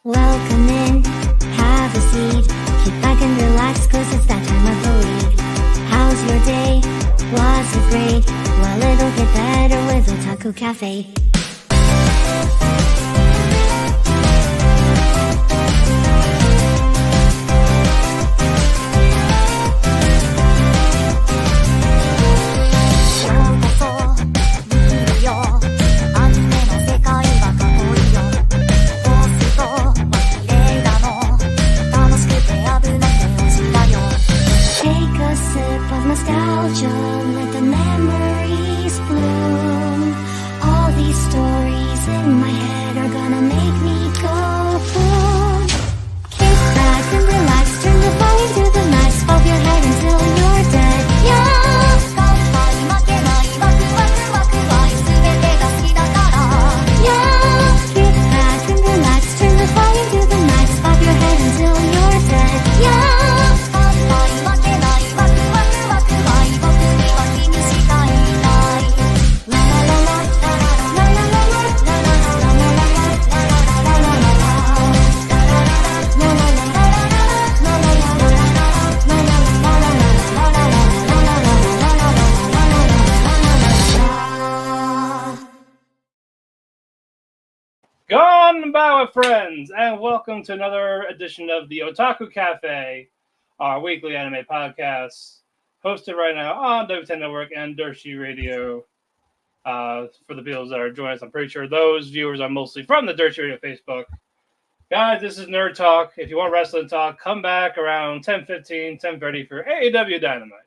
Welcome in, have a seat. Kick back and relax, cause it's that time of the week. How's your day? Was it great? Well, it'll get better with Otalku Cafe. Nostalgia, let the memories bloom. All these stories in my head are gonna make me go boom. Kick back and relax, turn the volume to the max, bob your head until you're dead. Yeah. Yeah. Kick back and relax, turn the volume to the max, bob your head until you're dead. Yeah. Gone by friends, and welcome to another edition of the Otaku Cafe, our weekly anime podcast, hosted right now on W10 Network and Dershi Radio. For the people that are joining us, I'm pretty sure those viewers are mostly from the Dershi Radio Facebook. Guys, this is Nerd Talk. If you want wrestling talk, come back around 10:15, 10:30 for AEW Dynamite,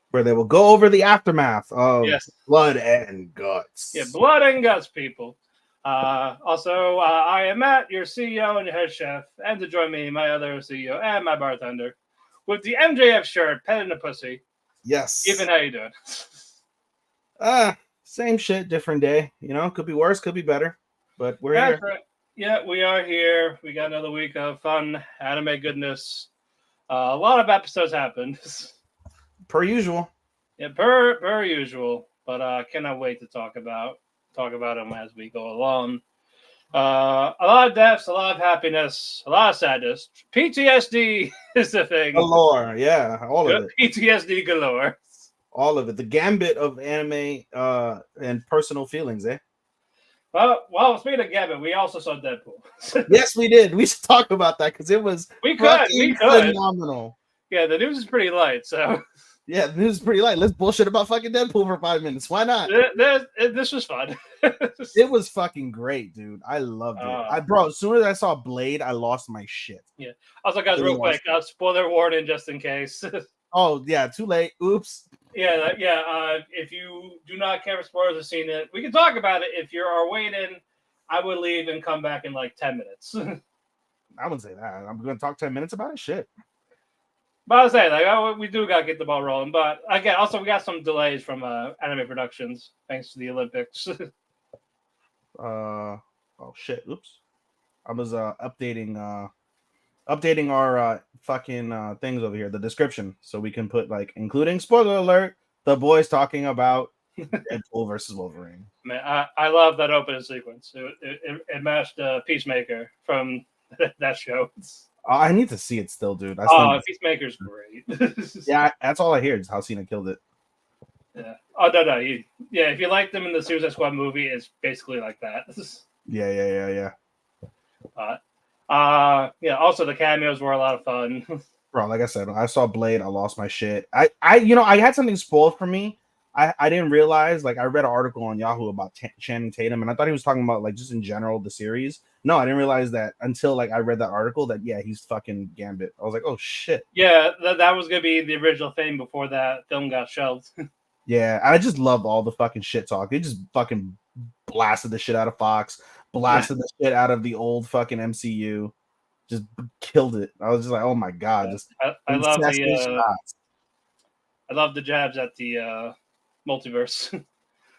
where they will go over the aftermath of Yes. blood and guts. Yeah, blood and guts, people. Also, I am Matt, your CEO and your head chef, and to join me, my other CEO and my bartender, with the MJF shirt, petting the pussy. Yes. Even how you doing? Same shit, different day. You know, could be worse, could be better, but we're here. Right. Yeah, we are here. We got another week of fun anime goodness. A lot of episodes happened. Per usual. Yeah, per usual. But cannot wait to talk about them as we go along. A lot of deaths, a lot of happiness, a lot of sadness. PTSD is the thing. Galore, yeah, all of it. PTSD galore. All of it. The gambit of anime and personal feelings, eh? Well, speaking of gambit, we also saw Deadpool. Yes, we did. We should talk about that because it was we could phenomenal. Yeah, the news is pretty light, so. Yeah, the news is pretty light. Let's bullshit about fucking Deadpool for 5 minutes. Why not? This was fun. It was fucking great, dude. I loved it. Bro, as soon as I saw Blade, I lost my shit. Yeah. Also, guys, real quick, spoiler warning just in case. Oh, yeah, too late. Oops. Yeah. If you do not care for spoilers or seen it, we can talk about it. If you are waiting, I would leave and come back in like 10 minutes. I wouldn't say that. I'm going to talk 10 minutes about it. Shit. But I was saying, we do got to get the ball rolling. But again, also, we got some delays from anime productions thanks to the Olympics. Oh, shit. Oops. I was updating our fucking things over here, the description, so we can put, like, including spoiler alert, the boys talking about Deadpool versus Wolverine. Man, I love that opening sequence. It matched Peacemaker from that show. I need to see it still, dude. Peacemaker's great. Yeah, that's all I hear is how Cena killed it. Yeah. Oh, no. If you like them in the Suicide Squad movie, it's basically like that. Yeah. Also, the cameos were a lot of fun. Bro, like I said, I saw Blade, I lost my shit. I had something spoiled for me. I didn't realize, like, I read an article on Yahoo about Channing Tatum, and I thought he was talking about, like, just in general the series. No, I didn't realize that until, like, I read that article that, yeah, he's fucking Gambit. I was like, oh, shit. Yeah, that was going to be the original thing before that film got shelved. Yeah, I just loved all the fucking shit talk. They just fucking blasted the shit out of Fox, blasted the shit out of the old fucking MCU, just killed it. I was just like, oh, my God. Just I love the jabs at the multiverse.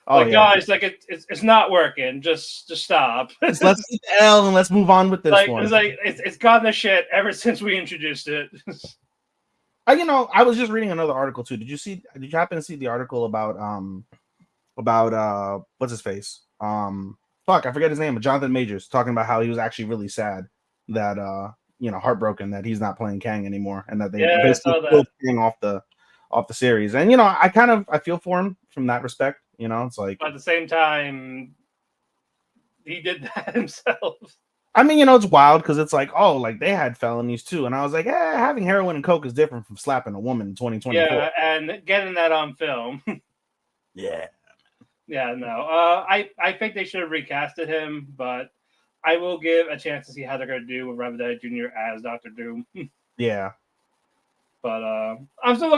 Guys, like it's not working. Just stop. Let's eat the L and let's move on with this one. It's gotten the shit ever since we introduced it. I was just reading another article too. Did you happen to see the article about what's his face? fuck, I forget his name, but Jonathan Majors talking about how he was actually really sad that heartbroken that he's not playing Kang anymore, and that they Yeah, I basically saw killed that. Kang off the series. And I feel for him from that respect. It's like, But at the same time, he did that himself. I mean, it's wild because it's like, oh, like they had felonies too, and I was like, having heroin and coke is different from slapping a woman in 2024. Yeah, and getting that on film. Yeah. Yeah, no. I think they should have recasted him, but I will give a chance to see how they're going to do with Robert Downey Jr. as Doctor Doom. Yeah. But I'm still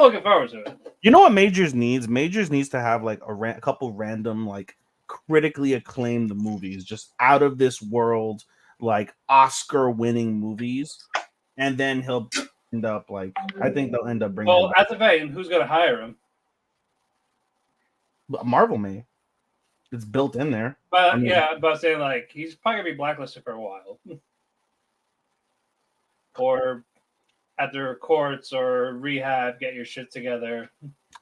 looking forward to it. You know what Majors needs? Majors needs to have like a couple random like critically acclaimed movies, just out of this world, like Oscar winning movies, and then he'll end up like, I think they'll end up bringing him Well, as a vein, who's going to hire him? back. Marvel may. It's built in there. But I mean, yeah, but saying like he's probably gonna be blacklisted for a while, or at their courts or rehab, get your shit together.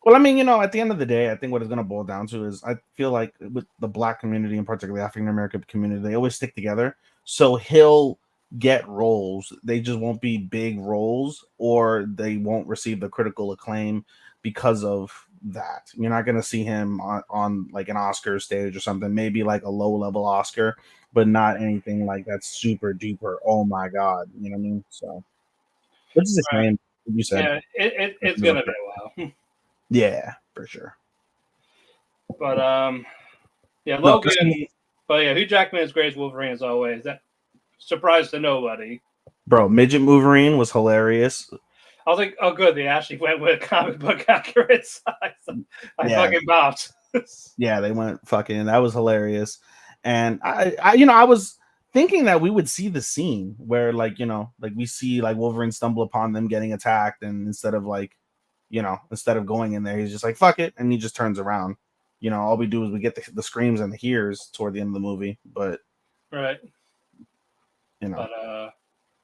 well, I mean, at the end of the day, I think what it's going to boil down to is I feel like with the Black community, and particularly African American community, they always stick together. So he'll get roles. They just won't be big roles, or they won't receive the critical acclaim because of that. You're not going to see him on like an Oscar stage or something, maybe like a low level Oscar, but not anything like that's super duper. Oh my God. You know what I mean? So, which is a Right. shame. You said, Yeah, it's gonna be a while. yeah, for sure. But yeah, No, Logan. But yeah, Hugh Jackman is great as Wolverine as always. That surprise to nobody. bro, Midget Wolverine was hilarious. I was like, oh good, they actually went with comic book accurate size. I Yeah. fucking bopped. Yeah, they went fucking. That was hilarious. And I was thinking that we would see the scene where, like, like we see like Wolverine stumble upon them getting attacked, and instead of going in there, he's just like fuck it, and he just turns around. All we do is we get the screams and the hears toward the end of the movie, but Right. But,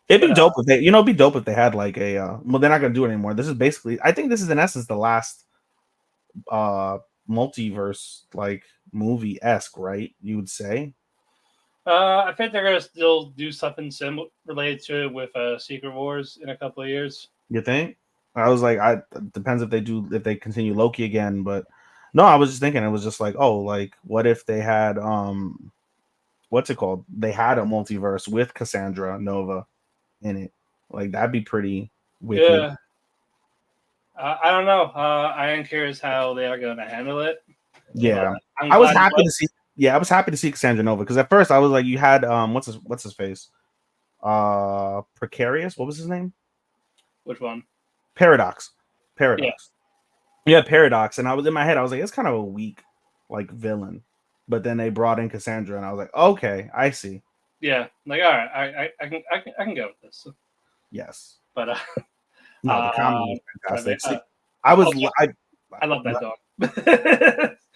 it'd be dope if they, it'd be dope if they had like a. Well, they're not gonna do it anymore. This is basically, I think this is in essence the last multiverse like movie-esque, right? You would say. I think they're gonna still do something similar related to it with Secret Wars in a couple of years. You think? I was like, depends if they continue Loki again, but no, I was just thinking, it was just like, oh, like what if they had what's it called? They had a multiverse with Cassandra Nova in it. Like that'd be pretty wicked. Yeah. I don't know. I am curious how they are going to handle it. Yeah, I was happy to see. Yeah, I was happy to see Cassandra Nova because at first I was like, you had what's his face, Precarious. What was his name? Which one? Paradox. Yeah, Paradox. And I was in my head, I was like, it's kind of a weak like villain. But then they brought in Cassandra, and I was like, okay, I see. Yeah, like all right, I can go with this. Yes, but no, the comedy was fantastic. I love that dog.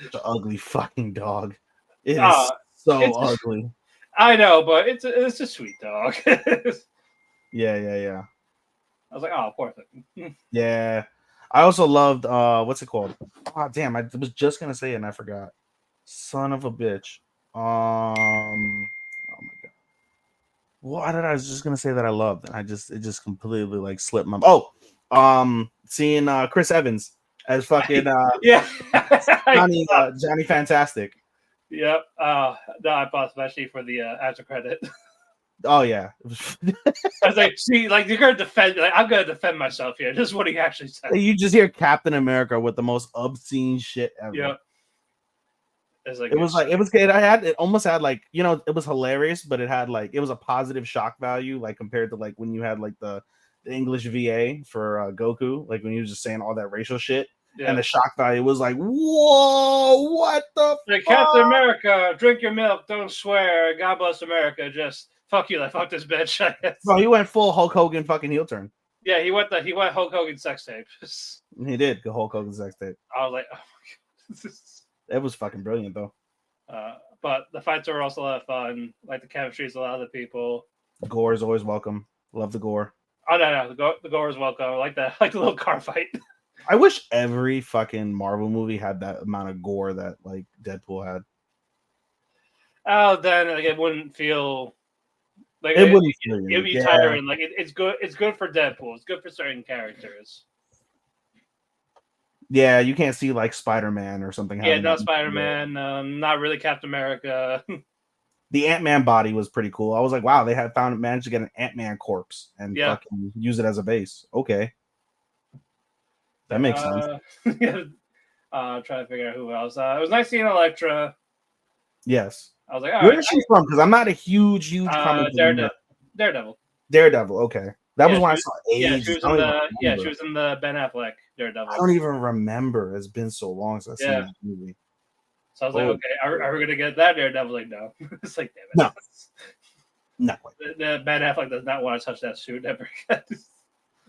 Such an ugly fucking dog. It is so ugly. I know, but it's a sweet dog. Yeah. I was like, oh, poor thing. Yeah. I also loved what's it called? Oh damn, I was just gonna say it and I forgot. Son of a bitch. Oh my god. What did I was just gonna say that I loved, and it just completely like slipped my seeing Chris Evans as fucking yeah Johnny Fantastic. Yep. No, I bought especially for the after credit. Oh yeah. I was like, see, like you're gonna defend. Like, I'm gonna defend myself here. This is what he actually said. You just hear Captain America with the most obscene shit ever. Yeah. It almost had like, it was hilarious, but it had like, it was a positive shock value, like compared to like when you had like the English VA for Goku, like when he was just saying all that racial shit. Yeah. And the shock value was like, whoa, what the fuck? Captain America, drink your milk, don't swear, God bless America, just fuck you, like fuck this bitch. Bro, he went full Hulk Hogan fucking heel turn. Yeah, he went Hulk Hogan sex tape. He did go Hulk Hogan sex tape. I was like, oh my god. It was fucking brilliant though. But the fights were also a lot of fun. Like the chemistry is a lot of the people. Gore is always welcome. Love the gore. Oh no, the gore is welcome. I like the little car fight. I wish every fucking Marvel movie had that amount of gore that like Deadpool had. Oh, then like, it wouldn't feel like It wouldn't feel it would good. be Yeah. tiring. Like it's good. It's good for Deadpool. It's good for certain characters. Yeah, you can't see like Spider-Man or something Yeah, having no that. Spider-Man. Not really Captain America. The Ant-Man body was pretty cool. I was like, wow, they had managed to get an Ant-Man corpse and Yeah. fucking use it as a base. Okay, that makes sense. Yeah. Trying to figure out who else. It was nice seeing Elektra. Yes. I was like, all Where right, is she from? Because I'm not a huge comic book Daredevil. nerd. Daredevil. Daredevil. Okay, that was when I saw Yeah, Age. she was I in don't even the remember. she was in the Ben Affleck Daredevil. I don't even remember. It's been so long since I've seen Yeah. that movie. So I was like, Oh, okay, are we gonna get that Daredevil? Like, no. It's like, damn it. No. Not quite. The Ben Affleck does not want to touch that suit ever again.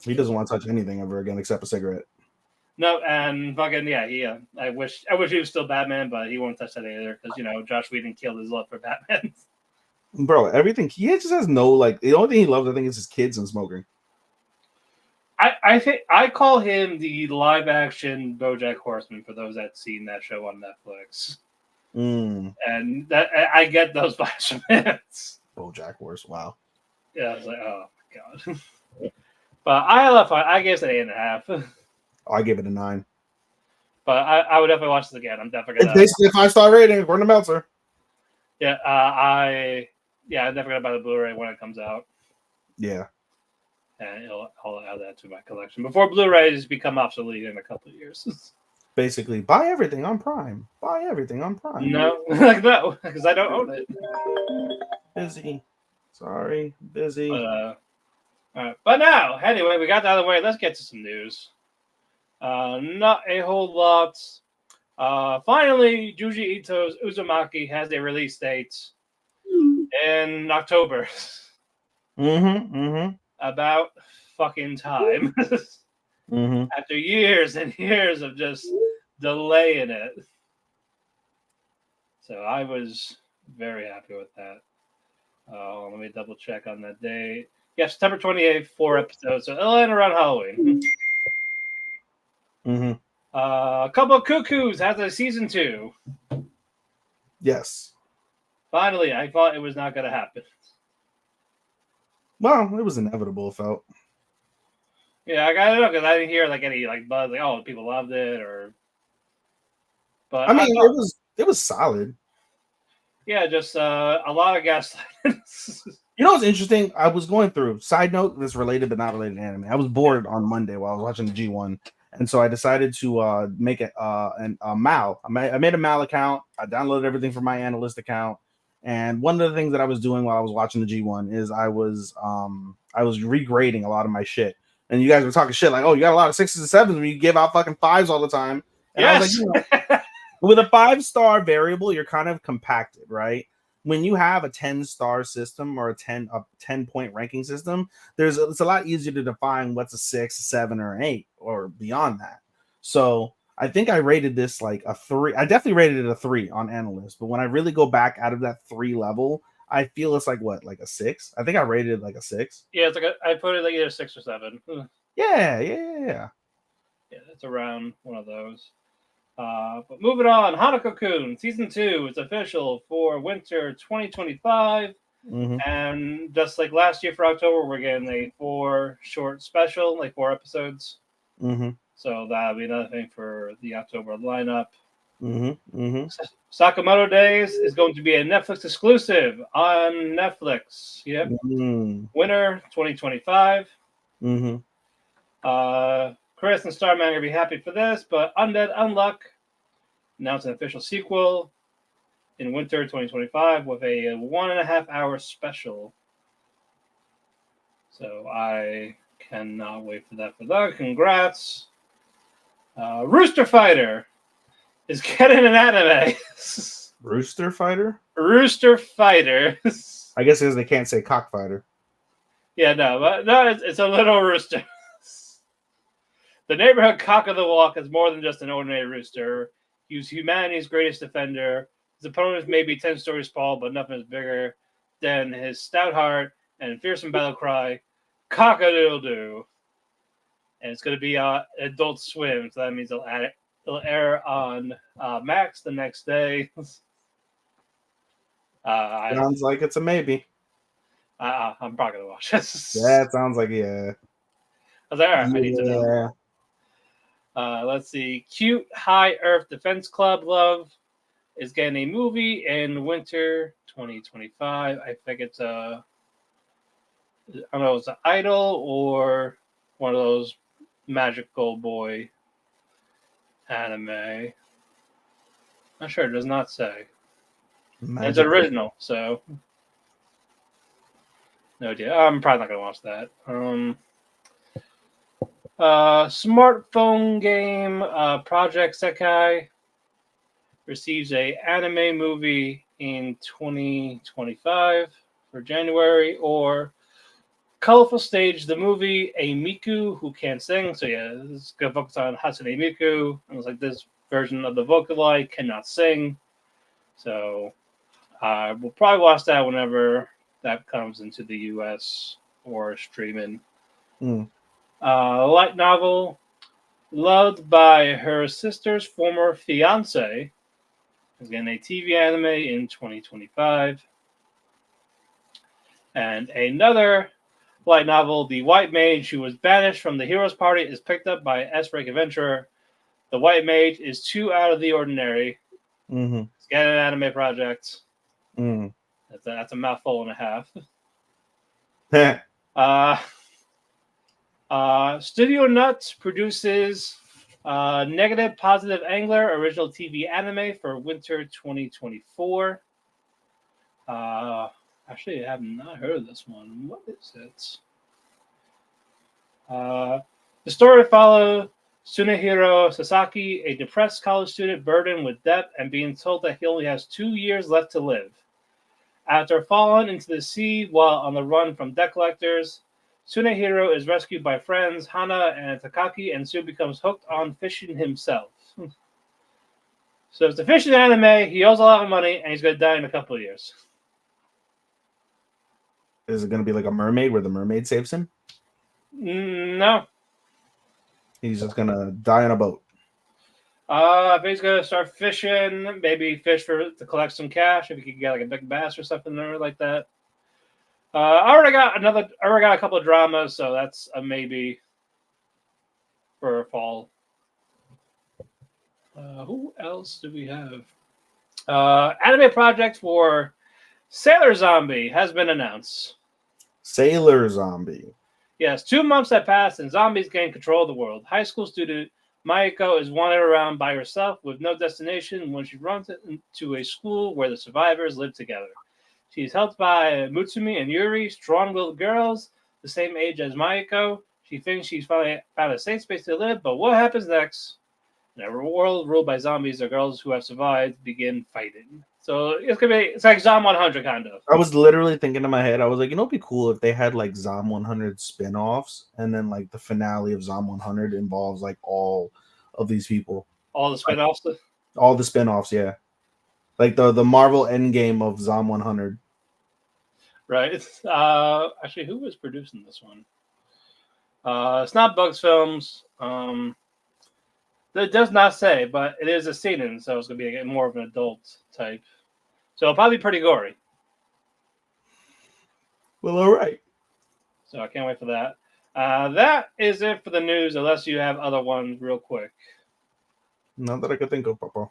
He doesn't want to touch anything ever again except a cigarette. No, and fucking yeah, he. I wish he was still Batman, but he won't touch that either because Josh Whedon killed his love for Batman. Bro, everything he just has no like. The only thing he loves, I think, is his kids and smoking. I think I call him the live action BoJack Horseman for those that seen that show on Netflix. And that I get those vibes from it. BoJack Horse, wow. Yeah, I was like, oh my god. But I love it. I guess an 8.5. Oh, I gave it a 9. But I would definitely watch this again. I'm definitely It's gonna. basically a 5-star rating according to Meltzer. Yeah, I'm definitely gonna buy the Blu-ray when it comes out. Yeah. And I'll add that to my collection before Blu-rays become obsolete in a couple of years. Basically, buy everything on Prime. Buy everything on Prime. No, like no, because I don't own it. Busy. Sorry, busy. All right. But now, anyway, we got that out of the way. Let's get to some news. Not a whole lot. Finally, Junji Ito's Uzumaki has a release date in October. About fucking time. After years and years of just delaying it. So I was very happy with that. Let me double check on that date. Yeah, September 28th, 4 episodes. So it'll end around Halloween. A Couple of Cuckoos has a season 2. Yes. Finally, I thought it was not going to happen. Well, it was inevitable, it felt. Yeah, I don't know because I didn't hear like any like buzz, like oh people loved it or. But I mean, it was solid. Yeah, just a lot of gaslighting. You know what's interesting? I was going through side note that's related but not related to anime. I was bored on Monday while I was watching the G1, and so I decided to make a Mal. I made a Mal account. I downloaded everything from my analyst account, and one of the things that I was doing while I was watching the G1 is I was regrading a lot of my shit. And you guys were talking shit like, "Oh, you got a lot of 6s and 7s when you give out fucking 5s all the time." And I was like, with a 5-star variable, you're kind of compacted, right? When you have a 10-star system or a 10-point ranking system, it's a lot easier to define what's a 6, a 7, or an 8, or beyond that. So I think I rated this like a 3. I definitely rated it a 3 on Analyst, but when I really go back out of that 3 level, I feel it's like what, like a 6? I think I rated it like a 6. Yeah, it's like I put it like either 6 or 7. Yeah. Yeah, it's around one of those. But moving on, Hanako-kun Season 2 is official for winter 2025. And just like last year for October, we're getting a 4 short special, like 4 episodes. So that'll be another thing for the October lineup. Sakamoto Days is going to be a Netflix exclusive on Netflix. Yep. Winter 2025. Chris and Starman are going to be happy for this, but Undead Unluck announced an official sequel in winter 2025 with a 1.5 hour special. So I cannot wait for that. Congrats. Rooster Fighter is getting an anime. Rooster Fighter? Rooster Fighter. I guess because they can't say cockfighter. Yeah, no, it's a little rooster. The neighborhood cock of the walk is more than just an ordinary rooster. He's humanity's greatest defender. His opponents may be 10 stories tall, but nothing is bigger than his stout heart and fearsome battle cry, cock-a-doodle-doo. And it's going to be Adult Swim, so that means it'll air on Max the next day. Sounds like it's a maybe. I'm probably gonna watch this. Yeah, it sounds like yeah. I was like, all right, I need to know. Let's see. Cute High Earth Defense Club Love is getting a movie in winter 2025. I think it's I don't know, it's an idol or one of those magical boy anime. Not sure. It does not say. It's original, so no idea. I'm probably not gonna watch that. Smartphone game Project Sekai receives a anime movie in 2025 for January, or Colorful Stage the movie A Miku Who Can't Sing. So yeah, this is gonna focus on Hatsune Miku. It was like this version of the Vocaloid cannot sing. So we'll probably watch that whenever that comes into the US or streaming. Light novel loved by her sister's former fiance is getting a TV anime in 2025. And another light novel, The White Mage, who was banished from the Heroes Party, is picked up by S-Rank Adventurer. The White Mage is too out of the ordinary. It's getting an anime project. That's a mouthful and a half. Studio Nuts produces Negative Positive Angler original TV anime for winter 2024. Actually, I have not heard of this one. What is it? The story follows Tsunehiro Sasaki, a depressed college student burdened with debt and being told that he only has 2 years left to live. After falling into the sea while on the run from debt collectors, Tsunehiro is rescued by friends Hana and Takaki and soon becomes hooked on fishing himself. So it's a fishing anime, he owes a lot of money, and he's going to die in a couple of years. Is it going to be like a mermaid where the mermaid saves him? No. He's just going to die on a boat. If he's going to start fishing, maybe fish to collect some cash, if he could get like a big bass or something or like that. I already got a couple of dramas, so that's a maybe for fall. Who else do we have? Anime project for Sailor Zombie has been announced. Sailor Zombie. Yes, 2 months have passed and zombies gain control of the world. High school student Mayuko is wandering around by herself with no destination when she runs into a school where the survivors live together. She's helped by Mutsumi and Yuri, strong-willed girls, the same age as Mayuko. She thinks she's finally found a safe space to live, but what happens next? In a world ruled by zombies, the girls who have survived begin fighting. So it's like Zom 100 kind of. I was literally thinking in my head, I was like, it'd be cool if they had like Zom 100 spin-offs, and then like the finale of Zom 100 involves like all of these people. All the spin-offs? Like, all the spin-offs, yeah. Like the Marvel Endgame of Zom 100. Right. Actually, who was producing this one? It's not Bugs Films. It does not say, but it is a seinen, so it's going to be more of an adult type. So it'll probably be pretty gory. Well, all right. So I can't wait for that. That is it for the news, unless you have other ones real quick. Not that I could think of, Papa.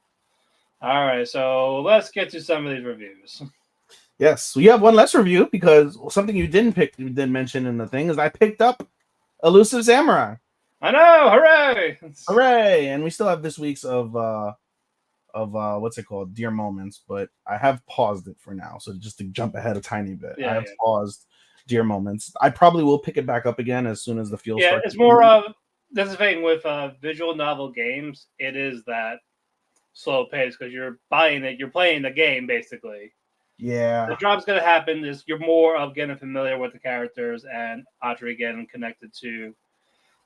All right, so let's get to some of these reviews. Yes, we have one less review because something you didn't mention in the thing is I picked up Elusive Samurai. I know, hooray! Hooray! And we still have this week's of what's it called, Dear Moments, but I have paused it for now. So just to jump ahead a tiny bit, I have paused Dear Moments. I probably will pick it back up again as soon as the feel starts. It's more of that's the thing with visual novel games. It is that slow pace because you're buying it, you're playing the game basically. Yeah. The job's gonna happen is you're more of getting familiar with the characters and actually getting connected to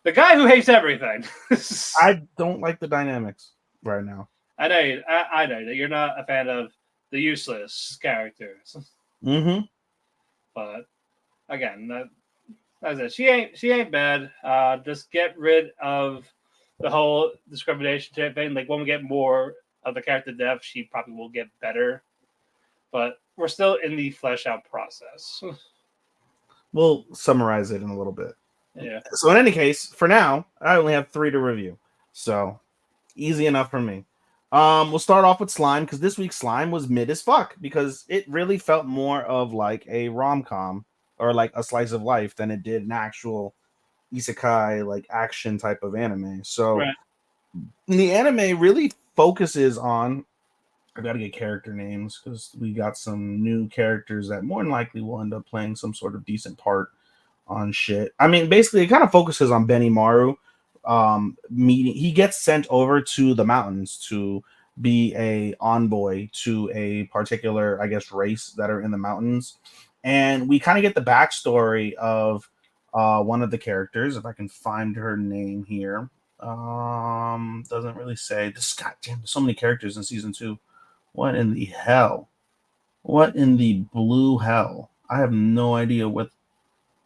the guy who hates everything. I don't like the dynamics right now. I know that you're not a fan of the useless characters. Mm-hmm. But again, that's it. She ain't bad. Just get rid of the whole discrimination type thing. Like when we get more of the character depth, she probably will get better. But we're still in the flesh out process. We'll summarize it in a little bit. Yeah. So in any case, for now, I only have 3 to review. So easy enough for me. We'll start off with Slime because this week's Slime was mid as fuck because it really felt more of like a rom-com or like a slice of life than it did an actual isekai like action type of anime. So Right. the anime really focuses on, I gotta get character names because we got some new characters that more than likely will end up playing some sort of decent part on shit. I mean, basically, it kind of focuses on Benimaru. Meeting, he gets sent over to the mountains to be a envoy to a particular, I guess, race that are in the mountains, and we kind of get the backstory of one of the characters. If I can find her name here, doesn't really say. This goddamn, there's so many characters in season 2. What in the hell? What in the blue hell? I have no idea what.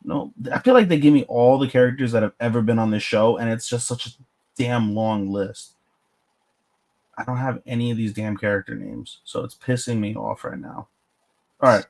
No, I feel like they give me all the characters that have ever been on this show, and it's just such a damn long list. I don't have any of these damn character names, so it's pissing me off right now. All right,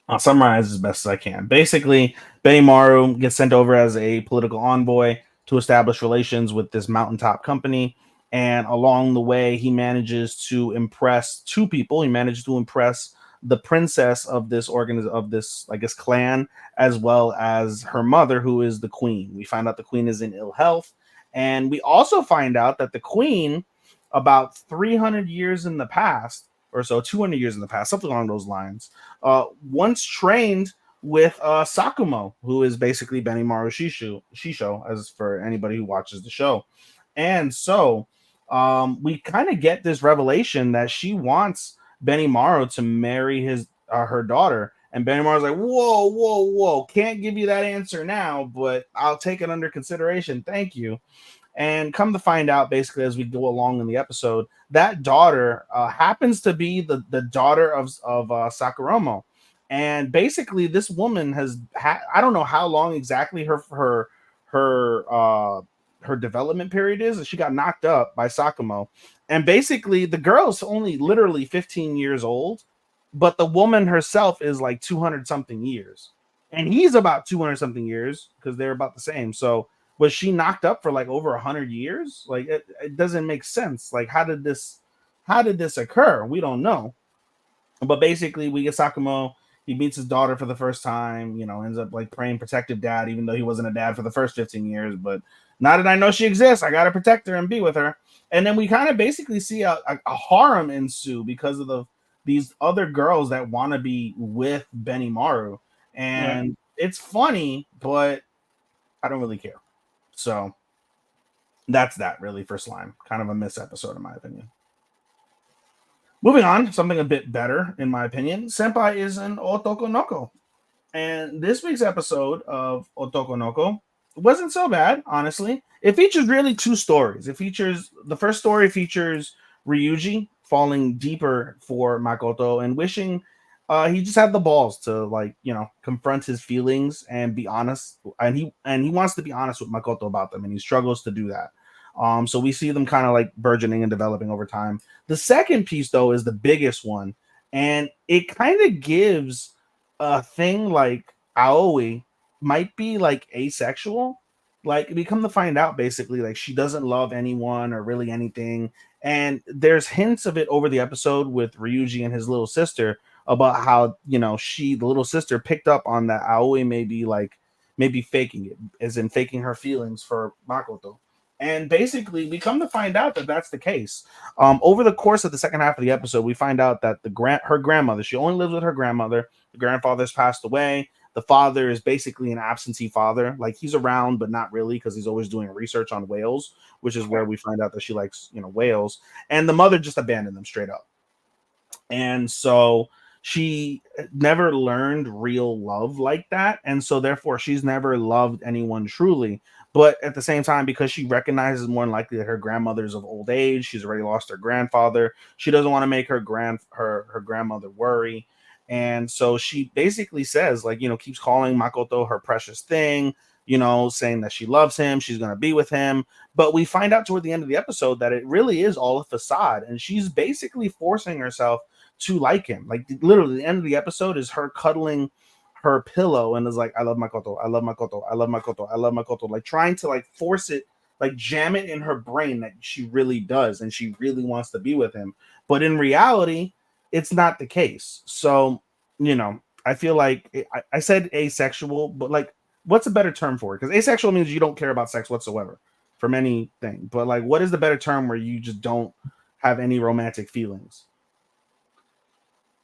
I'll summarize as best as I can. Basically, Benimaru gets sent over as a political envoy to establish relations with this mountaintop company. And along the way, he manages to impress 2 people. He manages to impress the princess of this I guess, clan, as well as her mother, who is the queen. We find out the queen is in ill health. And we also find out that the queen, about 300 years in the past, or so, 200 years in the past, something along those lines, once trained with Sakumo, who is basically Benimaru Shisho, as for anybody who watches the show. And so we kind of get this revelation that she wants Benimaru to marry her daughter. And Benimaru's like, whoa, whoa, whoa, can't give you that answer now, but I'll take it under consideration. Thank you. And come to find out, basically, as we go along in the episode, that daughter happens to be the daughter of Sakuromo. And basically, this woman I don't know how long exactly her development period is. She got knocked up by Sakumo. And basically, the girl's only literally 15 years old, but the woman herself is like 200 something years. And he's about 200 something years because they're about the same. So was she knocked up for like over 100 years? Like it doesn't make sense. Like how did this occur? We don't know. But basically we get Sakumo. He meets his daughter for the first time, ends up like praying protective dad, even though he wasn't a dad for the first 15 years. But now that I know she exists, I gotta protect her and be with her. And then we kind of basically see a harem ensue because of these other girls that want to be with Benimaru. And it's funny, but I don't really care. So that's that really for Slime. Kind of a miss episode, in my opinion. Moving on, something a bit better, in my opinion. Senpai is an Otokonoko. And this week's episode of Otokonoko wasn't so bad, honestly. It features really 2 stories. The first story features Ryuji falling deeper for Makoto and wishing he just had the balls to confront his feelings and be honest. And he wants to be honest with Makoto about them, and he struggles to do that. So we see them kind of like burgeoning and developing over time. The second piece, though, is the biggest one, and it kind of gives a thing like Aoi might be like asexual. Like we come to find out, basically, like she doesn't love anyone or really anything. And there's hints of it over the episode with Ryuji and his little sister about how the little sister picked up on that Aoi maybe faking it, as in faking her feelings for Makoto. And basically, we come to find out that that's the case. Over the course of the second half of the episode, we find out that her grandmother, she only lives with her grandmother. The grandfather's passed away. The father is basically an absentee father. Like he's around, but not really, because he's always doing research on whales, which is where we find out that she likes, whales. And the mother just abandoned them straight up. And so she never learned real love like that. And so therefore she's never loved anyone truly. But at the same time, because she recognizes more than likely that her grandmother's of old age, she's already lost her grandfather. She doesn't want to make her grandmother worry. And so she basically says, keeps calling Makoto her precious thing, saying that she loves him, she's going to be with him. But we find out toward the end of the episode that it really is all a facade. And she's basically forcing herself to like him. Like literally, the end of the episode is her cuddling her pillow and is like, "I love Makoto, I love Makoto, I love Makoto, I love Makoto," like trying to like force it, like jam it in her brain that she really does and she really wants to be with him. But in reality, it's not the case. So, I feel like I said asexual, but like, what's a better term for it? Because asexual means you don't care about sex whatsoever from anything. But like, what is the better term where you just don't have any romantic feelings?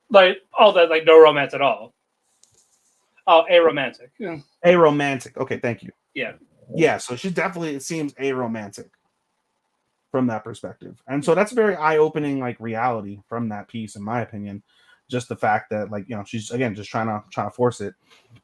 Like all that, like no romance at all. Oh, aromantic. Aromantic. Okay, thank you. Yeah. Yeah, so she definitely, it seems aromantic from that perspective. And so that's a very eye-opening like reality from that piece, in my opinion. Just the fact that like, she's again just trying to force it.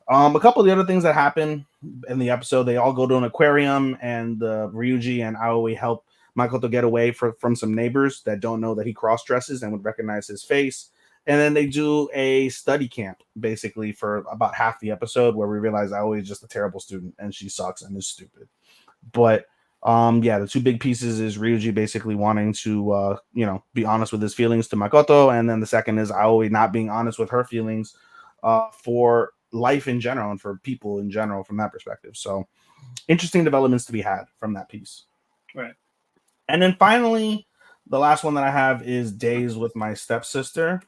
A couple of the other things that happen in the episode, they all go to an aquarium and Ryuji and Aoi help Makoto get away from some neighbors that don't know that he cross dresses and would recognize his face. And then they do a study camp basically for about half the episode where we realize Aoi is just a terrible student and she sucks and is stupid. But yeah, the two big pieces is Ryuji basically wanting to be honest with his feelings to Makoto, and then the second is Aoi not being honest with her feelings for life in general and for people in general from that perspective. So interesting developments to be had from that piece. Right. And then finally, the last one that I have is Days with My Stepsister.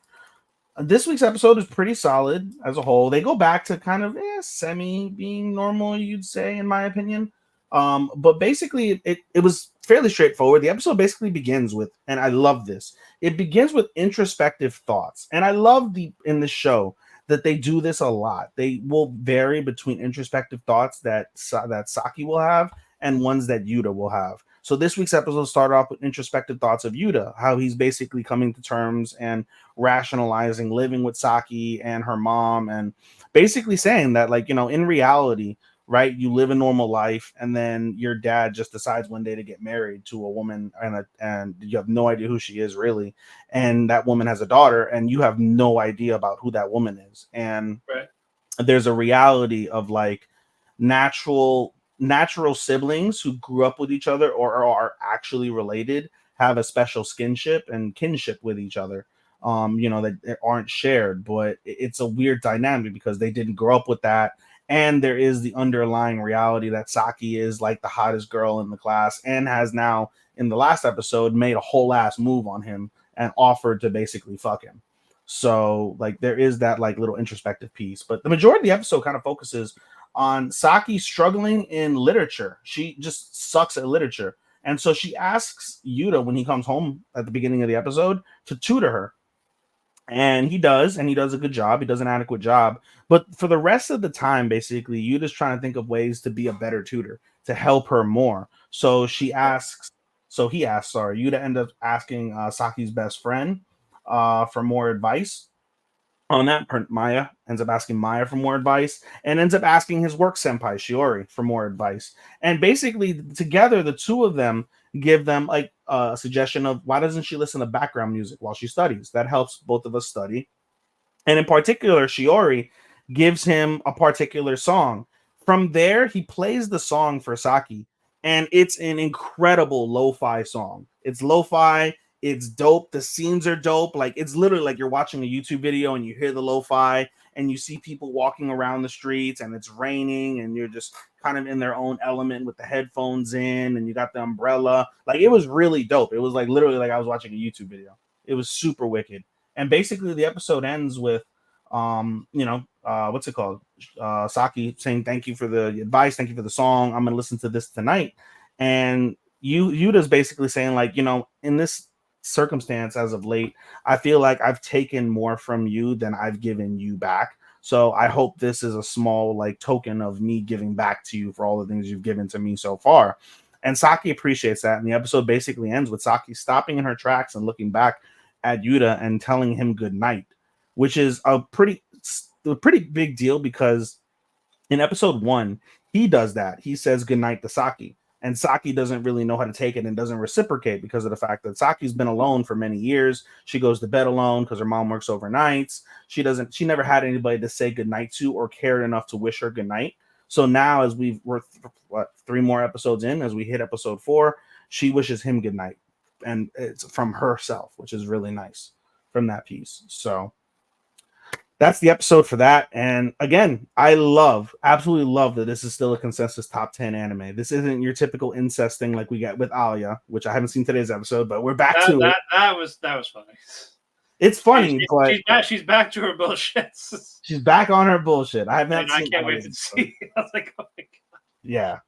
This week's episode is pretty solid as a whole. They go back to kind of semi being normal, you'd say, in my opinion. But basically, it was fairly straightforward. The episode basically begins with, and I love this, it begins with introspective thoughts. And I love in the show that they do this a lot. They will vary between introspective thoughts that Saki will have and ones that Yuta will have. So this week's episode started off with introspective thoughts of Yuta, how he's basically coming to terms and rationalizing living with Saki and her mom, and basically saying that, like, in reality, right, you live a normal life and then your dad just decides one day to get married to a woman and you have no idea who she is really, and that woman has a daughter and you have no idea about who that woman is. And right. There's a reality of like natural siblings who grew up with each other or are actually related have a special skinship and kinship with each other, that aren't shared. But it's a weird dynamic because they didn't grow up with that. And there is the underlying reality that Saki is like the hottest girl in the class and has now, in the last episode, made a whole ass move on him and offered to basically fuck him. So like there is that like little introspective piece, but the majority of the episode kind of focuses on Saki struggling in literature. She just sucks at literature. And so she asks Yuta when he comes home at the beginning of the episode to tutor her. And he does a good job. He does an adequate job. But for the rest of the time, basically, Yuta's trying to think of ways to be a better tutor, to help her more. So he asks, Yuta ends up asking Saki's best friend for more advice on that. Maya ends up asking Maya for more advice and ends up asking his work senpai Shiori for more advice. And basically together, the two of them give them like a suggestion of why doesn't she listen to background music while she studies? That helps both of us study. And in particular, Shiori gives him a particular song. From there, he plays the song for Saki, and it's an incredible lo-fi song. It's lo-fi, it's dope. The scenes are dope. Like it's literally like you're watching a YouTube video and you hear the lo-fi and you see people walking around the streets and it's raining and you're just kind of in their own element with the headphones in and you got the umbrella. Like it was really dope. It was like literally like I was watching a YouTube video. It was super wicked. And basically the episode ends with what's it called? Saki saying thank you for the advice, thank you for the song. I'm gonna listen to this tonight. And Yuta's basically saying, like, in this circumstance as of late, I feel like I've taken more from you than I've given you back. So I hope this is a small like token of me giving back to you for all the things you've given to me so far. And Saki appreciates that. And the episode basically ends with Saki stopping in her tracks and looking back at Yuta and telling him good night, which is a pretty big deal because in episode 1, he does that. He says goodnight to Saki. And Saki doesn't really know how to take it and doesn't reciprocate because of the fact that Saki's been alone for many years. She goes to bed alone because her mom works overnights. She never had anybody to say goodnight to or cared enough to wish her goodnight. So now as we're 3 more episodes in, as we hit episode 4, she wishes him goodnight. And it's from herself, which is really nice from that piece. So that's the episode for that. And again, I absolutely love that this is still a consensus top 10 anime. This isn't your typical incest thing like we get with Alia, which I haven't seen today's episode, but we're back to it. That was funny. It's funny, but she's back to her bullshit. She's back on her bullshit. I can't wait to see. I was like, oh my god. Yeah.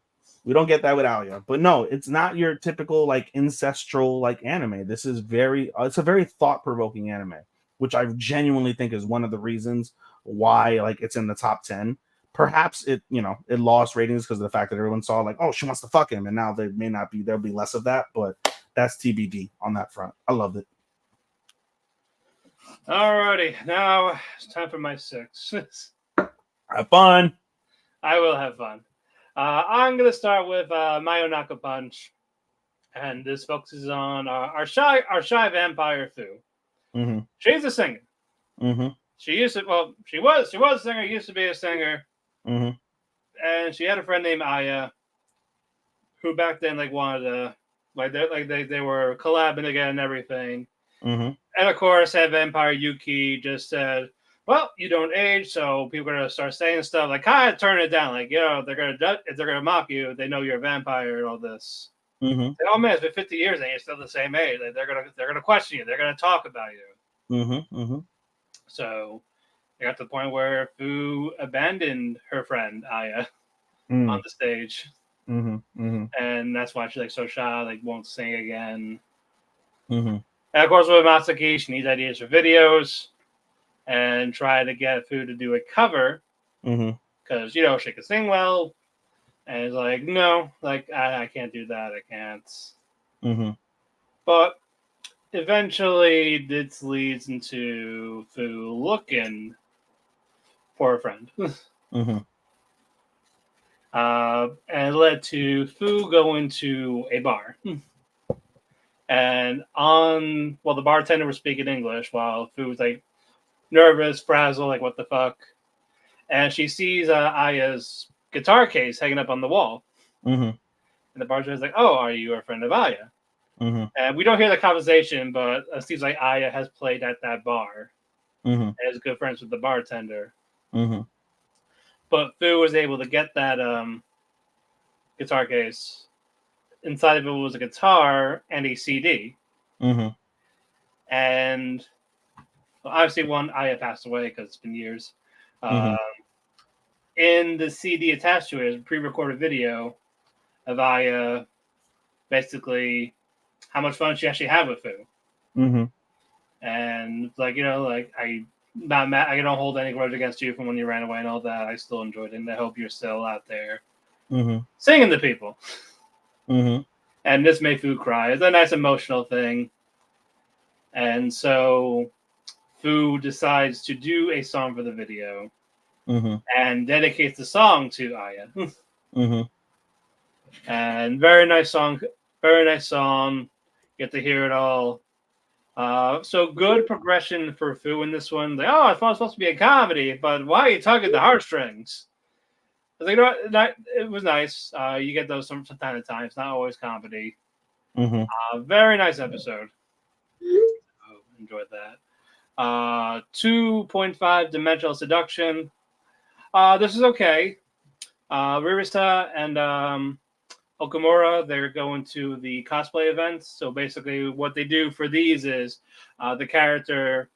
We don't get that with Alia. But no, it's not your typical like ancestral like anime. This is it's a very thought-provoking anime, which I genuinely think is one of the reasons why like it's in the top 10. Perhaps it lost ratings because of the fact that everyone saw like, oh, she wants to fuck him, and now there'll be less of that, but that's TBD on that front. I loved it. Alrighty, now it's time for my 6. Have fun. I will have fun. I'm gonna start with Mayonaka Punch, and this focuses on our shy vampire Fu. Mm-hmm. She's a singer. Mm-hmm. She was a singer. Used to be a singer. Mm-hmm. And she had a friend named Aya, who back then wanted to they were collabing again and everything. Mm-hmm. And of course, head vampire Yuki just said, "Well, you don't age, so people are gonna start saying stuff like kind of turn it down, like if they're gonna mock you, they know you're a vampire and all this." Mm-hmm. Like, oh man, it's been 50 years and you're still the same age. Like, they're gonna question you. They're gonna talk about you. Mm-hmm. Mm-hmm. So it got to the point where Fu abandoned her friend Aya on the stage, and that's why she's so shy, won't sing again. Mm-hmm. And of course, with Masaki, she needs ideas for videos, and try to get Fu to do a cover because she can sing well, and it's like no, I can't do that, I can't. Mm-hmm. But eventually, this leads into Fu looking for a friend. Mm-hmm. And it led to Fu going to a bar. And the bartender was speaking English while Fu was nervous, frazzled, what the fuck. And she sees Aya's guitar case hanging up on the wall. Mm-hmm. And the bartender's like, "Oh, are you a friend of Aya?" Mm-hmm. And we don't hear the conversation, but it seems like Aya has played at that bar. Mm-hmm. And is good friends with the bartender. Mm-hmm. But Fu was able to get that guitar case. Inside of it was a guitar and a CD. Mm-hmm. And obviously one Aya passed away because it's been years. In the CD attached to it is a pre-recorded video of Aya basically how much fun she actually had with Fu. Mm-hmm. And I don't hold any grudge against you from when you ran away and all that. I still enjoyed it, and I hope you're still out there singing to people. Mm-hmm. And this made Fu cry. It's a nice emotional thing. And so Fu decides to do a song for the video and dedicates the song to Aya. And very nice song. Very nice song. Get to hear it all. So good progression for Fu in this one. I thought it was supposed to be a comedy, but why are you tugging the heartstrings? I was it was nice. You get those from time to time. It's not always comedy. Very nice episode. Enjoyed that. 2.5 Dimensional Seduction. This is okay. Rirista and Okamura, they're going to the cosplay events. So basically what they do for these is the character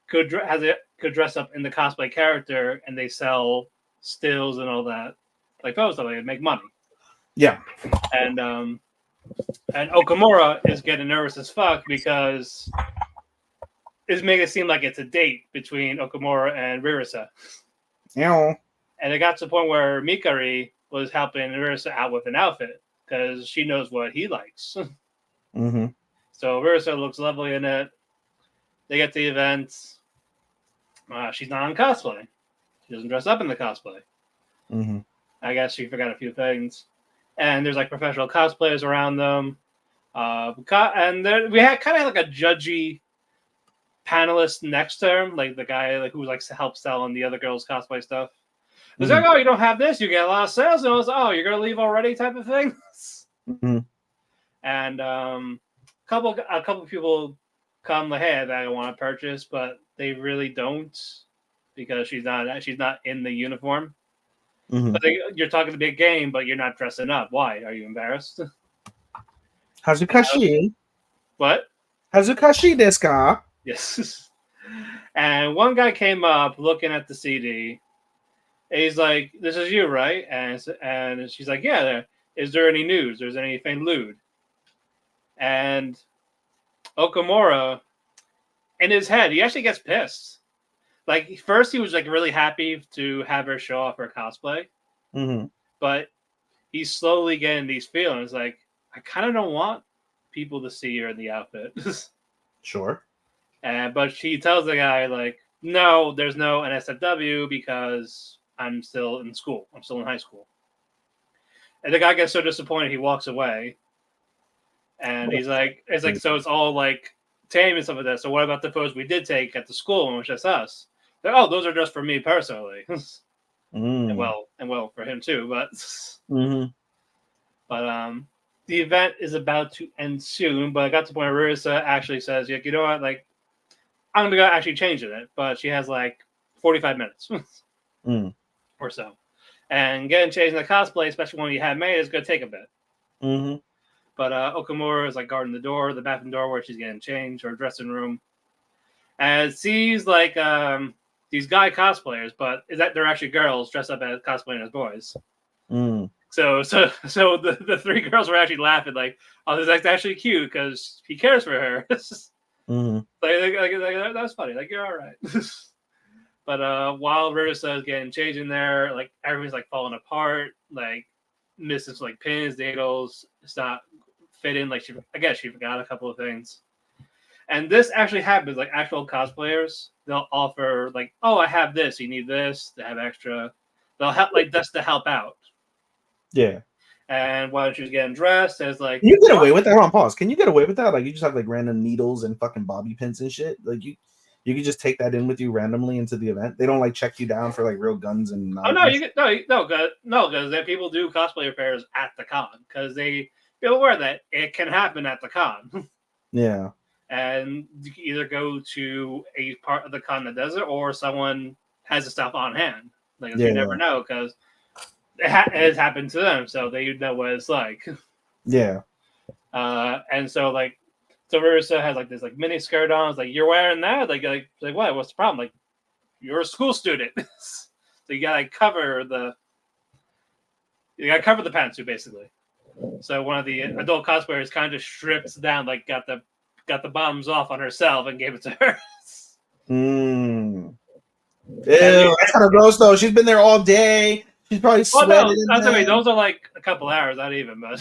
could dress up in the cosplay character, and they sell stills and all that, photo stuff, they make money. Yeah. And Okamura is getting nervous as fuck because it's making it seem like it's a date between Okamura and Ririsa. Yeah. And it got to the point where Mikari was helping Ririsa out with an outfit because she knows what he likes. So Ririsa looks lovely in it. They get to the event. She's not on cosplay. She doesn't dress up in the cosplay. I guess she forgot a few things. And there's professional cosplayers around them. And we had kind of a judgy panelist next to him, the guy who helped sell on the other girls' cosplay stuff. It was oh, you don't have this, you get a lot of sales. And I was, oh, you're gonna leave already, type of thing. And a couple come ahead that I want to purchase, but they really don't because she's not in the uniform. Mhm. But you're talking a big game, but you're not dressing up. Why? Are you embarrassed? Hazukashi. What? Hazukashi desu ka? Yes. And one guy came up looking at the CD. And he's like, "This is you, right?" And she's like, "Yeah." Is there any news? Is there anything lewd? And Okamura, in his head, he actually gets pissed. Like first, he was like really happy to have her show off her cosplay, but he's slowly getting these feelings. Like I kind of don't want people to see her in the outfit. Sure. But she tells the guy like, "No, there's no NSFW because I'm still in school. I'm still in high school." And the guy gets so disappointed he walks away. And he's like, "It's like so it's all like tame and stuff like that. So what about the photos we did take at the school, and which is us?" Like, "Oh, those are just for me personally." And well for him too. But the event is about to end soon. But I got to the point where Risa actually says, "You know what? Like, I'm gonna go actually change it." But she has like 45 minutes or so, and getting changed in the cosplay, especially when you have made, is gonna take a bit. But Okamura is like guarding the bathroom door where she's getting changed, or dressing room, and sees like these guy cosplayers, but is that they're actually girls dressed up as cosplaying as boys. So the three girls were actually laughing like, "Oh, this is actually cute because he cares for her." Like that's funny. Like you're all right. But while Risa is getting changed in there, like everything's like falling apart, like missing like pins, needles. It's not fitting. Like I guess she forgot a couple of things. And this actually happens. Like actual cosplayers, they'll offer like, "Oh, I have this. You need this to have extra." They'll help like just to help out. Yeah. And while she was getting dressed, it's like, Can you get away with that? Hold on, pause. Can you get away with that? Like you just have like random needles and fucking bobby pins and shit. Like you can just take that in with you randomly into the event. They don't like check you down for like real guns and. Oh no, because then people do cosplay fairs at the con because they be aware that it can happen at the con. Yeah. And you can either go to a part of the con that does it, or someone has the stuff on hand. Like you never know because it has happened to them, so they know what it's like. Yeah. And so like, so Marissa has like this like mini skirt on. It's like, "You're wearing that? Like what? What's the problem? Like you're a school student, so you gotta cover the pantsuit basically." So one of the adult cosplayers kind of strips down, like got the bottoms off on herself and gave it to her. Ew, that's kind of gross though. She's been there all day. She's probably sweating. Those are like a couple hours, not even, but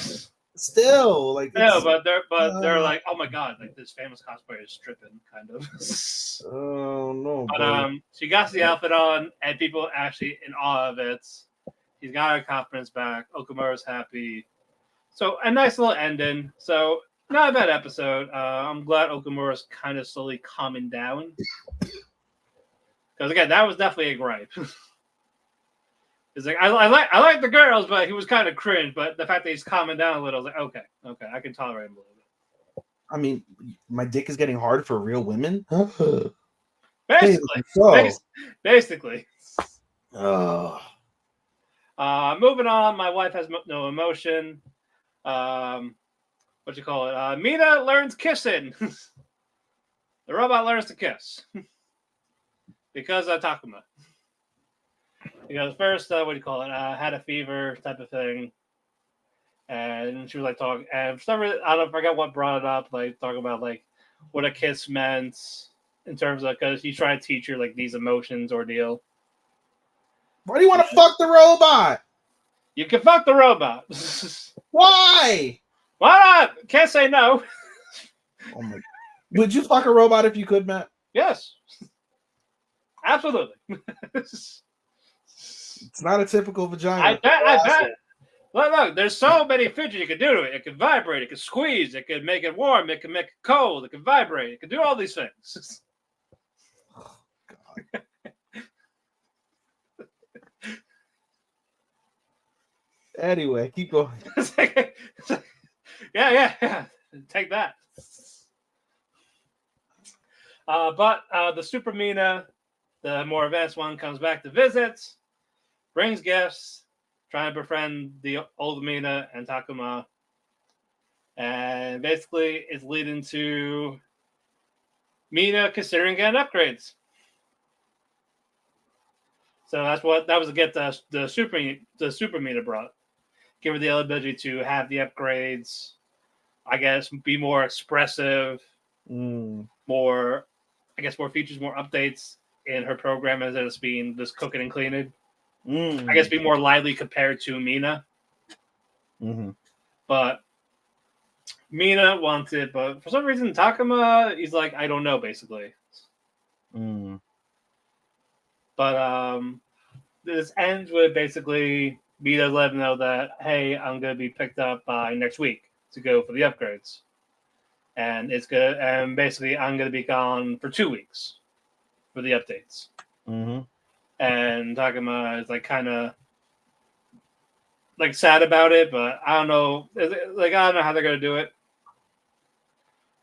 still like no, but they're like, "Oh my god, like this famous cosplayer is stripping," kind of. Oh no. But she got the outfit on, and people are actually in awe of it. She's got her confidence back. Okamura's happy. So a nice little ending. So not a bad episode. I'm glad Okamura's kind of slowly calming down. Because again, that was definitely a gripe. It's like I like the girls, but he was kind of cringe. But the fact that he's calming down a little, I was like, okay, I can tolerate him a little bit. I mean, my dick is getting hard for real women. Basically. Oh. Moving on. My wife has no emotion. What you call it? Mina learns kissing. The robot learns to kiss because of Takuma. Because first, what do you call it? Had a fever type of thing, and she was like talking. And for some reason, I forget what brought it up. Like talking about like what a kiss meant in terms of because he's trying to teach her like these emotions ordeal. Why do you want to fuck the robot? You can fuck the robot. Why? Why not? Can't say no. Oh my! Would you fuck a robot if you could, Matt? Yes, absolutely. It's not a typical vagina. I bet. Look, there's so many features you can do to it. It can vibrate, it can squeeze, it can make it warm, it can make it cold, it can vibrate, it can do all these things. Oh, God. Anyway, keep going. Yeah. Take that. But the Super Mina, the more advanced one, comes back to visit, brings gifts, trying to befriend the old Mina and Takuma. And basically, it's leading to Mina considering getting upgrades. So that was to get the Super Mina brought. Give her the ability to have the upgrades, I guess, be more expressive, more features, more updates in her program as it's being this cooking and cleaning. I guess be more lively compared to Mina. But Mina wants it, but for some reason Takuma, he's like, I don't know, basically. But this ends with basically Mina letting him know that, hey, I'm gonna be picked up by next week to go for the upgrades. And it's good, and basically I'm gonna be gone for 2 weeks for the updates. And Takuma is like kind of like sad about it, but I don't know. Like I don't know how they're gonna do it,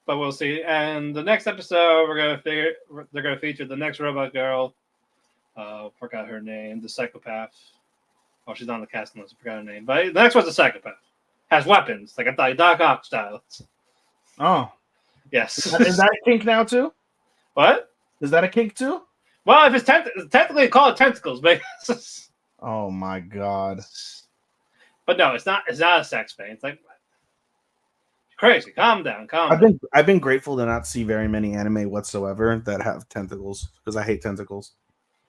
but we'll see. And the next episode, they're gonna feature the next robot girl. Forgot her name. The psychopath. Oh, she's on the cast list. I forgot her name. But the next one's a psychopath. Has weapons, like a Doc Ock style. Oh, yes. Is that a kink now too? What? Is that a kink too? Well, if it's technically call it tentacles, but oh my god. But no, it's not. It's not a sex pain. It's like crazy. Calm down. I've been grateful to not see very many anime whatsoever that have tentacles because I hate tentacles.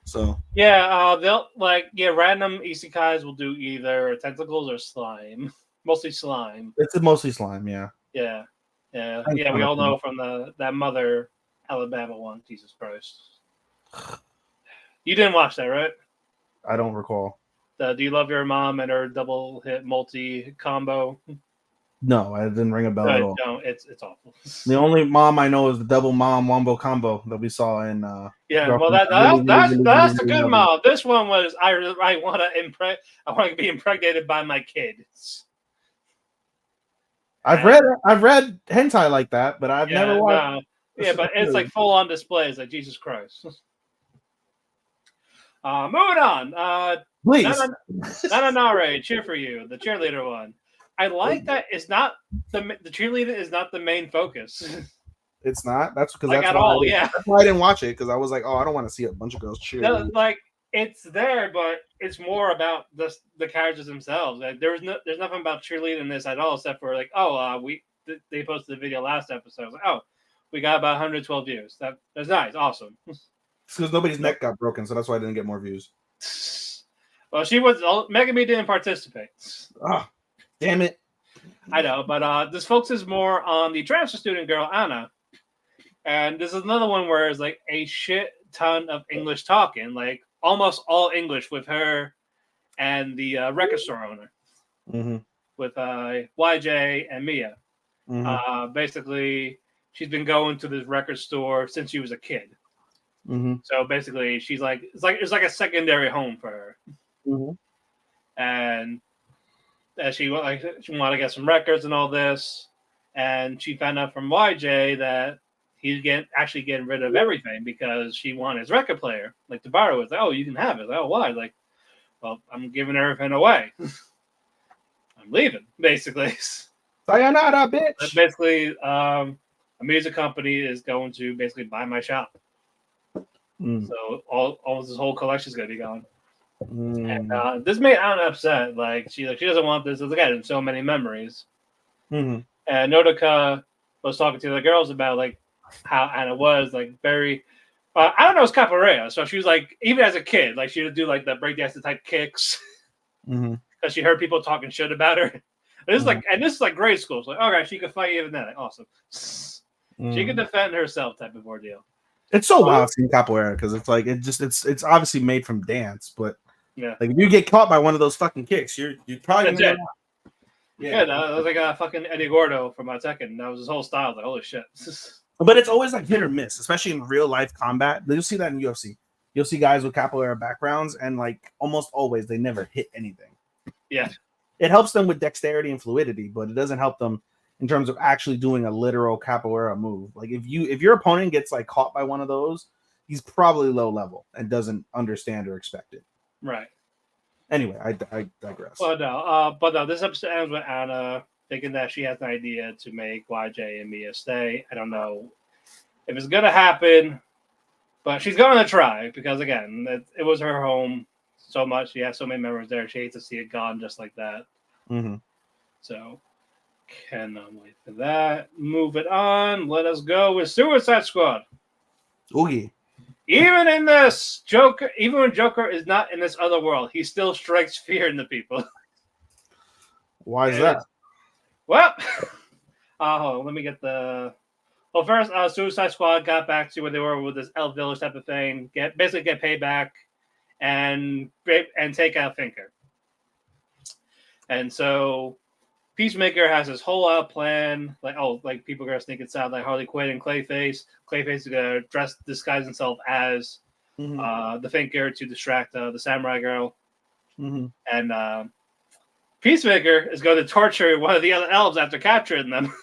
So yeah, they'll random isekais will do either tentacles or slime. Mostly slime. It's mostly slime. Yeah. Yeah. We all know from that Mother Alabama one. Jesus Christ. You didn't watch that, right? I don't recall. Do you love your mom and her double hit multi combo? No, I didn't ring a bell at all. No, it's awful. The only mom I know is the double mom wombo combo that we saw in. Well, that's the good mom. This one was I want to be impregnated by my kids. I've read hentai like that, but I've never watched. No. Yeah, but it's like full on displays, like Jesus Christ. Moving on. Please. Nananare, cheer for you, the cheerleader one. I like that it's not the cheerleader is not the main focus. It's not. That's because That's why I didn't watch it because I was like, oh, I don't want to see a bunch of girls cheer. No, it's there, but it's more about the characters themselves. Like, there's nothing about cheerleading this at all, except for they posted a video last episode. Like, oh, we got about 112 views. That's nice, awesome. It's because nobody's neck got broken, so that's why I didn't get more views. Well, Megami didn't participate. Oh, damn it! I know, but this focuses more on the transfer student girl Anna, and this is another one where it's like a shit ton of English talking, like almost all English with her and the record store owner, with YJ and Mia. Basically, she's been going to this record store since she was a kid. So basically, she's like it's like a secondary home for her. And she wanted to get some records and all this, and she found out from YJ that he's actually getting rid of everything because she wanted his record player, like to borrow it. Like, oh, you can have it. Like, oh, why? Like, well, I'm giving everything away. I'm leaving, basically. Sayonara, bitch. But basically, a music company is going to basically buy my shop. So all this whole collection is going to be gone. And this made Anna upset. Like she doesn't want this. Again, so many memories. And Nodoka was talking to the girls about like how Anna was like very. I don't know, it's capoeira. So she was like, even as a kid, like she would do like the breakdance type kicks because she heard people talking shit about her. This is like grade school. So like, okay, she could fight even then. Like, awesome. She could defend herself, type of ordeal. It's so wild seeing capoeira because it's like it's obviously made from dance, but yeah, like if you get caught by one of those fucking kicks, you're probably gonna dead. Yeah, that was like a fucking Eddie Gordo from Tekken. That was his whole style. Like, holy shit. But it's always like hit or miss, especially in real life combat. You'll see that in UFC. You'll see guys with capoeira backgrounds, and like almost always they never hit anything. Yeah, it helps them with dexterity and fluidity, but it doesn't help them in terms of actually doing a literal capoeira move. Like if your opponent gets like caught by one of those, he's probably low level and doesn't understand or expect it. Right. Anyway, I digress. Well, no, this episode ends with Anna thinking that she has an idea to make YJ and Mia stay. I don't know if it's gonna happen, but she's going to try because again, it was her home so much. She has so many memories there. She hates to see it gone just like that. Mm-hmm. So, cannot wait for that. Move it on. Let us go with Suicide Squad. Oogie. Even in this Joker, even when Joker is not in this other world, he still strikes fear in the people. Why is that? Well, hold on, let me get the. Well, first, Suicide Squad got back to where they were with this Elf Village type of thing. Get payback, and take out Finker. And so, Peacemaker has this whole out plan. Like people are gonna sneak inside, like Harley Quinn and Clayface. Clayface is gonna disguise himself as the Finker to distract the Samurai girl. Mm-hmm. And Peacemaker is going to torture one of the other elves after capturing them.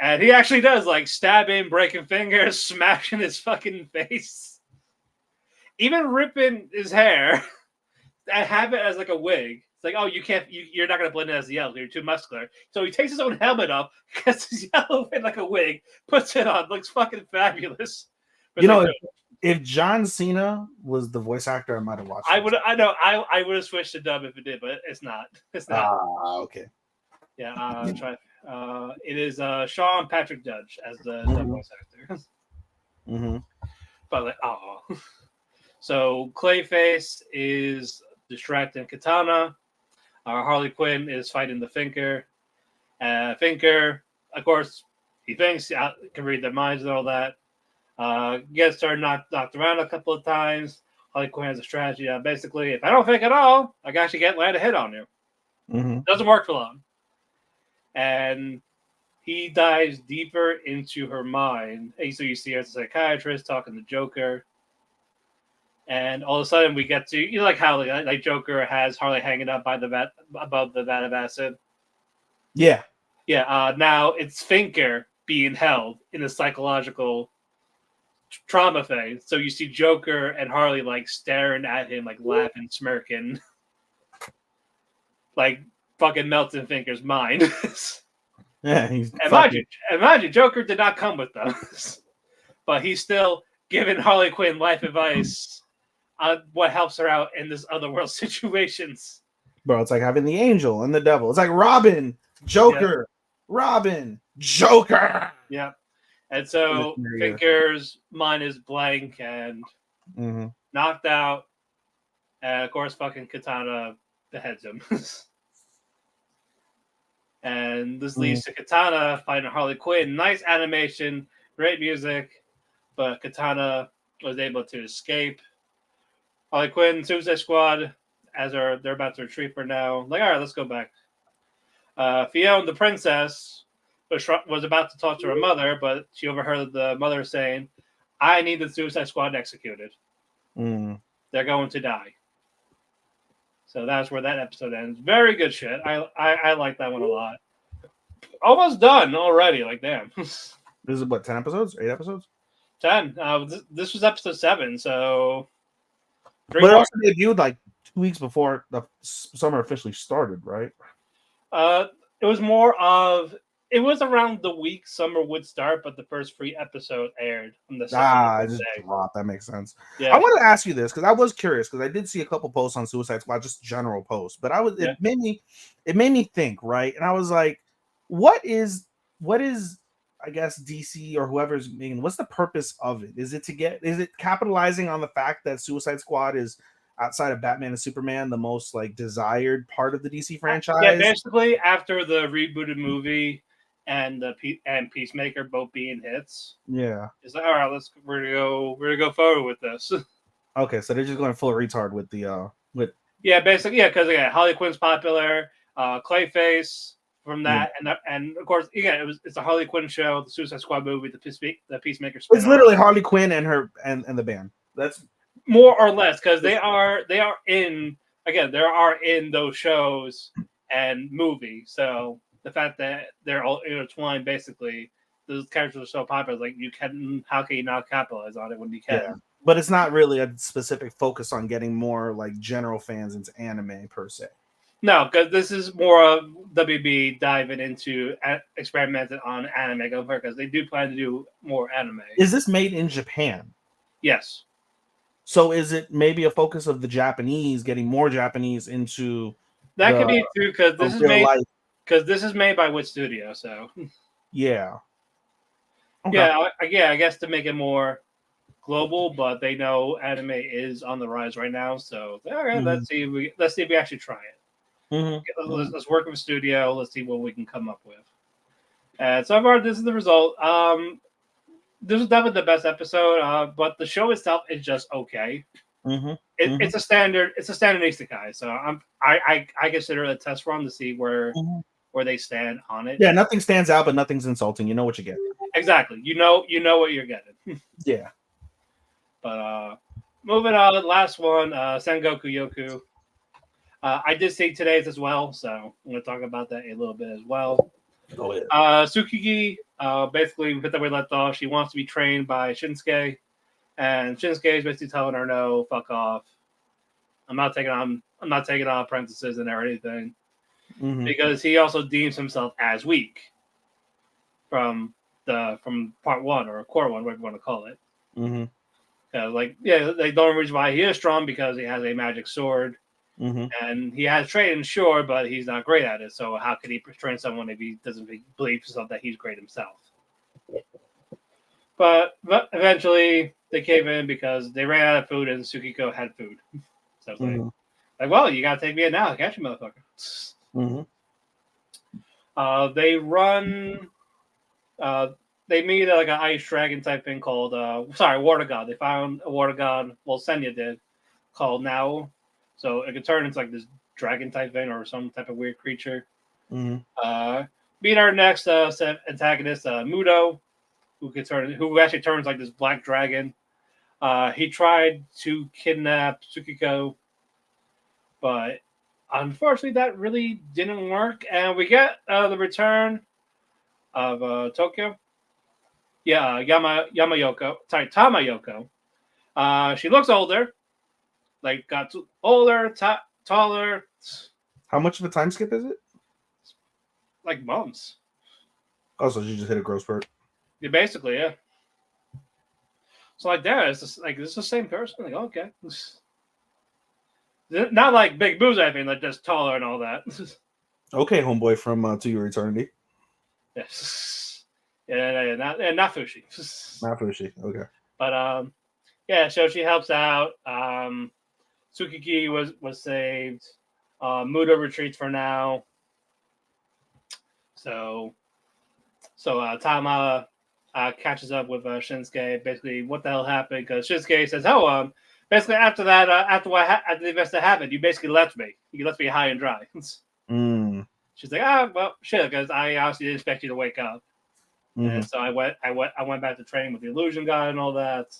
And he actually does, like, stabbing, breaking fingers, smashing his fucking face. Even ripping his hair and have it as, like, a wig. It's like, oh, you're not going to blend in as the elf. You're too muscular. So he takes his own helmet off, gets his yellow in like a wig, puts it on, looks fucking fabulous. But if John Cena was the voice actor, I might have watched. I would have switched to dub if it did, but it's not. It's not. Okay. Yeah, it is Sean Patrick Judge as the dub voice actor. Mm-hmm. But like, so Clayface is distracting Katana. Harley Quinn is fighting the Finker. Finker, of course, he thinks he can read their minds and all that. Gets her knocked around a couple of times. Harley Quinn has a strategy. Basically, if I don't think at all, I can actually land a hit on you. Mm-hmm. Doesn't work for long. And he dives deeper into her mind. And so you see her as a psychiatrist talking to Joker. And all of a sudden we get to, like how like Joker has Harley hanging up by above the vat of acid. Yeah. Yeah. Now it's Finker being held in a psychological trauma thing. So you see Joker and Harley like staring at him, like laughing, smirking, like fucking melting Finker's mind. Yeah, he's imagine Joker did not come with those, but he's still giving Harley Quinn life advice on what helps her out in this otherworld situations. Bro, it's like having the angel and the devil. It's like Robin, Joker, Robin, Joker. Yeah. And so Finker's mind is blank and knocked out. And of course, fucking Katana beheads him. And this leads to Katana fighting Harley Quinn. Nice animation, great music, but Katana was able to escape. Harley Quinn, Suicide Squad, as they're about to retrieve her now. Like, all right, let's go back. Fiona, the princess, was about to talk to her mother, but she overheard the mother saying, I need the Suicide Squad executed. They're going to die. So that's where that episode ends. Very good shit. I like that one a lot. Almost done already. Like, damn. This is what, 10 episodes? 8 episodes? 10. This was episode 7, so... But it also debuted like 2 weeks before the summer officially started, right? It was more of... It was around the week summer would start, but the first free episode aired on the I just dropped. That makes sense. Yeah. I want to ask you this because I was curious because I did see a couple posts on Suicide Squad, just general posts, but it made me think, right? And I was like, what is I guess DC or whoever's making, what's the purpose of it? Is it capitalizing on the fact that Suicide Squad is outside of Batman and Superman the most like desired part of the DC franchise? Yeah, basically after the rebooted movie and Peacemaker both being hits. Yeah. It's like, all right, we're gonna go forward with this. Okay, so they're just going full retard with the Yeah, basically, yeah, because Harley Quinn's popular, Clayface from that, and of course, it's a Harley Quinn show, the Suicide Squad movie, the Peacemaker spin-off. It's literally Harley Quinn and her and the band. That's more or less because they are in those shows and movies. So the fact that they're all intertwined, basically, those characters are so popular. Like, how can you not capitalize on it when you can? Yeah, but it's not really a specific focus on getting more like general fans into anime per se. No, because this is more of WB diving into experimenting on anime going forward, because they do plan to do more anime. Is this made in Japan? Yes. So is it maybe a focus of the Japanese getting more Japanese into That could be true, because the real life? this is made by Wit Studio, so Yeah. Okay. yeah, I guess to make it more global, but they know anime is on the rise right now, so all right, let's see if we actually try it. Let's work with a studio. Let's see what we can come up with. And so far, this is the result. This was definitely the best episode, but the show itself is just okay. It's a standard isekai, so I consider it a test run to see where they stand on it. Yeah, nothing stands out, but nothing's insulting. You know what you get. Exactly. You know what you're getting. Yeah. But moving on, last one, Sengoku Yoku. I did see today's as well, so I'm going to talk about that a little bit as well. Oh, yeah. Tsukiki, basically, with the way we left off, she wants to be trained by Shinsuke, and Shinsuke is basically telling her, "No, fuck off. I'm not taking on apprentices and or anything," because he also deems himself as weak from part one or core one, whatever you want to call it. The only reason why he is strong because he has a magic sword. And he has training, sure, but he's not great at it. So how could he train someone if he doesn't believe himself that he's great himself? But eventually they cave in because they ran out of food and Tsukiko had food. So it's like, well, you gotta take me in now, can't you, motherfucker? They run. They meet like an ice dragon type thing called water god. They found a water god. Well, Senya did, called Nao. So it could turn into like this dragon type thing or some type of weird creature. Meet our next set antagonist, Mudo, who actually turns like this black dragon. He tried to kidnap Tsukiko, but unfortunately that really didn't work. And we get the return of Tokyo. Yeah, Tamayoko. She looks older. Like, got older, taller. How much of a time skip is it? Like months. Oh, so she just hit a growth spurt. Yeah, basically, yeah. So like, it's just like this is the same person. Like, okay, not like big boobs or anything, like just taller and all that. Okay, homeboy from To Your Eternity. Yes. Yeah, not Fushi. Not Fushi. Okay. But yeah. So she helps out. Tsukiki was saved. Muda retreats for now. So Tama catches up with Shinsuke. Basically, what the hell happened? Because Shinsuke says, "Oh, basically after that, after the events that happened, you basically left me. You left me high and dry." She's like, well, shit, because I honestly didn't expect you to wake up." And so I went back to training with the illusion god and all that.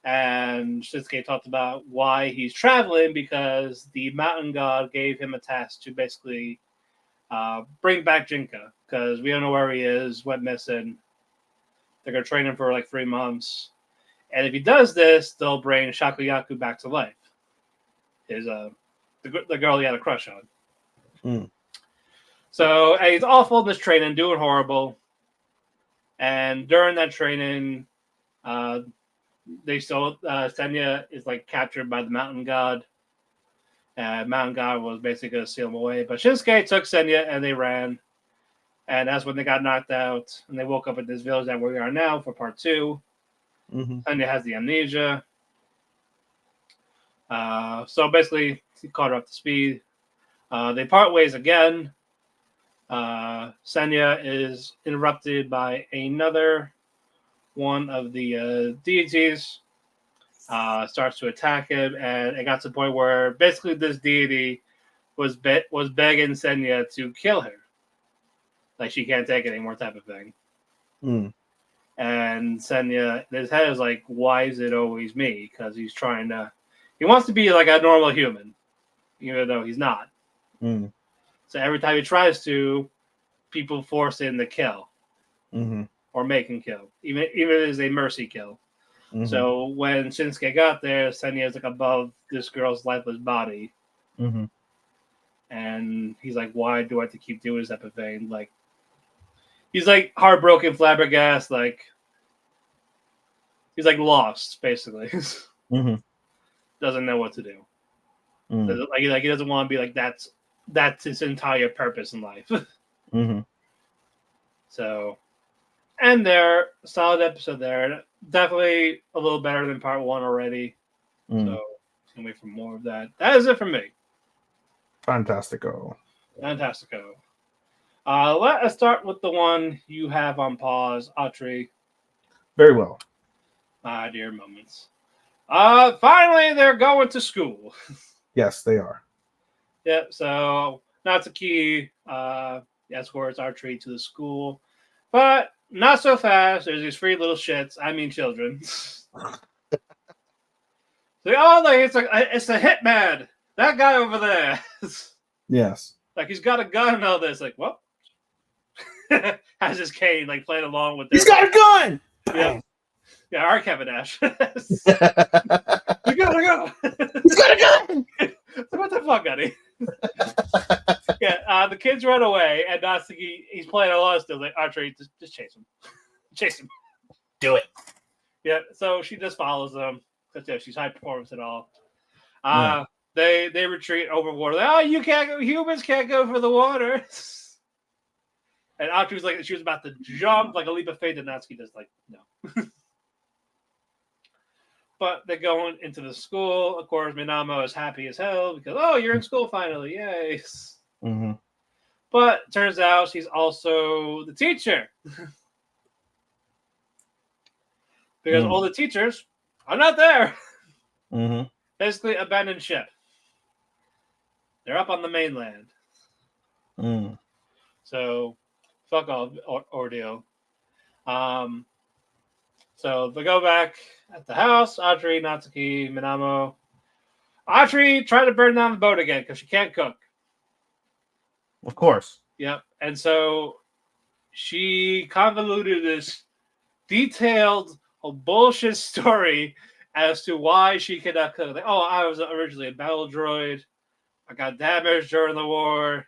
And Shinsuke talked about why he's traveling because the mountain god gave him a task to basically bring back Jinka because we don't know where he is, went missing. They're going to train him for like 3 months. And if he does this, they'll bring Shakuyaku back to life. The girl he had a crush on. So he's awful in this training, doing horrible. And during that training, Senya is like captured by the mountain god. Mountain god was basically going to steal him away. But Shinsuke took Senya and they ran. And that's when they got knocked out. And they woke up at this village that where we are now for part 2. Senya has the amnesia. So basically, he caught her up to speed. They part ways again. Senya is interrupted by another one of the deities. Starts to attack him, and it got to the point where basically this deity was begging Senya to kill her. Like she can't take it anymore, type of thing. And Senya, in his head is like, why is it always me? Because he wants to be like a normal human, even though he's not. So every time he tries to, people forced in to kill Mm-hmm. or make him kill, even if it is a mercy kill. Mm-hmm. So when Shinsuke got there, Senya is like above this girl's lifeless body, Mm-hmm. and he's like, "Why do I have to keep doing this type of thing?" Like, he's like heartbroken, flabbergasted, like he's like lost, basically. Mm-hmm. Doesn't know what to do. Mm-hmm. Like he doesn't want to be like that's his entire purpose in life. Mm-hmm. So, and there, solid episode there. Definitely a little better than part one already. Mm. So, can't wait for more of that. That is it for me. Fantastico. Fantastico. Let us start with the one you have on pause, Autry. Very well. My dear moments. Finally, they're going to school. Yes, they are. Yep. So Natsuki escorts Archery to the school, but not so fast. There's these three little shits. I mean, children. It's a hitman. That guy over there. Yes. Like he's got a gun and all this. Like what? Has his cane like playing along with He's this. got a gun. Yeah. Yeah, our Kevin Nash. He's We gotta go. got a gun. What the fuck, Eddie? Yeah, the kids run away, and Natsuki, he's playing along still. Like, Archery, just chase him. Chase him. Do it. Yeah, so she just follows them. Because yeah, she's high performance and all. Yeah. They retreat over water. Like, oh, you can't go. Humans can't go for the water. And Archery was like, she was about to jump like a leap of faith, and Natsuki just like, no. But they're going into the school. Of course, Minamo is happy as hell because, oh, you're in school finally. Yay. Mm-hmm. But turns out she's also the teacher. Because all the teachers are not there. Mm-hmm. Basically, abandoned ship. They're up on the mainland. Mm. So, fuck all ordeal. So they go back at the house. Audrey, Natsuki, Minamo. Audrey tried to burn down the boat again because she can't cook. Of course. Yep. And so she convoluted this detailed bullshit story as to why she cannot cook. Like, oh, I was originally a battle droid. I got damaged during the war.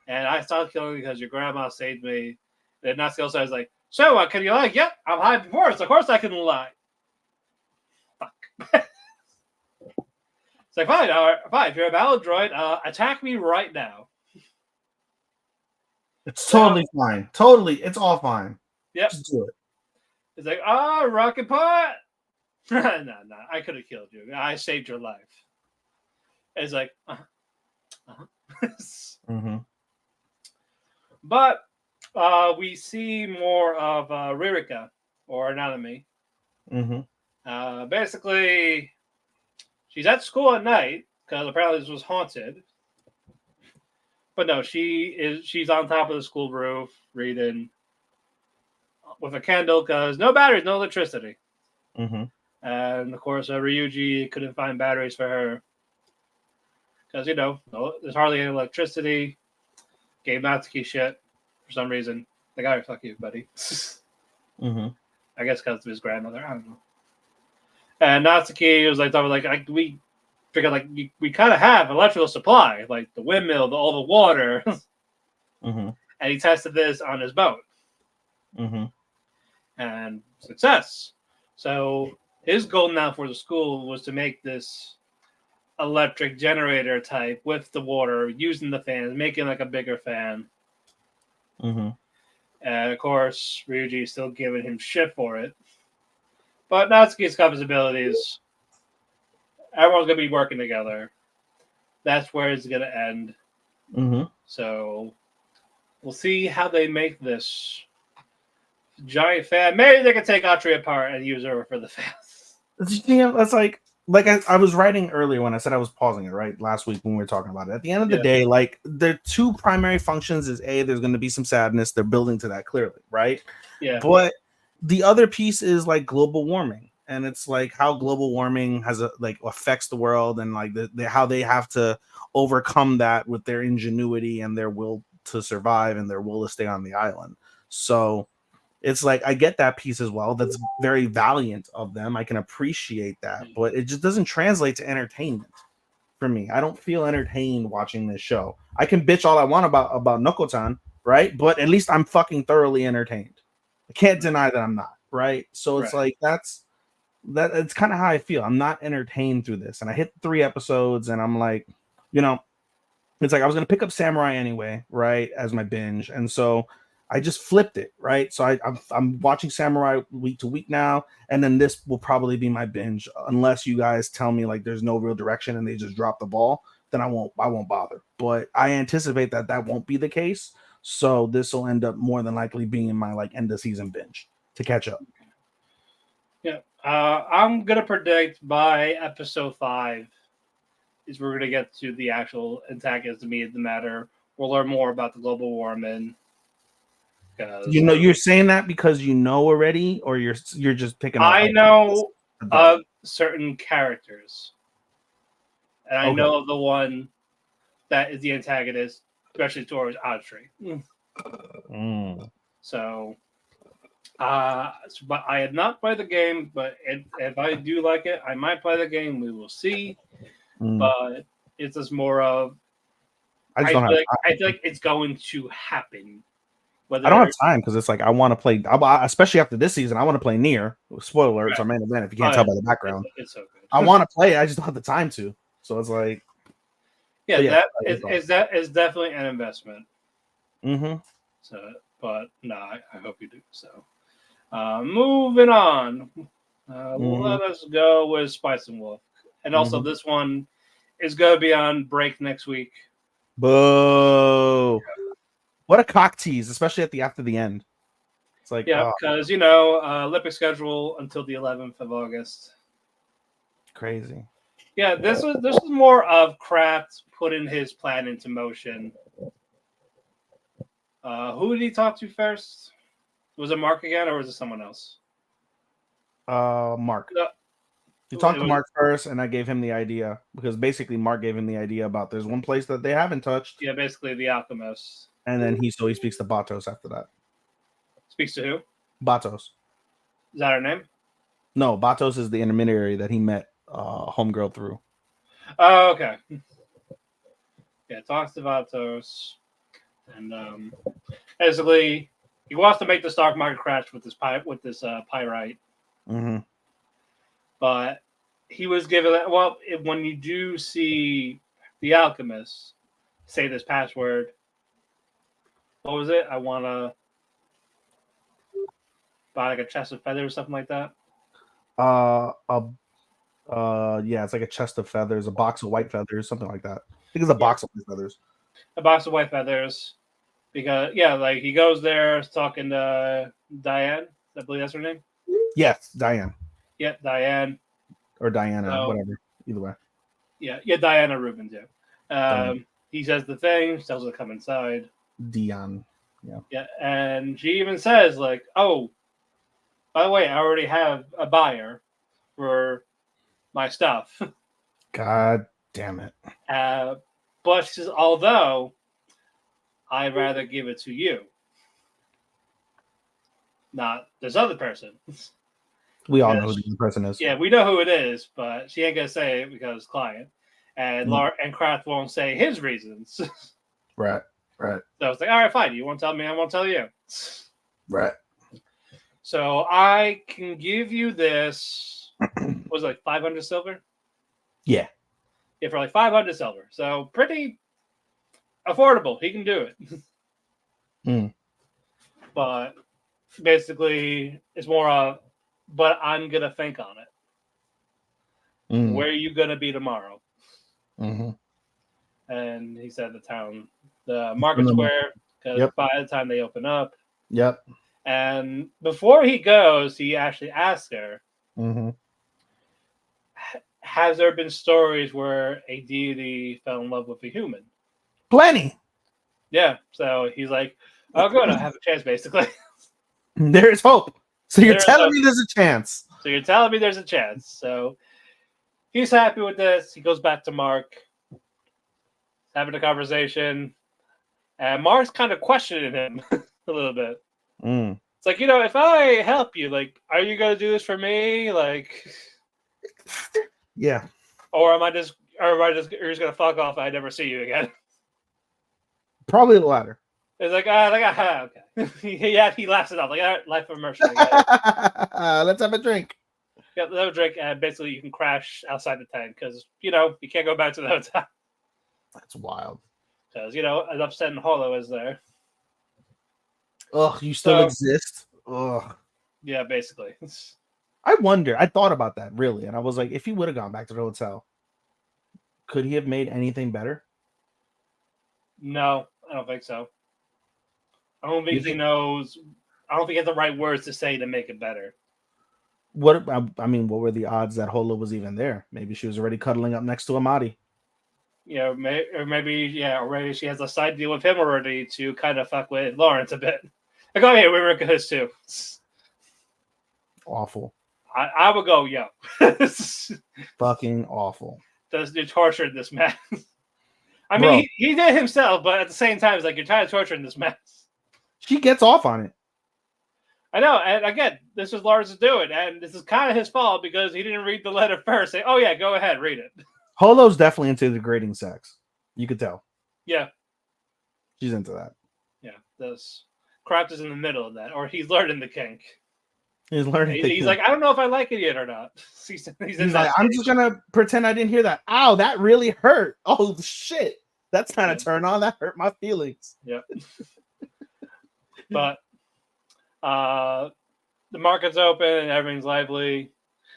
And I stopped killing because your grandma saved me. And Natsuki also was like, so, can you lie? Yep, I'm high before, so of course I can lie. Fuck. It's like, fine, if you're a battle droid, attack me right now. It's totally fine. Totally, it's all fine. Yep. Just do it. It's like, oh, rocket pot. No, I could have killed you. I saved your life. It's like, Mm-hmm. But we see more of Ririka, or Anatomy. Mm-hmm. Basically, she's at school at night, because apparently this was haunted. But no, she's on top of the school roof, reading with a candle, because no batteries, no electricity. Mm-hmm. And of course, Ryuji couldn't find batteries for her. Because, there's hardly any electricity. Gave Natsuki shit for some reason. The guy, fuck you, buddy. Mm-hmm. I guess because of his grandmother. I don't know. And Natsuki was like, we figured, like, we kind of have electrical supply, like the windmill, all the water. Mm-hmm. And he tested this on his boat. Mm-hmm. And success. So his goal now for the school was to make this electric generator type with the water, using the fans, making like a bigger fan. Mm-hmm. And of course, Ryuji is still giving him shit for it. But Natsuki's got his abilities. Everyone's going to be working together. That's where it's going to end. Mm-hmm. So we'll see how they make this giant fan. Maybe they can take Atri apart and use her for the fans. That's like I was writing earlier when I said I was pausing it, right? Last week when we were talking about it. At the end of the day, like, the two primary functions is there's going to be some sadness. They're building to that clearly, right? Yeah. But the other piece is like global warming. And it's like how global warming affects the world, and like how they have to overcome that with their ingenuity and their will to survive and their will to stay on the island. So it's like I get that piece as well. That's very valiant of them. I can appreciate that, but it just doesn't translate to entertainment for me. I don't feel entertained watching this show. I can bitch all I want about Nokotan, right? But at least I'm fucking thoroughly entertained. I can't deny that I'm not, right? So it's like that's kind of how I feel. I'm not entertained through this. And I hit 3 episodes and I'm like, you know, it's like I was gonna pick up Samurai anyway, right, as my binge, and so I just flipped it, right. So I'm watching Samurai week to week now, and then this will probably be my binge unless you guys tell me like there's no real direction and they just drop the ball. Then I won't bother. But I anticipate that won't be the case. So this will end up more than likely being in my like end of season binge to catch up. Yeah, I'm gonna predict by episode 5 is we're gonna get to the actual antagonist, the meat of the matter. We'll learn more about the global warming. You know, you're saying that because you know already, or you're just picking. I know of certain characters, and I know of the one that is the antagonist, especially towards Audrey. So, but I have not played the game. But if I do like it, I might play the game. We will see. But it's just more of I feel like it's going to happen. I don't have time because it's like I want to play, especially after this season. I want to play Nier. Spoiler alerts, our main event. If you can't tell by the background, it's so good. I want to play it. I just don't have the time to. So it's like, that is definitely an investment. So, but no, I hope you do. So, moving on. Let us go with Spice and Wolf, and also this one is going to be on break next week. Boo! What a cock tease, especially after the end. It's like because Olympic schedule until the 11th of August. Crazy. Yeah, this was more of Kraft putting his plan into motion. Who did he talk to first? Was it Mark again, or was it someone else? Mark. He talked to Mark first, and I gave him the idea because basically Mark gave him the idea about there's one place that they haven't touched. Yeah, basically the Alchemist. And then he speaks to Batos after that. Speaks to who? Batos. Is that her name? No, Batos is the intermediary that he met Homegirl through. Oh, okay. Yeah, talks to Batos. And basically he wants to make the stock market crash with this pyrite. But he was given that. Well, when you do see the Alchemist say this password, what was it? I want to buy like a chest of feathers or something like that. Yeah, it's like a chest of feathers, a box of white feathers, something like that. I think it's a box of feathers. A box of white feathers. Because like he goes there talking to Diane. I believe that's her name. Yes, Diane. Yeah, Diane. Or Diana, whatever. Either way. Yeah, Diana Rubens, yeah. He says the thing, tells her to come inside. Dion. Yeah, and she even says, like, oh, by the way, I already have a buyer for my stuff. God damn it. But she says, although I'd rather give it to you. Not this other person. We all know who the person is. Yeah, we know who it is, but she ain't gonna say it because client. And and Kraft won't say his reasons. Right. So I was like, all right, fine. You won't tell me, I won't tell you. Right. So I can give you this. Was it like 500 silver? Yeah. Yeah, for like 500 silver. So pretty affordable. He can do it. But basically, it's more of, but I'm going to think on it. Where are you going to be tomorrow? And he said the market square, because by the time they open up. Yep. And before he goes, he actually asks her, has there been stories where a deity fell in love with a human? Plenty. Yeah. So he's like, oh, good. I have a chance, basically. There is hope. So you're telling me there's a chance. So you're telling me there's a chance. So he's happy with this. He goes back to Mark, having a conversation. And Mark's kind of questioning him a little bit. Mm. It's like, if I help you, like, are you gonna do this for me, like, Yeah, or am I just, you're just gonna fuck off and I never see you again? probably the latter. It's like, okay. Yeah, he laughs it off, like, all right, life of immersion. I get it. Let's have a drink. Yeah, let him drink, and basically you can crash outside the tent because you can't go back to the hotel That's wild. because an upsetting Holo is there. Ugh, you still So- exist. Ugh. Yeah, basically. I wonder. I thought about that really, and I was like, if he would have gone back to the hotel, could he have made anything better? No, I don't think so. I don't think You he think- knows. I don't think he has the right words to say to make it better. What I mean, what were the odds that Holo was even there? Maybe she was already cuddling up next to Amadi. Or maybe she has a side deal with him already to kind of fuck with Lawrence a bit. Like, oh yeah, we were good too. Awful. I would go, yo. Fucking awful. You're torturing this man. I Bro. mean, he did it himself, but at the same time, it's like you're trying to torture this man. She gets off on it. I know, and again, this is Lawrence's doing, and this is kind of his fault because he didn't read the letter first. Say, oh yeah, go ahead, read it. Holo's definitely into degrading sex. You could tell. Yeah, She's into that. yeah. This Kraft is in the middle of that, or he's learning the kink. He's learning. He's like, I don't know if I like it yet or not. He's like, I'm just gonna pretend I didn't hear that. Ow, that really hurt. Oh shit, that's kind of turn on. That hurt my feelings. Yeah. But the market's open and everything's lively.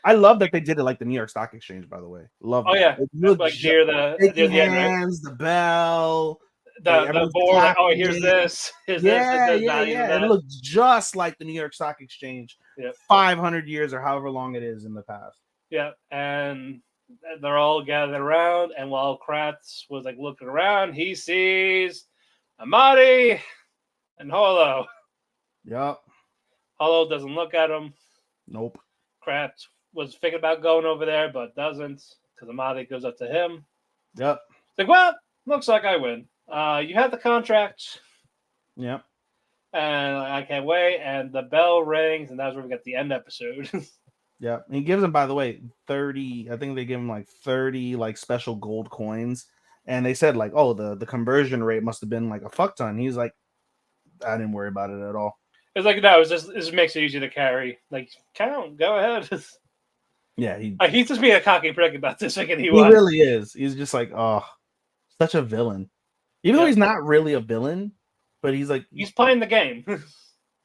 I love that they did it like the New York Stock Exchange, by the way. Love. Oh that. yeah, It looked like near the end, right? hands, the bell. Like, The everyone's board. Like, oh, clapping. here's this. Here's Yeah. this. Not even that. It looked just like the New York Stock Exchange. Yep. 500 years or however long it is in the past. Yeah, and they're all gathered around, and while Kratz was like looking around, he sees Amadi and Holo. Yep. Holo doesn't look at him. Nope. Kratz was thinking about going over there, but doesn't because Amadi goes up to him. Yep. It's like, well, looks like I win. You have the contract, Yep. and I can't wait. And the bell rings, and that's where we get the end episode. Yeah, he gives him, by the way, 30. I think they give him like 30 like special gold coins, and they said like, oh, the conversion rate must have been like a fuck ton. He's like, I didn't worry about it at all. It's like, no, it just makes it easy to carry. Like, count, go ahead. Yeah, He's just being a cocky prick about this, thinking he really is. He's just like, oh, such a villain. Even though he's not really a villain, but he's like, he's playing the game.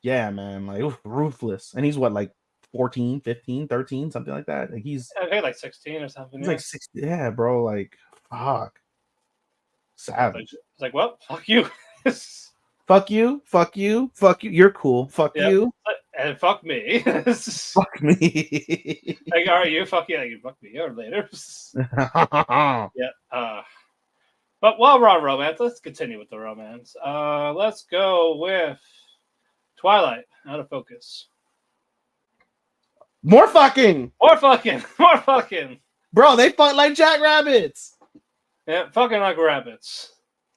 yeah, man, like ruthless. And he's what, like 14, 15, 13, something like that. Like he's I think like 16 or something. like 60. Yeah, bro, like fuck. Savage. It's like, well, fuck you. Fuck you, fuck you, fuck you. You're cool. Fuck Yep. you. And fuck me. Fuck me. Like, all right, you fuck you. You fuck me. Or later. Yeah. But while we're on romance, let's continue with the romance. Let's go with Twilight. Out of focus. More fucking. More fucking. More fucking. Bro, they fuck like jackrabbits. Yeah, fucking like rabbits.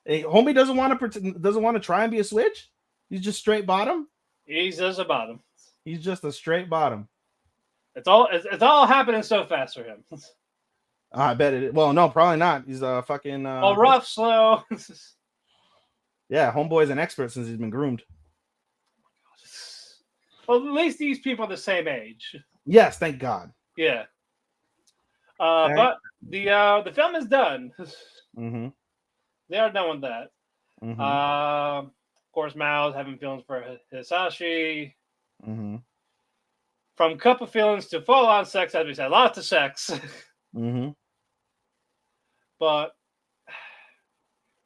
Hey, homie doesn't want to try and be a switch. He's just straight bottom. He's just a bottom. He's just a straight bottom. It's all happening so fast for him. I bet it. Well, no, probably not. He's a fucking. Well, rough, slow. Yeah, homeboy's an expert since he's been groomed. Well, at least these people are the same age. Yes, thank God. Yeah. But the film is done. Mm-hmm. They are done with that. Mm-hmm. Of course, Mao's having feelings for Hisashi. Mm-hmm. From cup of feelings to full-on sex, as we said, lots of sex. Mm-hmm. But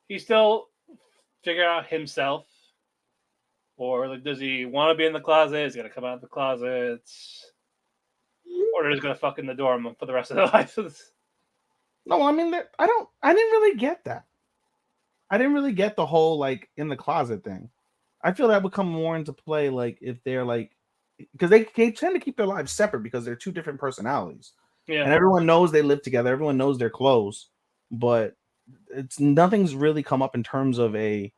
he's still figuring out himself. Or like, does he want to be in the closet? Is he gonna come out of the closet? Or is he gonna fuck in the dorm for the rest of their life? No, I mean, I didn't really get that. I didn't really get the whole like in the closet thing. I feel that would come more into play like if they're like, because they tend to keep their lives separate because they're two different personalities. Yeah. And everyone knows they live together. Everyone knows they're close, but nothing's really come up in terms of a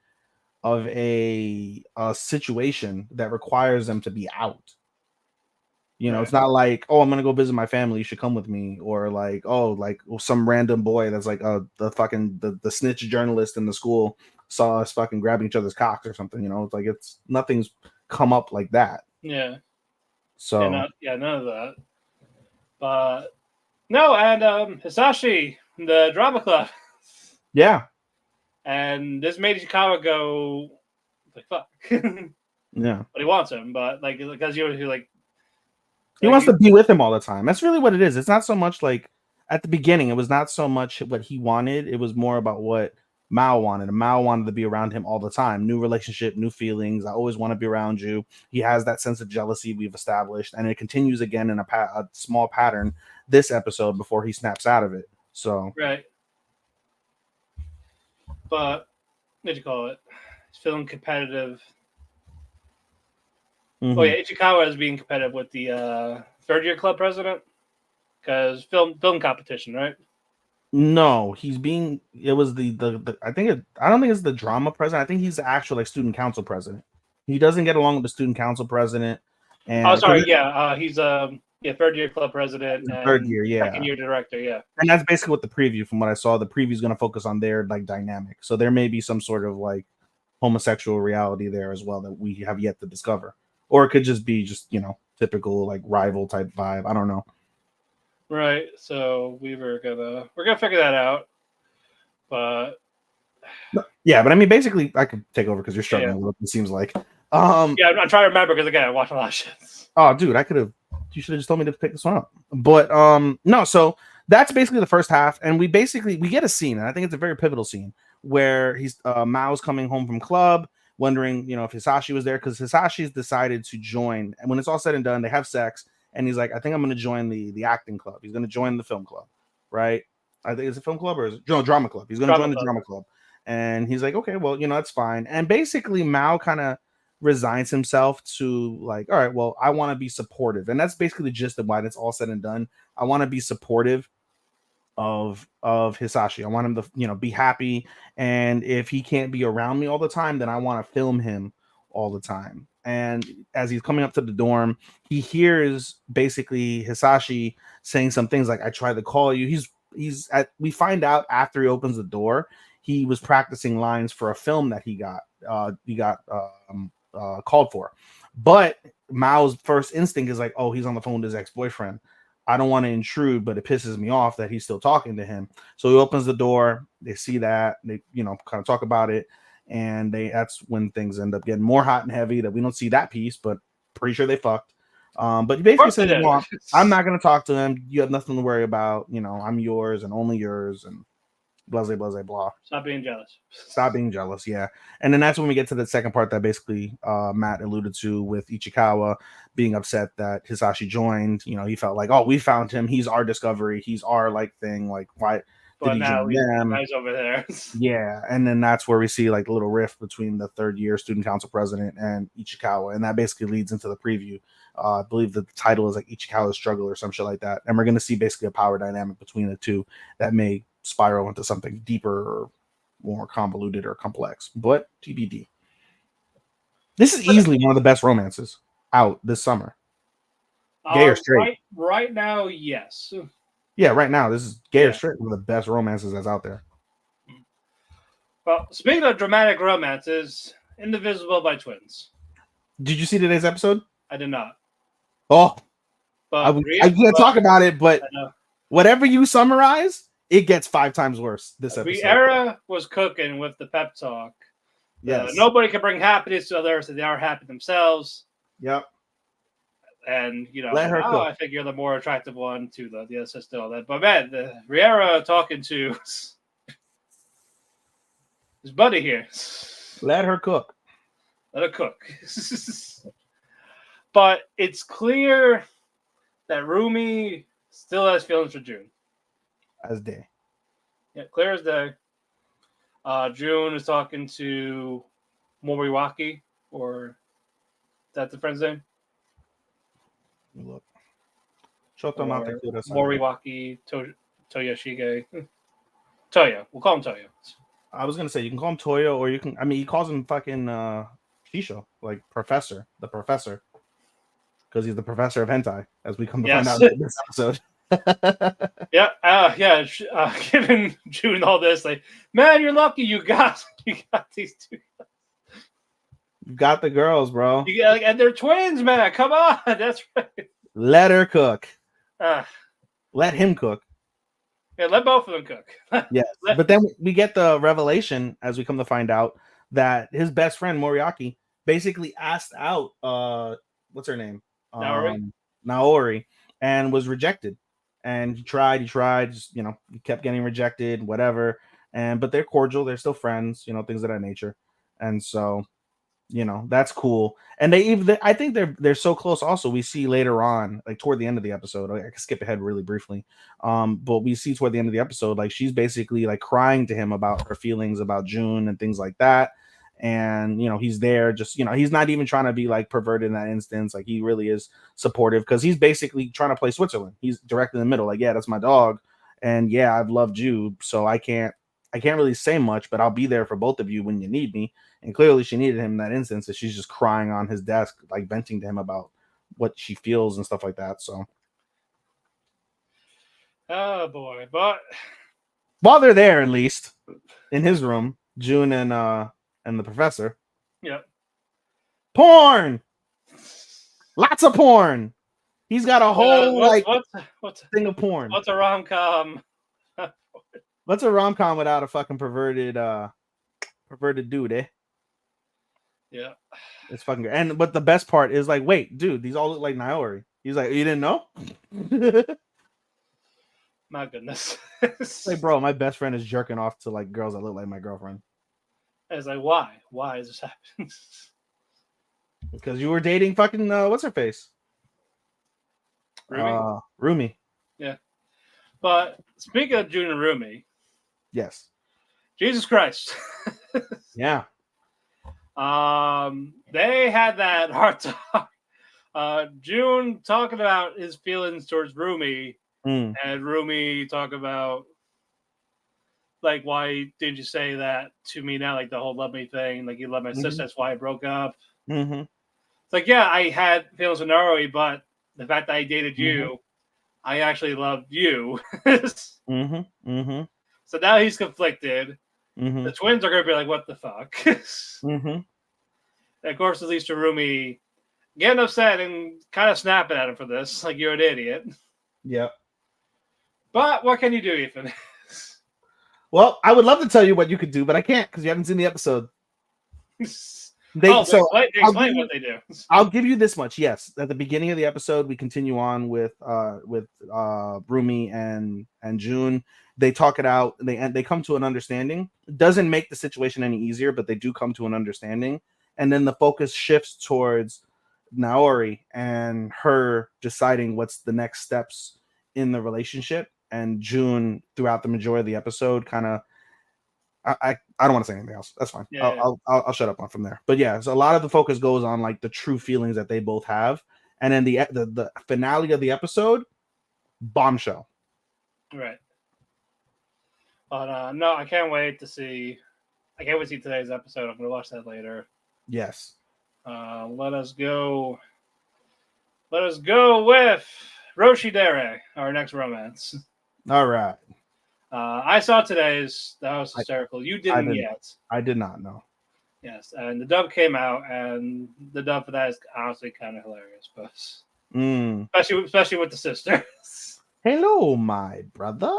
of a situation that requires them to be out. You know, Right. it's not like, oh, I'm gonna go visit my family. You should come with me, or like, oh, like some random boy that's like the snitch journalist in the school saw us fucking grabbing each other's cocks or something. You know, it's like it's nothing's come up like that. Yeah. So None of that. But no, and Hisashi, the drama club, yeah, and this made Ishikawa go like fuck. But yeah. he wants him, but like because you're He wants to be with him all the time. That's really what it is. It's not so much like at the beginning, it was not so much what he wanted. It was more about what Mao wanted. And Mao wanted to be around him all the time. New relationship, new feelings. I always want to be around you. He has that sense of jealousy we've established. And it continues again in a small pattern this episode before he snaps out of it. So, right. But what do you call it? He's feeling competitive. Oh yeah, Ichikawa is being competitive with the third year club president because film competition, right? No, he's being. It was the I think I don't think it's the drama president. I think he's the actual like student council president. He doesn't get along with the student council president, Oh, and sorry, yeah, he's third year club president third and year, yeah, second year director, yeah. and that's basically what the preview. From what I saw, the preview is going to focus on their like dynamic. So there may be some sort of like homosexual reality there as well that we have yet to discover, or it could just be typical like rival type vibe. I don't know. Right. So we're gonna figure that out. But Yeah, but I mean, basically, I could take over because you're struggling yeah. a little. It seems like. Yeah, I'm trying to remember because again, I watched a lot of shit. Oh, dude, I could have. You should have just told me to pick this one up. But no. So that's basically the first half, and we get a scene, and I think it's a very pivotal scene where he's Mao's coming home from club, wondering if Hisashi was there because Hisashi's decided to join, and when it's all said and done, they have sex, and he's like, I think I'm going to join the acting club. He's going to join the film club, right? I think it's a film club or is it drama club. He's going to join the drama club, and he's like, okay, well, that's fine. And basically, Mao kind of resigns himself to like, all right, well, I want to be supportive, and that's basically the gist of why it's all said and done. I want to be supportive of Hisashi. I want him to be happy, and if he can't be around me all the time, then I want to film him all the time. And as he's coming up to the dorm, he hears basically Hisashi saying some things like, I tried to call you. We find out after he opens the door, he was practicing lines for a film that he got called for. But Mao's first instinct is like, oh, he's on the phone with his ex-boyfriend. I don't want to intrude, but it pisses me off that he's still talking to him. So he opens the door. They see that. They, kind of talk about it. And that's when things end up getting more hot and heavy that we don't see that piece, but pretty sure they fucked. But he basically says, no, I'm not going to talk to him. You have nothing to worry about. I'm yours and only yours. And blah, blah, blah, blah. Stop being jealous. Stop being jealous, yeah. And then that's when we get to the second part that basically Matt alluded to with Ichikawa being upset that Hisashi joined. He felt like, oh, we found him. He's our discovery. He's our like thing. Like, why did he join them? He's over there. Yeah, and then that's where we see like a little rift between the third year student council president and Ichikawa, and that basically leads into the preview. I believe the title is like Ichikawa's struggle or some shit like that, and we're going to see basically a power dynamic between the two that may spiral into something deeper or more convoluted or complex, but TBD. This is easily one of the best romances out this summer. Gay or straight? Right now, yes. Yeah, right now this is gay or straight, one of the best romances that's out there. Well, speaking of dramatic romances, Indivisible by twins. Did you see today's episode? I did not. Oh, I can't talk about it, but whatever you summarize, it gets 5 times worse this episode. Riera was cooking with the pep talk. Yes. Nobody can bring happiness to others if they are happy themselves. Yep. And, let her cook. I think you're the more attractive one to the assist and all that. But, man, Riera talking to his buddy here. Let her cook. Let her cook. But it's clear that Rumi still has feelings for June. As day. Yeah, clear as day. June is talking to Moriwaki, or is that the friend's name? Look. Moriwaki Toyoshige. Toya. We'll call him Toya. I was gonna say you can call him Toyo, or you can. I mean, he calls him fucking Shisho, like Professor, the Professor, because he's the Professor of hentai, as we come to find Yes. out in this episode. Yeah, giving June all this, like, man, you're lucky you got these two. You got the girls, bro. You got, like, and they're twins, man. Come on, that's right. Let her cook. Uh, Let him cook. yeah, let both of them cook. Yes, but then we get the revelation as we come to find out that his best friend Moriaki basically asked out what's her name? Naori, and was rejected. And he tried, just he kept getting rejected, whatever. But they're cordial, they're still friends, things of that nature. And so that's cool. And I think they're so close. Also, we see later on, like toward the end of the episode, I can skip ahead really briefly, but we see toward the end of the episode, like she's basically like crying to him about her feelings about June and things like that. And he's there, just he's not even trying to be like perverted in that instance. Like he really is supportive, because he's basically trying to play Switzerland. He's direct in the middle, like, yeah, that's my dog, and yeah, I've loved you, so I can't really say much, but I'll be there for both of you when you need me. And clearly she needed him in that instance, and she's just crying on his desk, like venting to him about what she feels and stuff like that. So, oh boy, but while they're there, at least in his room, June and the professor, yeah, porn, lots of porn. He's got a whole what's thing of porn. What's a rom-com? What's a rom-com without a fucking perverted dude, eh? Yeah, it's fucking good. And but the best part is, like, wait, dude, these all look like Naori. He's like, you didn't know? My goodness. Like, bro, my best friend is jerking off to like girls that look like my girlfriend. I was like, why? Why is this happening? Because you were dating fucking what's her face? Rumi? Rumi. Yeah. But speaking of June and Rumi, yes. Jesus Christ. Yeah. They had that heart talk. June talking about his feelings towards Rumi, and Rumi talk about, like, why did you say that to me now? Like the whole love me thing, like you love my sister, that's why I broke up. It's like, yeah, I had feelings with Naori, but the fact that I dated you, I actually loved you. So now he's conflicted. The twins are going to be like, what the fuck? And of course, at least Rumi getting upset and kind of snapping at him for this. Like, you're an idiot. Yep. But what can you do, Ethan? Well, I would love to tell you what you could do, but I can't because you haven't seen the episode. Explain what they do. I'll give you this much. Yes, at the beginning of the episode, we continue on with Rumi and June. They talk it out. They come to an understanding. It doesn't make the situation any easier, but they do come to an understanding. And then the focus shifts towards Naori and her deciding what's the next steps in the relationship. And June, throughout the majority of the episode, kind of, I don't want to say anything else. That's fine. Yeah, I'll shut up on from there. But yeah, so a lot of the focus goes on like the true feelings that they both have, and then the finale of the episode, bombshell. Right. But no, I can't wait to see. I can't wait to see today's episode. I'm going to watch that later. Yes. Let us go with Roshi Dere, our next romance. All right. I saw today's. That was hysterical. You didn't yet. I did not know. Yes, and the dub came out, and the dub for that is honestly kind of hilarious, but especially with the sister. Hello, my brother.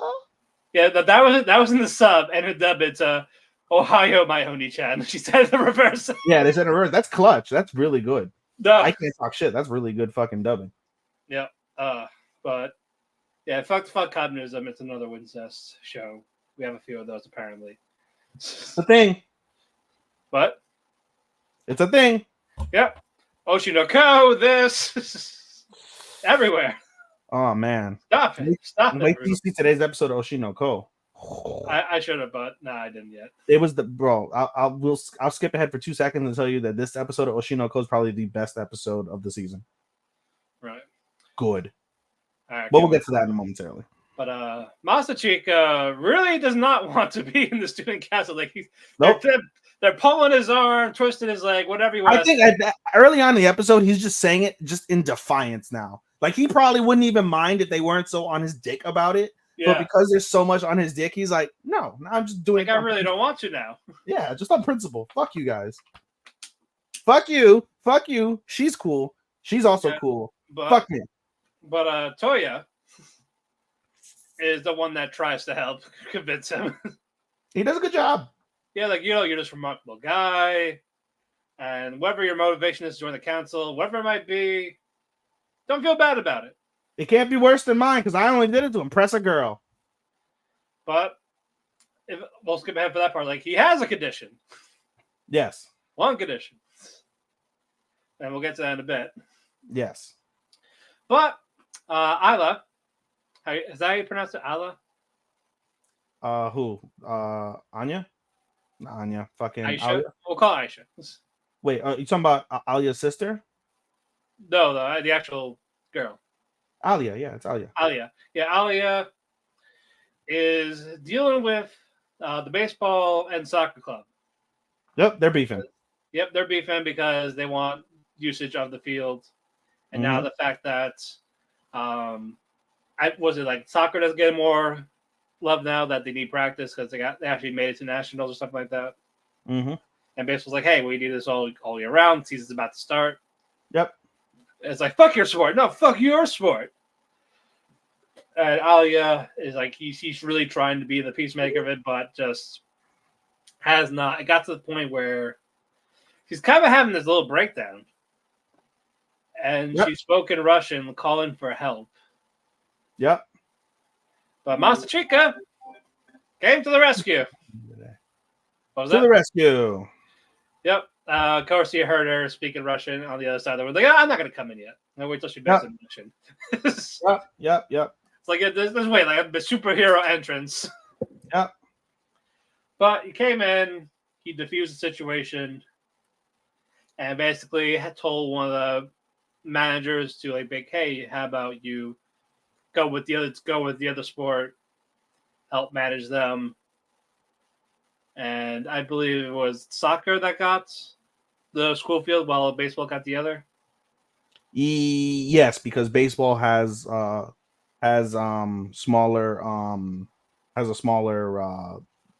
Yeah, that was in the sub, and the dub it's Ohio, my Oni-chan. She said the reverse. Yeah, they said the reverse. That's clutch. That's really good. No. I can't talk shit. That's really good fucking dubbing. Yeah. But yeah, fuck communism. It's another Wincest show. We have a few of those apparently. It's a thing. What? It's a thing. Yep. Oshinoko, this everywhere. Oh man. Stop it. Wait till you see today's episode of Oshinoko. I should have, but no, I didn't yet. It was I'll skip ahead for 2 seconds and tell you that this episode of Oshinoko is probably the best episode of the season. Right. Good. All right, but we'll get to that in momentarily. But Masachika really does not want to be in the student council. Like Nope. they're pulling his arm, twisting his leg, whatever he I wants. think early on in the episode, he's just saying it just in defiance now. Like he probably wouldn't even mind if they weren't so on his dick about it. Yeah. But because there's so much on his dick, he's like, no, I'm just doing like I really don't want to now. Yeah, just on principle. Fuck you guys. Fuck you. Fuck you. She's cool. She's also cool. Fuck me. But Toya is the one that tries to help convince him. He does a good job. Yeah, like, you're just a remarkable guy. And whatever your motivation is to join the council, whatever it might be, don't feel bad about it. It can't be worse than mine because I only did it to impress a girl. But we'll skip ahead for that part. Like, he has a condition. Yes. One condition. And we'll get to that in a bit. Yes. But Isla, is that how you pronounce it? Isla? Who? Anya? Not Anya. Fucking Aisha? Alia? We'll call it Aisha. Wait, you talking about Alia's sister? No, the actual girl. Alia, yeah, it's Alia. Alia. Yeah, Alia is dealing with the baseball and soccer club. Yep, they're beefing. Yep, they're beefing because they want usage of the field. And now the fact that was it like soccer doesn't get more love now that they need practice because they actually made it to nationals or something like that. Mm-hmm. And baseball's like, hey, we need this all year round. Season's about to start. Yep. It's like, fuck your sport. No, fuck your sport. And Alia is like, he's really trying to be the peacemaker of it, but just has not. It got to the point where she's kind of having this little breakdown. And she spoke in Russian, calling for help. Yep. But Masachika came to the rescue. What was that? To the rescue. Yep. Of course, you heard her speaking Russian on the other side of the room. Like, I'm not going to come in yet. I'll wait till she makes a mission. Yep. It's like, this way, like a superhero entrance. Yep. But he came in, he diffused the situation, and basically had told one of the managers to like, hey, how about you go with the other sport, help manage them. And I believe it was soccer that got the school field while baseball got the other. Yes, because baseball has a smaller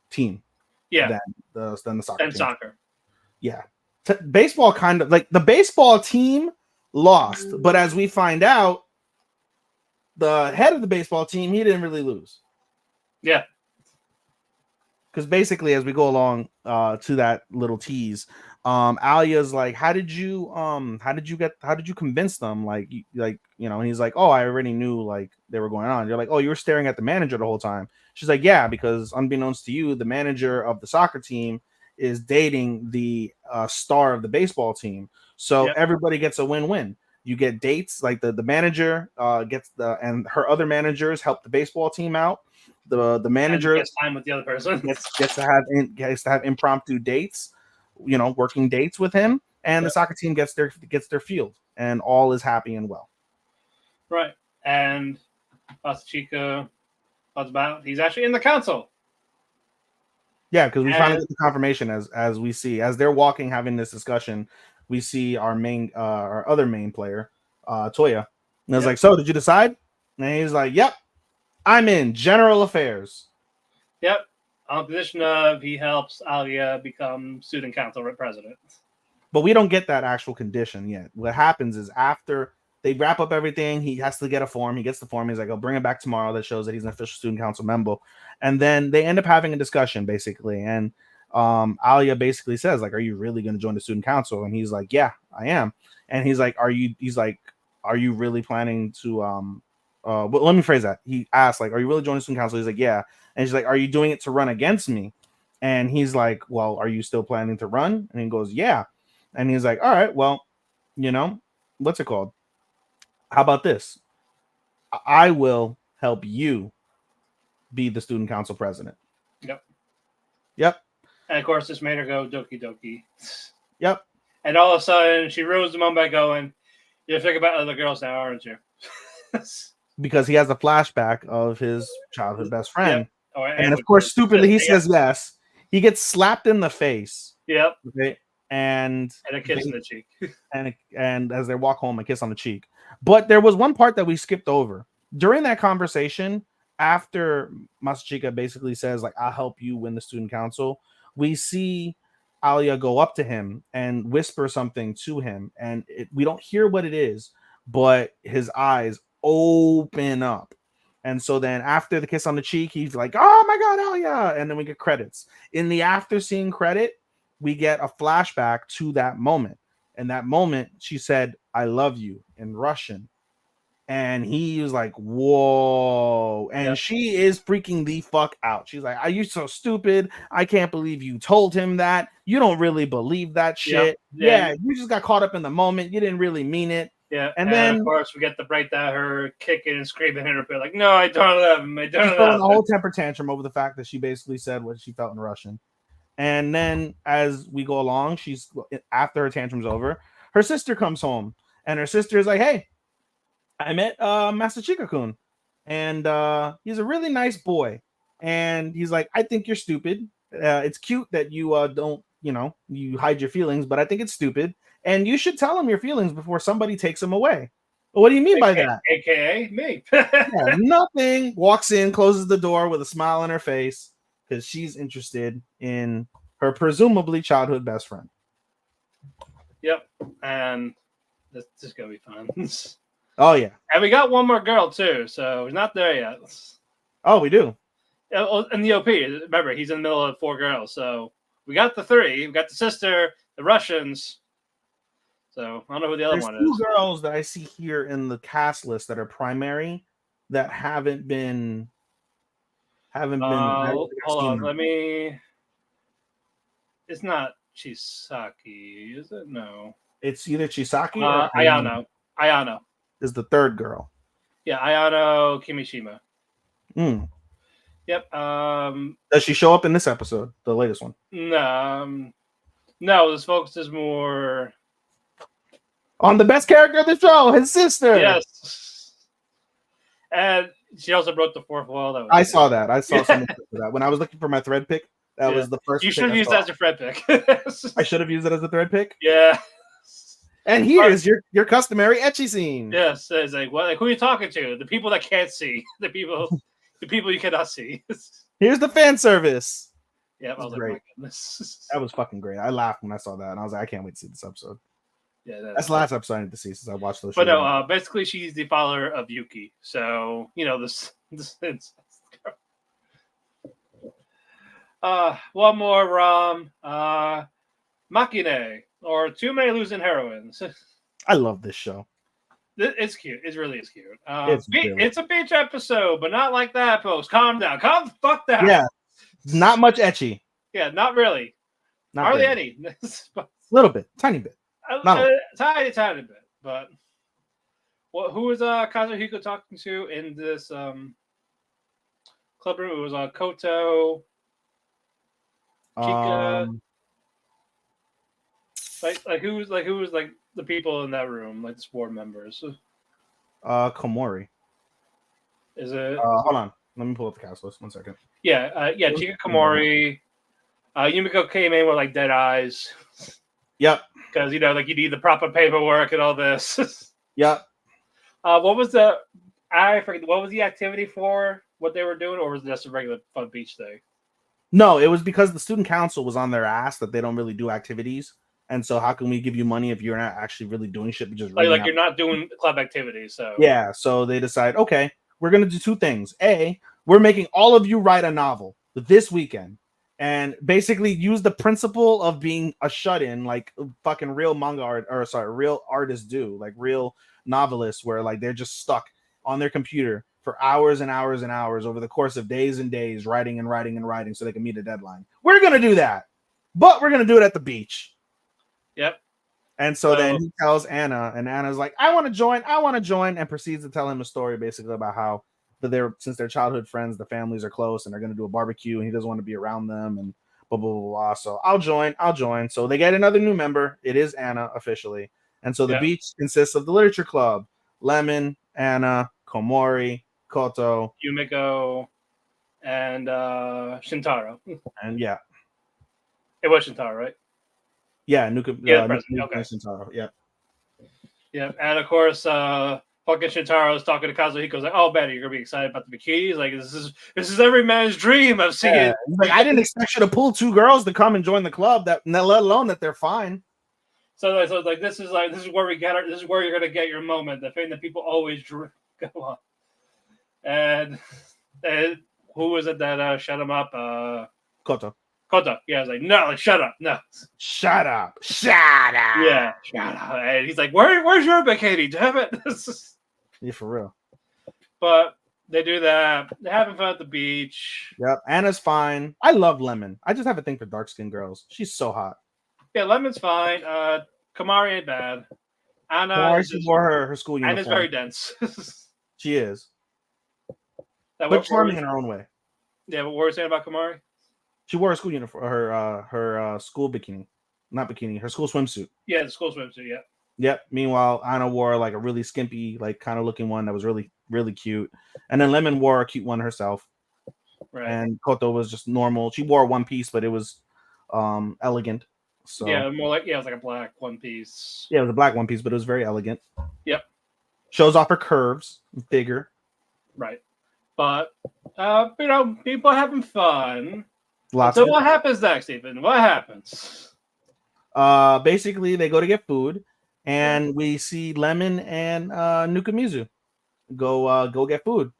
team. Yeah. Than the soccer. And soccer. Yeah. Baseball kind of like the baseball team lost, but as we find out, the head of the baseball team, he didn't really lose. Yeah. Because basically, as we go along to that little tease, Alia's like, how did you convince them? And he's like, oh, I already knew like they were going on. You're like, oh, you were staring at the manager the whole time. She's like, yeah, because unbeknownst to you, the manager of the soccer team is dating the star of the baseball team. So everybody gets a win-win. You get dates, like the manager and her other managers help the baseball team out. The manager gets time with the other person. gets to have impromptu dates, working dates with him, and the soccer team gets their field, and all is happy and well. Right, and Masachika talks about he's actually in the council. Yeah, because we finally get the confirmation as we see as they're walking, having this discussion. We see our other main player, Toya, and I was like, "So, did you decide?" And he's like, "Yep, I'm in general affairs." Yep, on the position of he helps Alia become student council president. But we don't get that actual condition yet. What happens is after they wrap up everything, he has to get a form. He gets the form. He's like, "I'll bring it back tomorrow." That shows that he's an official student council member. And then they end up having a discussion basically, and Alia basically says, like, are you really going to join the student council? And he's like, yeah, I am. And he's like, are you really planning to well, let me phrase that. He asked, like, are you really joining the student council? He's like, yeah. And she's like, are you doing it to run against me? And he's like, well, are you still planning to run? And he goes, yeah. And he's like, all right, well, what's it called? How about this? I will help you be the student council president. Yep. And of course, this made her go doki doki. Yep. And all of a sudden, she ruins the moment by going, "You're thinking about other girls now, aren't you?" because he has a flashback of his childhood best friend. Yep. Oh, And of course, stupidly, he says yes. He gets slapped in the face. Yep. Okay? And a kiss in the cheek. and as they walk home, a kiss on the cheek. But there was one part that we skipped over. During that conversation, after Masachika basically says, like, I'll help you win the student council, we see Alia go up to him and whisper something to him. And we don't hear what it is, but his eyes open up. And so then after the kiss on the cheek, he's like, oh my God, Alia. And then we get credits. In the after scene credit, we get a flashback to that moment. And that moment, she said, I love you in Russian. And he was like, whoa. And she is freaking the fuck out. She's like, are you so stupid? I can't believe you told him that. You don't really believe that shit. Yeah, you just got caught up in the moment. You didn't really mean it. Yeah, and then of course we get the breakdown, her kicking and screaming in her bed, like, "No, I don't love him. I don't love him." Throwing a whole temper tantrum over the fact that she basically said what she felt in Russian. And then as we go along, after her tantrum's over, her sister comes home, and her sister is like, "Hey, I met Masachika-kun, and he's a really nice boy." And he's like, "I think you're stupid. It's cute that you don't, you hide your feelings, but I think it's stupid. And you should tell him your feelings before somebody takes him away." What do you mean by that? AKA me. Yeah, nothing. Walks in, closes the door with a smile on her face because she's interested in her presumably childhood best friend. Yep, and this is gonna be fun. Oh yeah, and we got one more girl too, so we're not there yet. Oh, we do. In the OP, remember he's in the middle of 4 girls, so we got the 3. We got the sister, the Russians. So I don't know who the other one is. There's 2 girls that I see here in the cast list that are primary that haven't been. Hold on, let me. It's not Chisaki, is it? No. It's either Chisaki or Ayano. Ayano is the 3rd girl. Yeah, Ayano Kimishima. Yep. Does she show up in this episode, the latest one? No. This focuses more on the best character of the show, his sister. Yes. And she also broke the 4th wall. I saw that. I saw something for that. When I was looking for my thread pick, that was the first. You should have used that as your thread pick. I should have used it as a thread pick? Yeah. And here's your customary ecchi scene. Yes. It's like, well, who are you talking to? The people that can't see. The people you cannot see. Here's the fan service. Yeah, that was great. Like, my goodness. That was fucking great. I laughed when I saw that, and I was like, I can't wait to see this episode. Yeah, that's the last episode I need to see since I watched those. But no, basically she's the follower of Yuki. So this one more Makine or Too Many Losing Heroines. I love this show. It's cute. It really is cute. It's a beach episode, but not like that, folks. Calm down. Calm the fuck down. Yeah, not much ecchi. Yeah, not really. Not hardly really. any. A little bit, tiny bit. Tiny bit. But who was Kazuhiko talking to in this club room? It was Koto, Chika. Who was the people in that room, like the sport members? Komori. Is it? Hold on. Let me pull up the cast list. 1 second. Yeah, Chika Komori. Yumiko came in with like dead eyes. Yep. Because you need the proper paperwork and all this. Yep. What was I forget? What was the activity for? What they were doing, or was it just a regular fun beach day? No, it was because the student council was on their ass that they don't really do activities. And so how can we give you money if you're not actually really doing shit? Just you're not doing club activities. So yeah, so they decide, okay, we're gonna do 2 things. A, we're making all of you write a novel this weekend, and basically use the principle of being a shut-in, like fucking real real artists do, like real novelists, where like they're just stuck on their computer for hours and hours and hours over the course of days and days, writing and writing and writing so they can meet a deadline. We're gonna do that, but we're gonna do it at the beach. Yep. And so then he tells Anna, and Anna's like, I want to join, and proceeds to tell him a story basically about how since they're childhood friends, the families are close, and they're going to do a barbecue, and he doesn't want to be around them, and blah, blah, blah, blah. So I'll join. So they get another new member. It is Anna officially. And so the beach consists of the literature club, Lemon, Anna, Komori, Koto, Yumiko, and Shintaro. and yeah, It was Shintaro, right? Nuka, Yeah, the Nuka president. Okay. and Shintaro. Yeah. Yeah, and of course, fucking Shintaro is talking to Kazuhiko's like, "Oh, Betty, you're gonna be excited about the bikinis. Like, this is every man's dream of seeing." Yeah. He's like, I didn't expect you to pull 2 girls to come and join the club. That let alone that they're fine. So it's like this is where we get this is where you're gonna get your moment. The thing that people always go on. And who was it that shut him up? Koto. Koto. Yeah, I was like, no, like, shut up, no. Shut up. Yeah, shut up. And he's like, where's your bikini? Damn it. Yeah, for real. But they do that. They're having fun at the beach. Yep. Anna's fine. I love Lemon. I just have a thing for dark skinned girls. She's so hot. Yeah, Lemon's fine. Kamari ain't bad. Anna She wore her school uniform. Anna's very dense. She is. But But charming in her own way. Yeah, what were you saying about Kamari? She wore a school uniform, her school bikini, not bikini, her school swimsuit. Yeah, the school swimsuit. Yeah. Yep. Meanwhile, Anna wore like a really skimpy, like kind of looking one that was really, really cute. And then Lemon wore a cute one herself. Right. And Koto was just normal. She wore one piece, but it was elegant. So yeah, more like it was like a black one piece. Yeah, it was a black one piece, but it was very elegant. Yep. Shows off her curves, figure. Right. But people are having fun. Lots so of what happens next, Ethan? What happens? Basically they go to get food, and we see Lemon and Nukamizu go get food.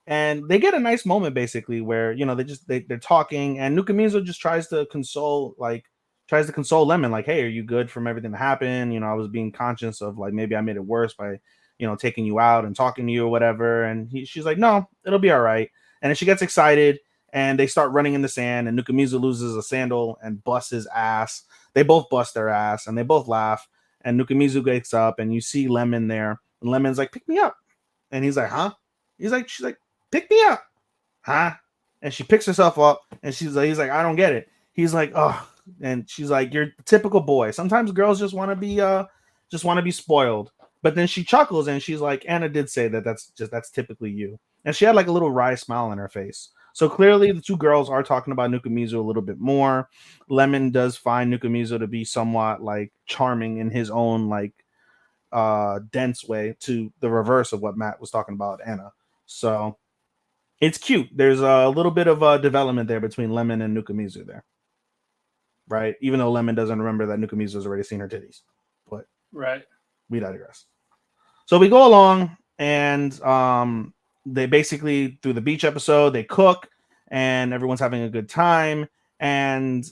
And they get a nice moment basically where they're talking, and Nukamizu just tries to console Lemon, like, hey, are you good from everything that happened? I was being conscious of like maybe I made it worse by taking you out and talking to you or whatever. And she's like, no, it'll be all right. And then she gets excited and they start running in the sand, and Nukamizu loses a sandal and busts his ass. They both bust their ass and they both laugh. And Nukamizu wakes up and you see Lemon there. And Lemon's like, pick me up. And he's like, huh? She's like, pick me up. Huh? And she picks herself up and he's like, I don't get it. He's like, oh, and she's like, you're a typical boy. Sometimes girls just want to be spoiled. But then she chuckles and she's like, Anna did say that's typically you. And she had like a little wry smile on her face. So clearly the two girls are talking about Nukamizu a little bit more. Lemon does find Nukamizu to be somewhat like charming in his own like dense way, to the reverse of what Matt was talking about Anna. So it's cute. There's a little bit of development there between Lemon and Nukamizu there. Right? Even though Lemon doesn't remember that Nukamizu has already seen her titties. But right. We digress. So we go along, and they basically, through the beach episode, they cook, and everyone's having a good time. And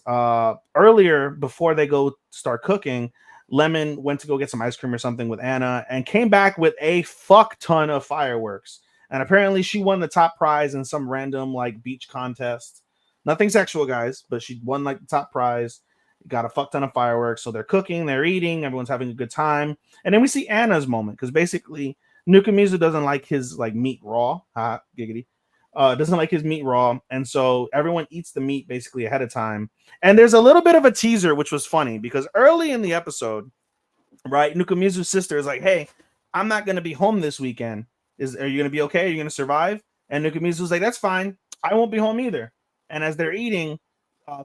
earlier, before they go start cooking, Lemon went to go get some ice cream or something with Anna and came back with a fuck ton of fireworks. And apparently she won the top prize in some random like beach contest. Nothing sexual, guys, but she won like the top prize. Got a fuck ton of fireworks. So they're cooking, they're eating, everyone's having a good time. And then we see Anna's moment, because basically Nukamizu doesn't like his like meat raw. Giggity. Doesn't like his meat raw. And so everyone eats the meat basically ahead of time. And there's a little bit of a teaser, which was funny, because early in the episode, right, Nukamizu's sister is like, hey, I'm not going to be home this weekend. Are you going to be okay? Are you going to survive? And Nukamizu's like, that's fine. I won't be home either. And as they're eating,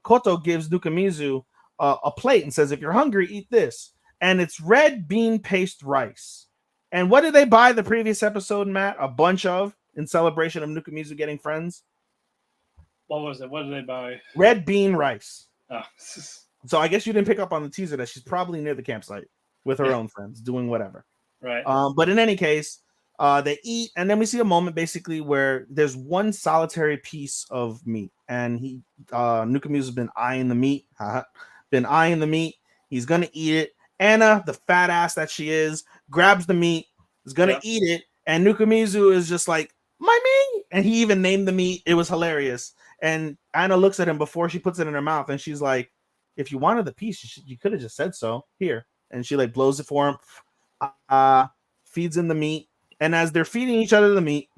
Koto gives Nukamizu a plate and says, if you're hungry, eat this. And it's red bean paste rice. And what did they buy the previous episode, Matt? A bunch of, in celebration of Nukamizu getting friends? What was it? What did they buy? Red bean rice. Oh. So I guess you didn't pick up on the teaser that she's probably near the campsite with her own friends doing whatever. Right. But in any case, they eat, and then we see a moment basically where there's one solitary piece of meat, and Nukamizu's been eyeing the meat. He's gonna eat it. Anna, the fat ass that she is, grabs the meat, is gonna eat it, and Nukamizu is just like, my meat, and he even named the meat. It was hilarious. And Anna looks at him before she puts it in her mouth, and she's like, if you wanted the piece, you could have just said so. Here. And she like blows it for him, feeds him the meat. And as they're feeding each other the meat,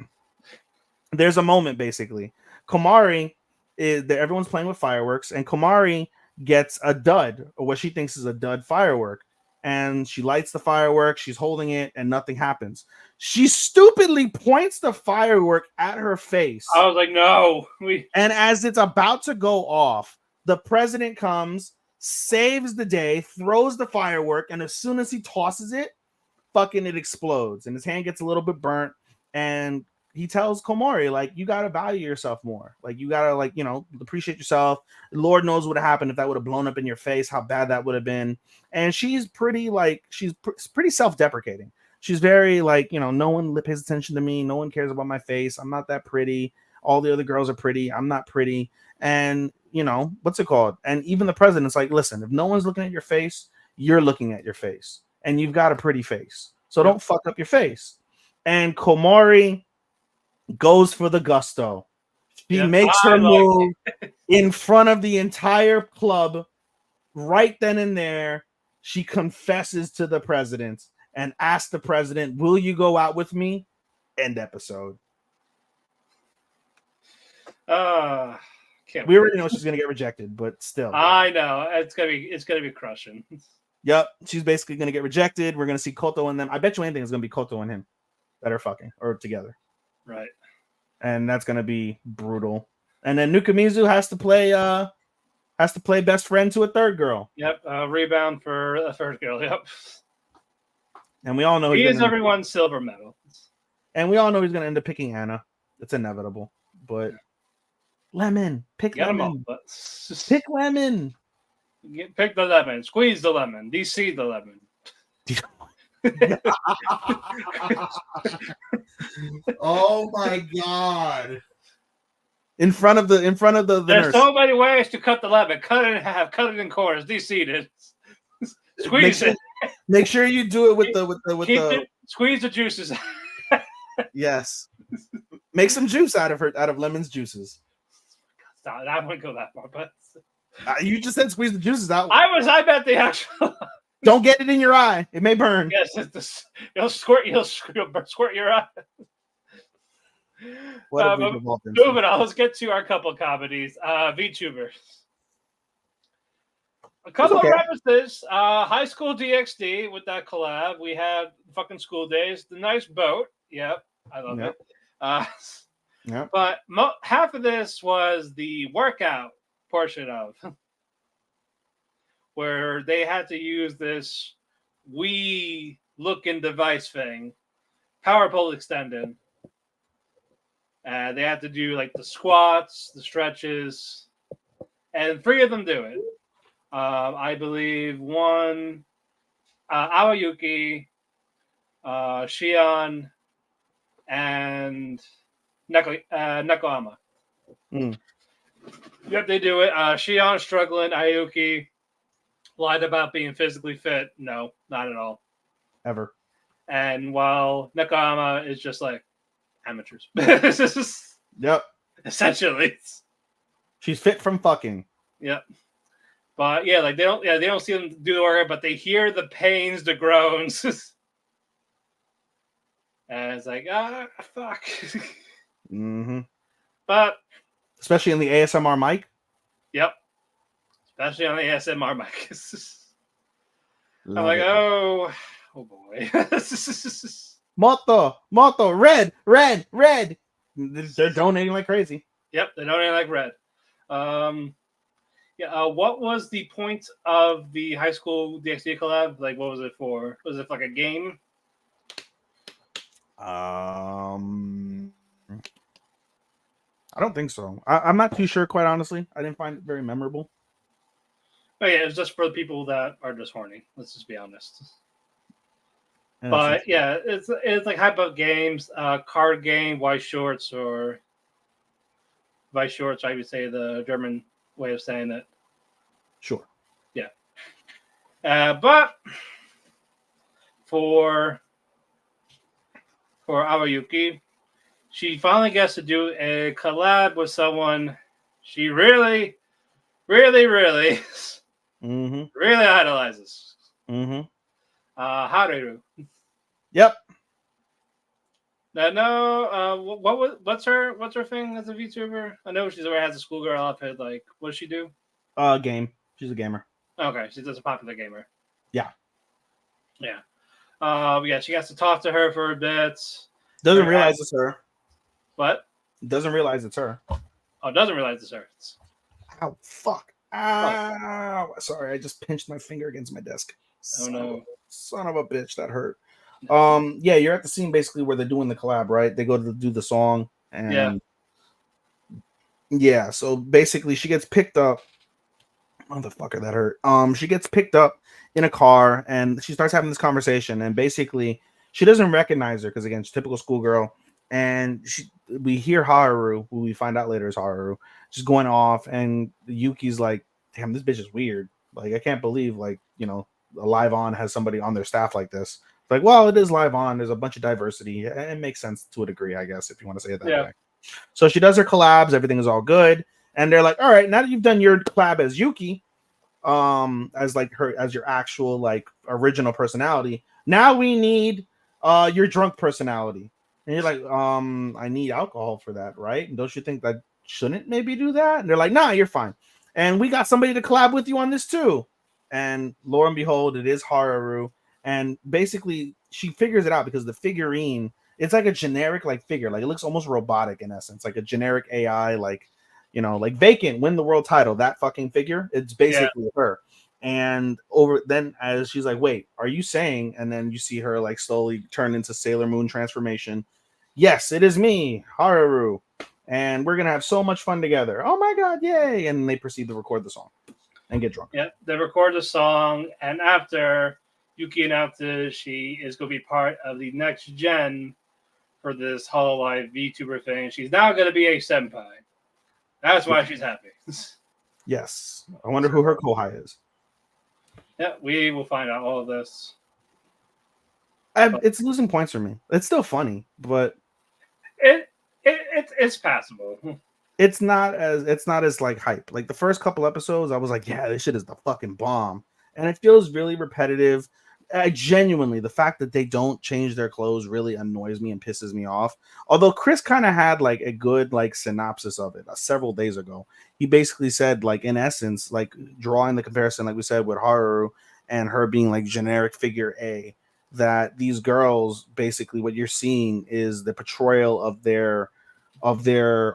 there's a moment basically. Everyone's playing with fireworks, and Komari gets a dud, or what she thinks is a dud firework. and she lights the firework. She's holding it, and nothing happens. She stupidly points the firework at her face. I was like, no. And as it's about to go off, the president comes, saves the day, throws the firework, and as soon as he tosses it, fucking it explodes, and his hand gets a little bit burnt. And he tells Komori, like, you gotta value yourself more. Like, you gotta, like, you know, appreciate yourself. Lord knows what would have happened if that would have blown up in your face, how bad that would have been. And she's pretty, like, pretty self-deprecating. She's very, like, you know, no one pays attention to me. No one cares about my face. I'm not that pretty. All the other girls are pretty. I'm not pretty. And, you know, what's it called? And even the president's like, listen, if no one's looking at your face, you're looking at your face. And you've got a pretty face. So don't fuck up your face. And Komori goes for the gusto. She makes her move in front of the entire club. Right then and there, she confesses to the president and asks the president, will you go out with me? End episode. We already know she's gonna get rejected, but still. I know. It's gonna be crushing. Yep, she's basically gonna get rejected. We're gonna see Koto and them. I bet you anything is gonna be Koto and him that are fucking or together. Right. And that's gonna be brutal. And then Nukamizu has to play best friend to a third girl. Yep, rebound for a third girl. Yep. And we all know he is everyone's silver medal. And we all know he's gonna end up picking Anna. It's inevitable. But Lemon, pick Lemon. Pick Lemon. Pick the lemon. Squeeze the lemon. DC the lemon. Oh my god! In front of the There's nurse. so many ways to cut the lemon. Cut it in half. Cut it in quarters. DC it. Squeeze it. Make sure you do it with the squeeze the juices. Yes. Make some juice out of lemon's juices. Stop, I wouldn't go that far, but you just said squeeze the juices out. I bet the actual. Don't get it in your eye. It may burn. Yes, it'll squirt your eye. Moving on, let's get to our couple comedies. VTubers. A couple of references. High School DxD with that collab. We had fucking School Days. The nice boat. Yep, I love it. Yeah. But half of this was the workout portion of where they had to use this Wii looking device thing, power pole extended. They had to do like the squats, the stretches, and 3 of them do it. I believe one, Aoyuki, Shion, and Nakoyama. Yep, they do it. Shion struggling. Aoyuki lied about being physically fit. No, not at all. Ever. And while Nakoyama is just like amateurs. Yep. Essentially. She's fit from fucking. Yep. But yeah, like they don't see them do the work, but they hear the pains, the groans. And it's like, fuck. Mm-hmm. But especially in the ASMR mic. Yep. Especially on the ASMR mic. I'm like, oh boy. Moto, red. They're donating like crazy. Yep, they're donating like red. What was the point of the High School DxD collab? Like, what was it for? Was it like a game? I don't think so. I'm not too sure, quite honestly. I didn't find it very memorable. Oh yeah, it's just for the people that are just horny. Let's just be honest. But yeah, it's like hype up games, card game, white shorts, or vice shorts. I would say the German way of saying it. Sure. Yeah. But for Aoyuki, she finally gets to do a collab with someone she really, really, really, really idolizes. Haruhi. Yep. What's her thing as a VTuber? I know she's already has a schoolgirl outfit. Like, what does she do? Game. She's a gamer. Okay, she's just a popular gamer. Yeah. Yeah. Yeah, she has to talk to her for a bit. Doesn't Her realize it's her. what? Doesn't realize it's her. Oh, doesn't realize it's her. Ow, fuck. Oh, Ow. Sorry, I just pinched my finger against my desk. oh no. Son of a bitch, that hurt. Yeah, you're at the scene basically where they're doing the collab, right? They go to do the song, Yeah. and yeah, so basically she gets picked up. Motherfucker, that hurt. She gets picked up in a car, and she starts having this conversation, and basically she doesn't recognize her because again, she's typical schoolgirl, and we hear Haru, who we find out later is Haru, just going off, and Yuki's like, "Damn, this bitch is weird. Like, I can't believe a live on has somebody on their staff like this." It's like, well, it is live on. There's a bunch of diversity. It makes sense to a degree, I guess, if you want to say it that Yeah. way. So she does her collabs. Everything is all good. And they're like, all right, now that you've done your collab as Yuki, as like her as your actual like original personality, now we need your drunk personality. And you're like, I need alcohol for that, right? And don't you think that shouldn't maybe do that? And they're like, nah, you're fine. And we got somebody to collab with you on this too. And lo and behold, it is Haru. And basically she figures it out because the figurine, it's like a generic like figure, like it looks almost robotic in essence, like a generic AI, like like Vacant win the world title, that fucking figure, it's Yeah. basically her. And over then, as she's like, wait, are you saying? And then you see her like slowly turn into Sailor Moon transformation. Yes, it is me, Haru. And we're gonna have so much fun together. Oh my god, yay! And they proceed to record the song and get drunk. Yeah. They record the song, and after Yuki announces she is going to be part of the next gen for this Hololive VTuber thing, she's now going to be a senpai. That's why she's happy. Yes. I wonder who her kohai is. Yeah, we will find out all of this. It's losing points for me. It's still funny, but It's passable. it's not as like hype. Like the first couple episodes, I was like, yeah, this shit is the fucking bomb. And it feels really repetitive. I genuinely, the fact that they don't change their clothes really annoys me and pisses me off. Although Chris kind of had like a good like synopsis of it several days ago. He basically said, like, in essence, like drawing the comparison, like we said, with Haru and her being like generic figure A, that these girls basically what you're seeing is the portrayal of their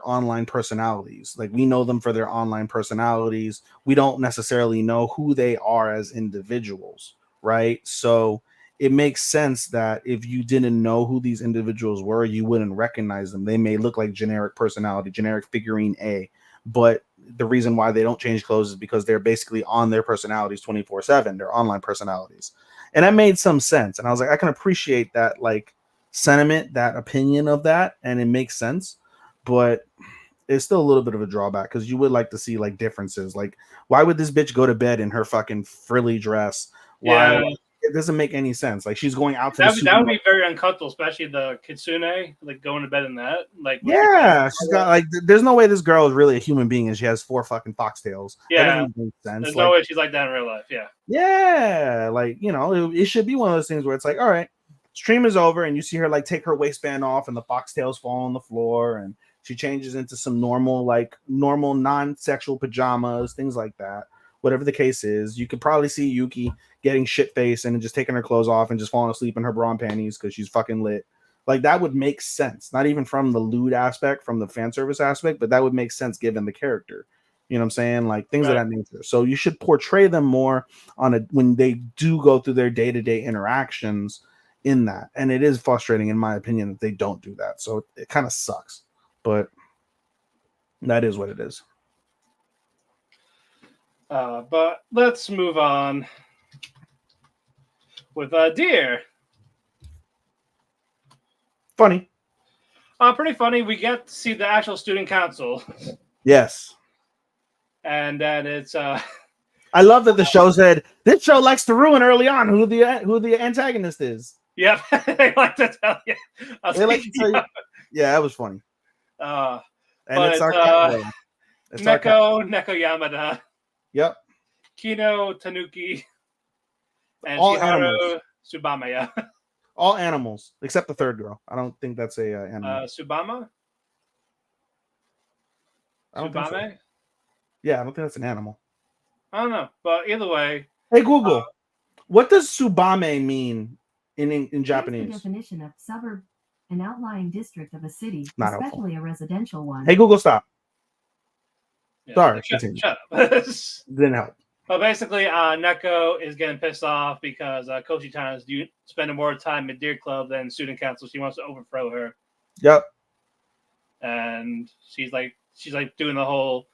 online personalities. Like, we know them for their online personalities. We don't necessarily know who they are as individuals, right? So it makes sense that if you didn't know who these individuals were, you wouldn't recognize them. They may look like generic personality, generic figurine A, but the reason why they don't change clothes is because they're basically on their personalities 24/7, their online personalities. And that made some sense. And I was like, I can appreciate that, like, sentiment, that opinion of that, and it makes sense. But it's still a little bit of a drawback because you would like to see like differences. Like, why would this bitch go to bed in her fucking frilly dress? Why? Yeah, It doesn't make any sense. Like, she's going out to that would be very uncomfortable, especially the kitsune, like going to bed in that. Like, yeah, she's got like. There's no way this girl is really a human being, and she has 4 fucking foxtails. That yeah, doesn't make sense. there's Like, no way she's like that in real life. Yeah, yeah, like, it should be one of those things where it's like, all right, stream is over, and you see her like take her waistband off, and the foxtails fall on the floor, and she changes into some normal non-sexual pajamas, things like that. Whatever the case is, you could probably see Yuki getting shit faced and just taking her clothes off and just falling asleep in her bra and panties because she's fucking lit. Like, that would make sense, not even from the lewd aspect, from the fan service aspect, but that would make sense given the character. You know what I'm saying? Like, things of right. that nature. So you should portray them more when they do go through their day-to-day interactions in that. And it is frustrating, in my opinion, that they don't do that. So it kind of sucks. But that is what it is. But let's move on with Deer. Funny. Pretty funny. We get to see the actual student council, Yes. and then it's I love that the show said this show likes to ruin early on who the antagonist is. yep. They like to tell you. They like to tell you. Yeah, that was funny. And And it's our Neko Yamada, Yep. Kino Tanuki, and All Shiharu animals. Subamaya. All animals except the third girl. I don't think that's a animal. Subama? I don't think so. Subame? Yeah, I don't think that's an animal. I don't know. But either way, Hey Google, What does Subame mean in Here's the Japanese? definition of suburb: an outlying district of a city, Not helpful. especially a residential one. Hey Google, stop. Yeah, Sorry, shut continue. up. Didn't help. But basically, Neko is getting pissed off because Koshi-tan is spending more time at Deer Club than student council. She wants to overthrow her, Yep. and she's like doing the whole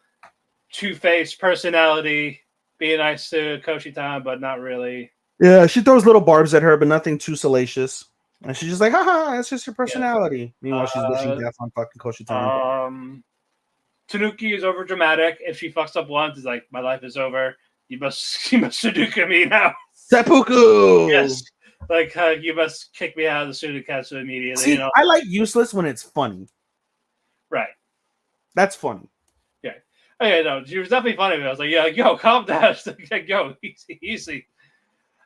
two-faced personality, being nice to Koshi-tan, but not really. Yeah, she throws little barbs at her, but nothing too salacious. And she's just like, haha, it's just your personality. Meanwhile, she's wishing death on fucking Koshi-tan. Tanuki is over dramatic. If she fucks up once, it's like, my life is over. You must Sudoku me now. Seppuku! Yes. Like, you must kick me out of the Sudokatsu immediately. See, I like useless when it's funny. Right. That's funny. Yeah. Oh, yeah, no, she was definitely funny. But I was like, yeah, yo, calm down. Like, yo, easy.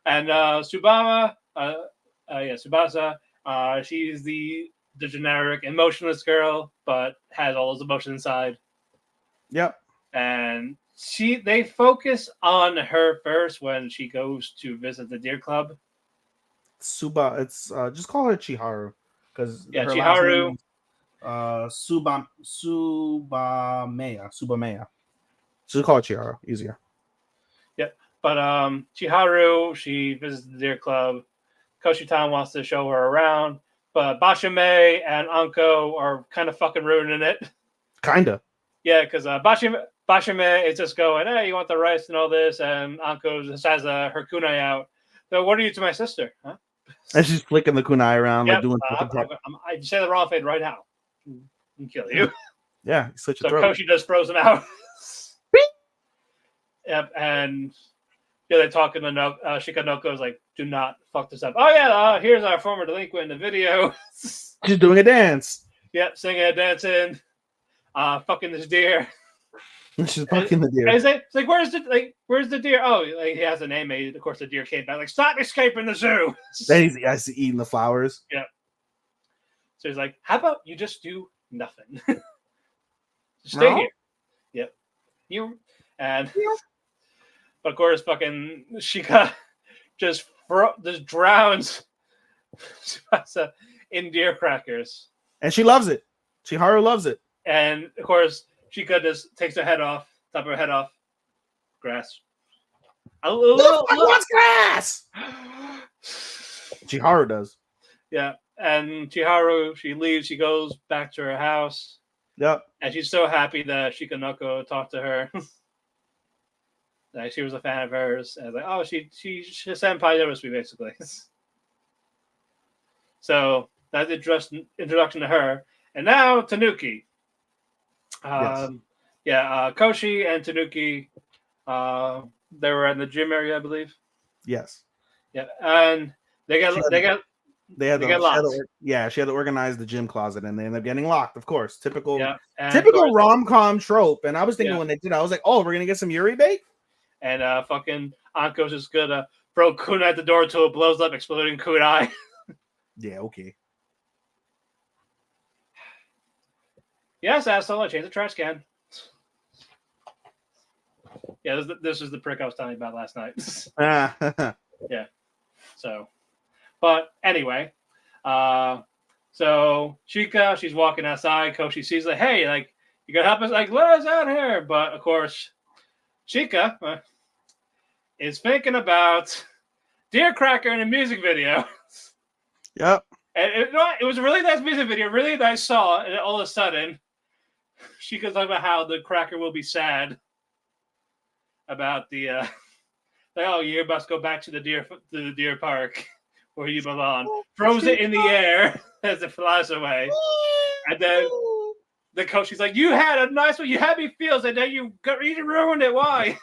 And Tsubasa, she's the generic emotionless girl, but has all those emotions inside. Yep. And they focus on her first when she goes to visit the Deer Club. It's just call her Chiharu, because Yeah, her Chiharu. Last name is Subameya. Just call it Chiharu, easier. Yep. But Chiharu, she visits the Deer Club. Koshi-tan wants to show her around, but Bashime and Anko are kind of fucking ruining it. Kinda. Yeah, because Bashime is just going, hey, you want the rice and all this, and Anko just has her kunai out. So what are you to my sister? Huh? And she's flicking the kunai around, Yep, like doing. I say the wrong thing right now. I'll kill you. Yeah, such a So throat. Koshi just throws him out. Yep, and yeah, they're talking to Shikanoko's like, do not fuck this up. Oh yeah, here's our former delinquent in the video. She's doing a dance. Yep, singing and dancing, fucking this deer. She's fucking the deer. It's like, where's the deer? Oh, like, he has a name made. Of course, the deer came back. Like, stop escaping the zoo. Then he's eating the flowers. Yep. So he's like, how about you just do nothing? Stay here. Yep. You and. But of course, fucking Shika just drowns Tsubasa in deer crackers. And she loves it. Chiharu loves it. And of course, Shika just takes her head off, top of her head off. Grass. What's grass? Chiharu does. Yeah. And Chiharu, she leaves, she goes back to her house. Yep. And she's so happy that Shikanoko talked to her. Like, she was a fan of hers, and like, oh, she senpai noticed me basically. So that's the introduction to her, and now Tanuki. Yes. Koshi and Tanuki, they were in the gym area, I believe. Yes. Yeah, and they got locked. She had to organize the gym closet, and they ended up getting locked. Of course, typical course, rom-com trope. And I was thinking when they did, I was like, oh, we're gonna get some Yuri bait. And fucking Anko's just gonna throw kunai at the door until it blows up, exploding kunai. Yeah, okay. Yes, asshole, I changed the trash can. Yeah, this is the prick I was telling you about last night. Yeah. So, but anyway, so Chika, she's walking outside. Koshi sees like, hey, like, you gotta help us, like, let us out here. But of course, Chika is thinking about Deer Cracker in a music video. Yep. And it was a really nice music video, really nice song. And all of a sudden, Chika's talking about how the cracker will be sad about the like, oh, you must go back to the deer park where you belong. Throws it in the air as it flies away. And then the coach, she's like, you had a nice one. You had me feels, and then you ruined it. Why?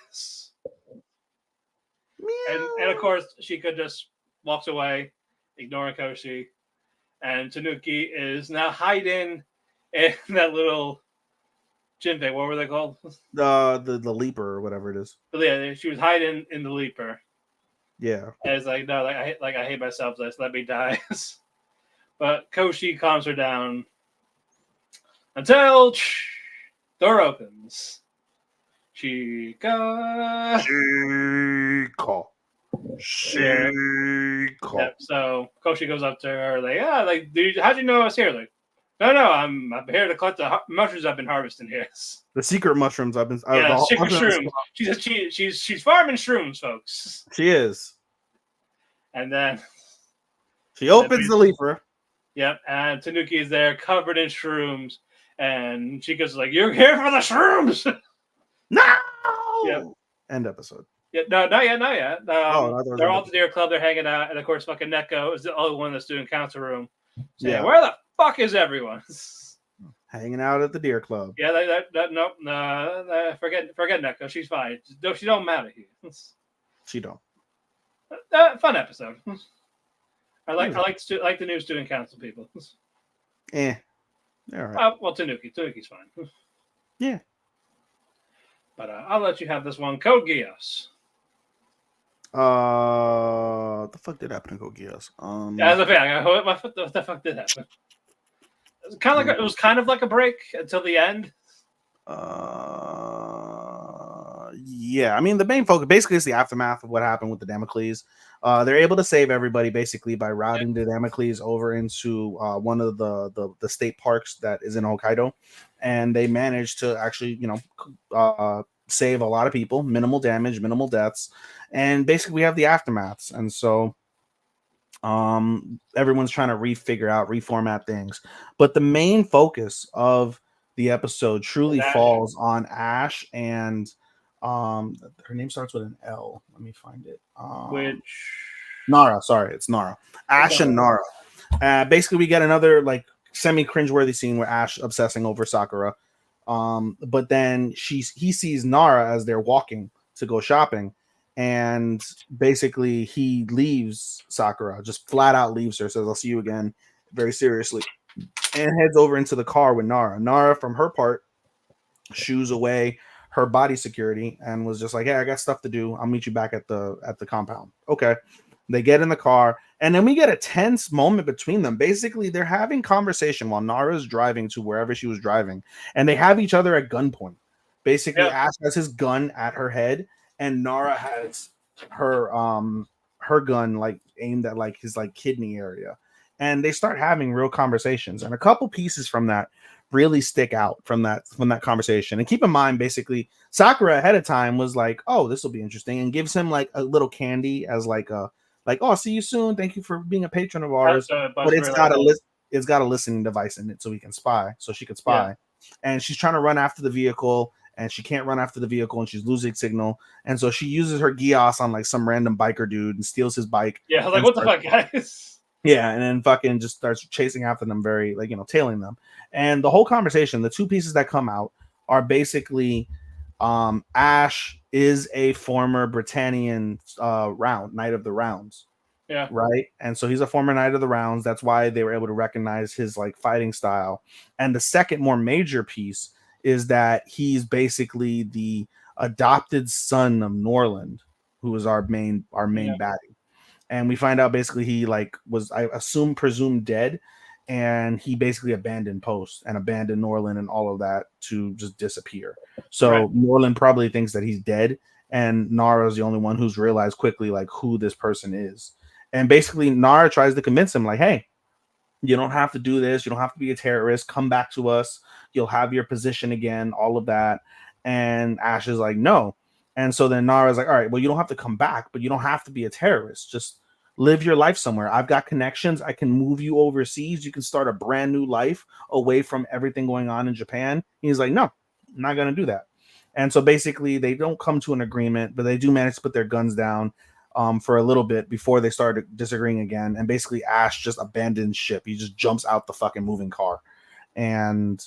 and of course, Shika just walks away, ignoring Koshi. And Tanuki is now hiding in that little gym thing. What were they called? The leaper or whatever it is. But yeah, she was hiding in the leaper. Yeah. And it's like, no, I hate myself. Just let me die. But Koshi calms her down until door opens. Chika. Shiko. Yeah, so Koshi goes up to her, like, dude, how'd you know I was here? Like, no, I'm here to collect the mushrooms I've been harvesting here. The secret mushrooms I've been. Yeah, the secret mushroom- shrooms. She's farming shrooms, folks. She is. And then She opens the leafer. Yep, and Tanuki is there, covered in shrooms, and Chico's like, "You're here for the shrooms." No. Yep. End episode. Yeah, no, not yet. I thought it was They're all end at the Deer Club. They're hanging out, and of course, fucking Neko is the only one that's doing council room. Saying, Yeah. "Where the fuck is everyone?" Hanging out at the Deer Club. Yeah, nope, forget Neko. She's fine. She don't matter here. She don't. Fun episode. I like the new student council people. Eh. All right. Well, Tanuki's fine. Yeah. But I'll let you have this one. Code Geass. The fuck did happen to Geass? As a fan, what the fuck did happen? It was kind of like a break until the end. Yeah. I mean, the main focus basically is the aftermath of what happened with the Damocles. They're able to save everybody basically by routing the Damocles over into one of the state parks that is in Hokkaido, and they managed to actually, save a lot of people, minimal damage, minimal deaths, and basically we have the aftermaths, and so everyone's trying to reformat things, but the main focus of the episode truly falls on Ash and her name starts with an L. Let me find it. Nara. Sorry, it's Nara. Ash and Nara. Basically, we get another like semi cringeworthy scene where Ash obsessing over Sakura. But then he sees Nara as they're walking to go shopping, and basically he leaves Sakura, just flat out leaves her, says, "I'll see you again," very seriously, and heads over into the car with Nara. Nara, from her part, shoos away her body security and was just like, "Hey, I got stuff to do. I'll meet you back at the compound." Okay. They get in the car, and then we get a tense moment between them. Basically, they're having conversation while Nara's driving to wherever she was driving, and they have each other at gunpoint. Basically, Ash has his gun at her head, and Nara has her gun like aimed at like his like kidney area. And they start having real conversations, and a couple pieces from that really stick out from that conversation. And keep in mind, basically, Sakura ahead of time was like, "Oh, this will be interesting," and gives him like a little candy as like a "Oh, see you soon. Thank you for being a patron of ours." But it's got a listening device in it so we can spy, so she could spy. Yeah. And she's trying to run after the vehicle, and she can't run after the vehicle, and she's losing signal. And so she uses her Geass on like some random biker dude and steals his bike. Yeah, like what the fuck, guys? Yeah, and then fucking just starts chasing after them, very like tailing them. And the whole conversation, the two pieces that come out are basically Ash is a former Britannian Knight of the Rounds. Yeah. Right. And so he's a former Knight of the Rounds. That's why they were able to recognize his like fighting style. And the second more major piece is that he's basically the adopted son of Norland, who is our main baddie. And we find out basically he like was, I assume, presumed dead, and he basically abandoned Post and abandoned Norland and all of that to just disappear. So Norland probably thinks that he's dead, and Nara's the only one who's realized quickly like who this person is. And basically Nara tries to convince him like, "Hey, you don't have to do this. You don't have to be a terrorist. Come back to us. You'll have your position again," all of that. And Ash is like, "No." And so then Nara's like, "All right, well, you don't have to come back, but you don't have to be a terrorist. Just live your life somewhere. I've got connections. I can move you overseas. You can start a brand new life away from everything going on in Japan." He's like, "No, I'm not going to do that." And so basically they don't come to an agreement, but they do manage to put their guns down for a little bit before they started disagreeing again. And basically Ash just abandons ship. He just jumps out the fucking moving car. And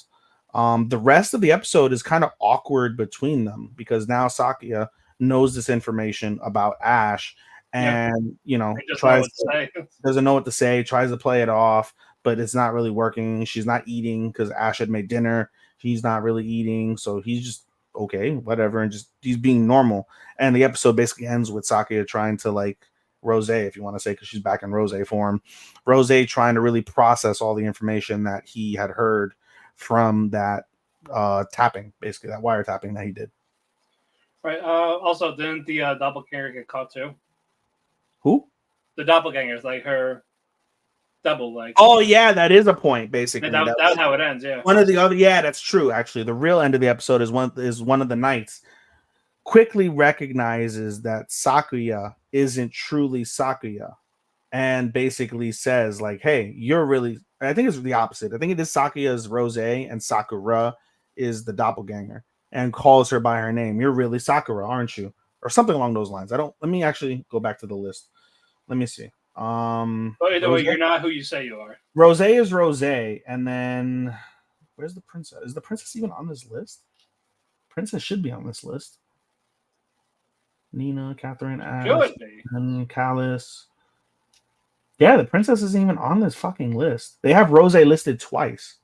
the rest of the episode is kind of awkward between them because now Sakuya knows this information about Ash and doesn't know what to say, tries to play it off, but it's not really working. She's not eating because Ash had made dinner. He's not really eating, so he's just okay, whatever, and just he's being normal. And the episode basically ends with Sakuya trying to like Rose, if you want to say, because she's back in Rose form. Rose trying to really process all the information that he had heard from that tapping, basically that wiretapping that he did. Right. Also, didn't the doppelganger get caught too? Who? The doppelgangers, like her double, like. Oh yeah, that is a point. Basically, That's how it ends. Yeah. one of the other. Yeah, that's true. Actually, the real end of the episode is one of the knights quickly recognizes that Sakuya isn't truly Sakuya, and basically says like, "Hey, you're really." I think it's the opposite. I think it is Sakuya's Rose and Sakura is the doppelganger, and calls her by her name. You're really Sakura, aren't you? Or something along those lines. I don't. Let me actually go back to the list. Let me see. But either way, you're not who you say you are. Rose is Rose, and then where's the princess? Is the princess even on this list? Princess should be on this list. Nina, Catherine, Ash, Should be. and Callus. Yeah, the princess isn't even on this fucking list. They have Rose listed twice.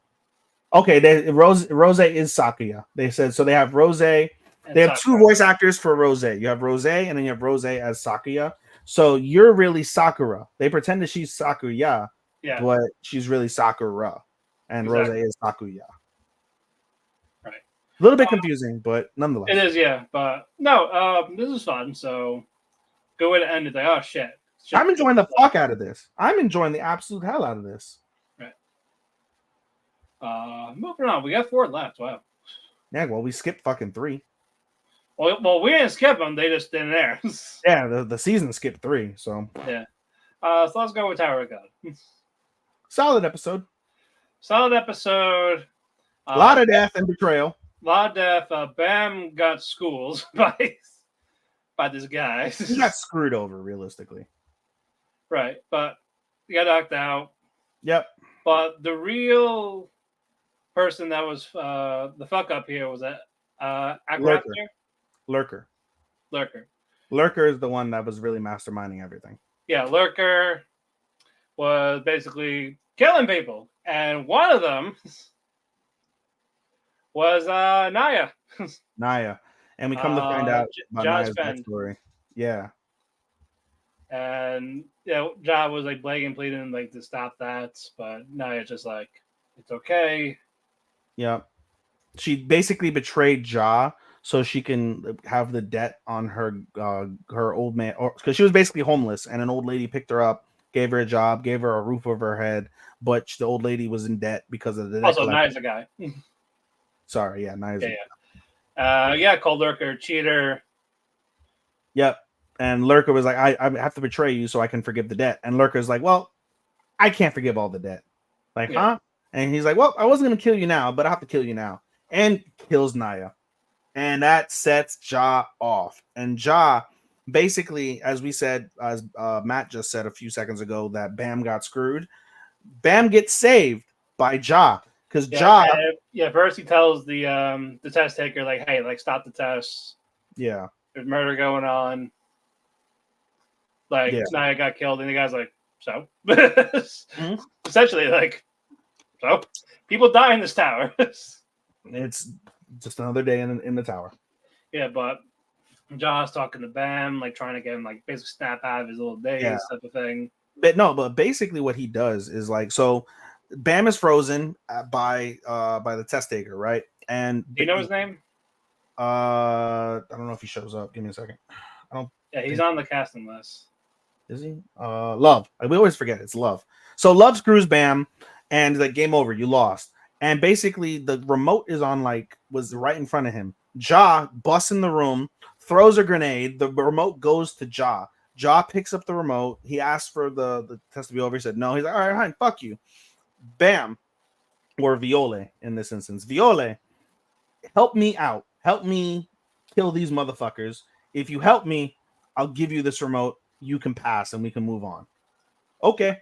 Okay, Rose is Sakuya. They said so. They have Rose. They have two voice actors for Rose. You have Rose, and then you have Rose as Sakuya. So you're really Sakura. They pretend that she's Sakuya, but she's really Sakura, and Rose is Sakuya. Right. A little bit confusing, but nonetheless, it is. Yeah, but no, this is fun. So good way to end it. Like, oh shit. I'm enjoying the fuck out of this. I'm enjoying the absolute hell out of this. Right. Moving on. We got 4 left. Wow. Yeah. Well, we skipped fucking 3. Well, we didn't skip them. They just didn't air. Yeah, the season skipped 3. So yeah. So let's go with Tower of God. Solid episode. Solid episode. A lot of death and betrayal. A lot of death. Bam got schooled by this guy. He got screwed over, realistically. Right, but he got knocked out. Yep. But the real person that was the fuck up here was that Lurker. Lurker is the one that was really masterminding everything. Yeah, Lurker was basically killing people, and one of them was Naya. Naya, and we come to find out about Naya's backstory. Yeah, and Ja was like begging, pleading like to stop that, but Naya just like, it's okay. Yeah, she basically betrayed Ja so she can have the debt on her her old man, or because she was basically homeless, and an old lady picked her up, gave her a job, gave her a roof over her head, but the old lady was in debt because of the also Naya's a guy. Sorry, yeah, Naya's called Lurker cheater. Yep. And Lurker was like, I have to betray you so I can forgive the debt. And Lurker's like, well, I can't forgive all the debt. Like, huh? And he's like, well, I wasn't going to kill you now, but I have to kill you now. And kills Naya. And that sets Ja off. And Ja, basically, as we said, as Matt just said a few seconds ago, that Bam got screwed. Bam gets saved by Ja. Because first he tells the test taker, like, hey, like, stop the test. Yeah. There's murder going on. Like, Naya got killed, and the guy's like, so? Essentially, like, so? People die in this tower. It's just another day in the tower. Yeah, but John's talking to Bam, like, trying to get him, like, basically snap out of his little days type of thing. But basically what he does is, like, so Bam is frozen by the test taker, right? And do you know his name? I don't know if he shows up. Give me a second. I don't. Yeah, he's on the casting list. Is he? Love. We always forget it's Love. So Love screws Bam, and like, game over. You lost. And basically the remote is on, like, was right in front of him. Ja busts in the room, throws a grenade. The remote goes to Ja. Ja picks up the remote. He asked for the test to be over. He said no. He's like, all right, fine, fuck you. Bam, or Viole in this instance. Viole, help me out. Help me kill these motherfuckers. If you help me, I'll give you this remote. You can pass and we can move on. Okay.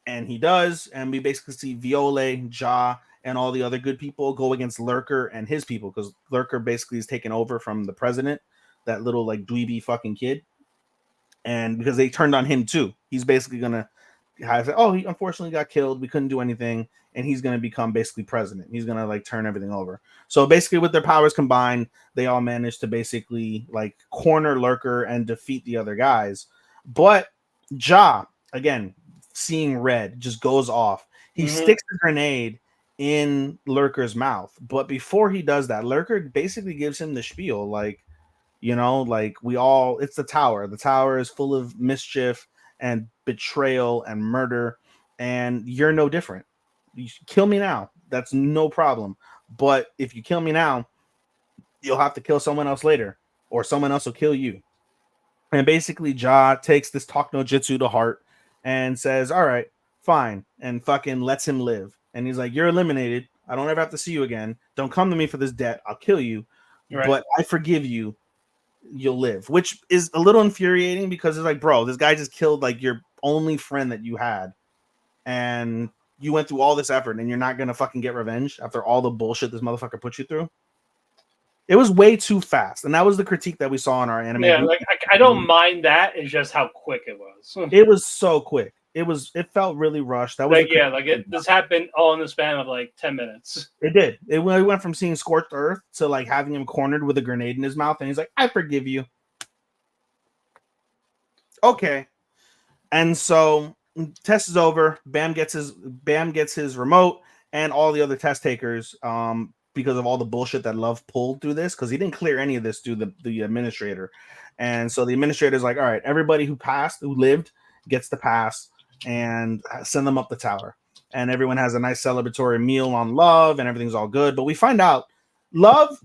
And he does. And we basically see Viole, Ja, and all the other good people go against Lurker and his people, because Lurker basically is taken over from the president, that little, like, dweeby fucking kid. And because they turned on him too. He's basically going to he unfortunately got killed. We couldn't do anything. And he's going to become basically president. He's going to, like, turn everything over. So basically with their powers combined, they all managed to basically, like, corner Lurker and defeat the other guys. But Ja, again, seeing red, just goes off. He sticks the grenade in Lurker's mouth. But before he does that, Lurker basically gives him the spiel. Like, you know, like, it's the tower. The tower is full of mischief. and betrayal and murder, and you're no different. You should kill me now. That's no problem. But if you kill me now, you'll have to kill someone else later, or someone else will kill you. And basically, Ja takes this talk no jutsu to heart and says, "All right, fine," and fucking lets him live. And he's like, "You're eliminated. I don't ever have to see you again. Don't come to me for this debt. I'll kill you, Right. but I forgive you. You'll live," which is a little infuriating because it's like, bro, this guy just killed like your only friend that you had, and you went through all this effort, and you're not gonna fucking get revenge after all the bullshit this motherfucker put you through. It was way too fast, and that was the critique that we saw in our anime. Yeah, group. like I don't mind that. It's just how quick it was. It was so quick. It felt really rushed. That was Like, yeah, like this happened all in the span of like 10 minutes. It did. We went from seeing scorched earth to like having him cornered with a grenade in his mouth, and he's like, "I forgive you." Okay, and so test is over. Bam gets his remote, and all the other test takers, because of all the bullshit that Love pulled through this, because he didn't clear any of this through the administrator, and so the administrator is like, "All right, everybody who lived, gets the pass, and send them up the tower." And everyone has a nice celebratory meal on Love, and everything's all good. But we find out Love,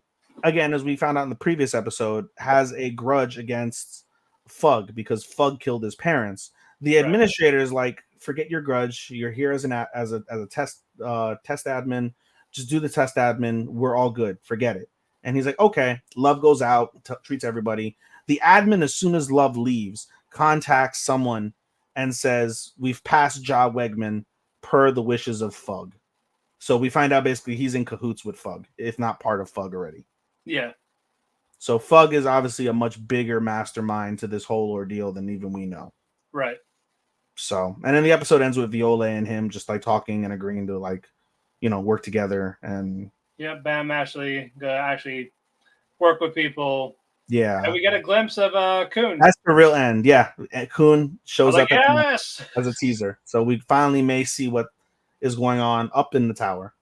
again, as we found out in the previous episode, has a grudge against Fug because Fug killed his parents. The administrator is like, "Forget your grudge. You're here as a test admin. Just do the test admin. We're all good. Forget it." And he's like, "Okay." Love goes out, treats everybody. The admin, as soon as Love leaves, contacts someone and says, "We've passed Ja Wegman per the wishes of Fug." So we find out basically he's in cahoots with Fug, if not part of Fug already. Yeah. So Fug is obviously a much bigger mastermind to this whole ordeal than even we know. Right. So, and then the episode ends with Viola and him just like talking and agreeing to like, work together. And yeah, Bam actually work with people. Yeah. And we get a glimpse of Kun. That's the real end. Yeah. Kun shows up yes! as a teaser. So we finally may see what is going on up in the tower.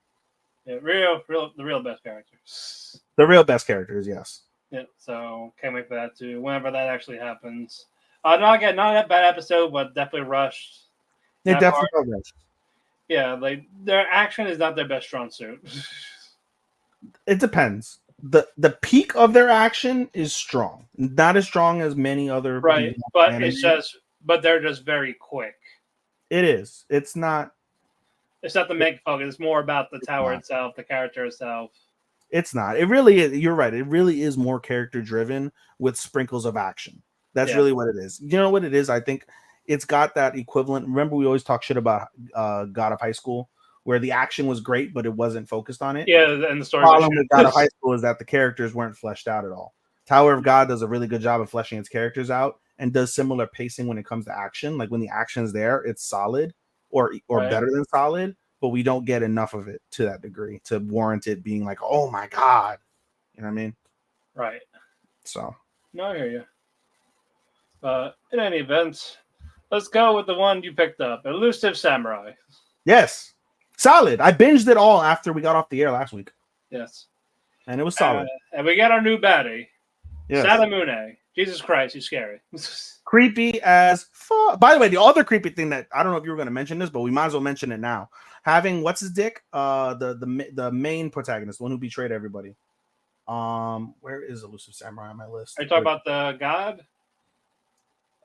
Yeah, the real best characters. The real best characters, yes. Yeah, so can't wait for that too. Whenever that actually happens. Not that bad episode, but definitely rushed. It definitely felt rushed. Yeah, like their action is not their best strong suit. It depends. The peak of their action is strong, not as strong as many other. Right, but they're just very quick. It is. It's not. It's not the main focus. It's more about the tower itself, the character itself. It's not. It really is. You're right. It really is more character driven with sprinkles of action. That's really what it is. You know what it is? I think it's got that equivalent. Remember, we always talk shit about God of High School, where the action was great, but it wasn't focused on it. Yeah, and the story. The problem with God of High School is that the characters weren't fleshed out at all. Tower of God does a really good job of fleshing its characters out and does similar pacing when it comes to action. Like when the action's there, it's solid or better than solid, but we don't get enough of it to that degree to warrant it being like, oh my God. You know what I mean? Right. So. No, I hear you. In any event, let's go with the one you picked up, Elusive Samurai. Yes. Solid. I binged it all after we got off the air last week. Yes. And it was solid. And we got our new baddie. Yes. Sadamune. Jesus Christ, he's scary. Creepy as fuck. By the way, the other creepy thing that I don't know if you were going to mention this, but we might as well mention it now. Having what's his dick? The main protagonist, the one who betrayed everybody. Where is Elusive Samurai on my list? Are you talking about the god?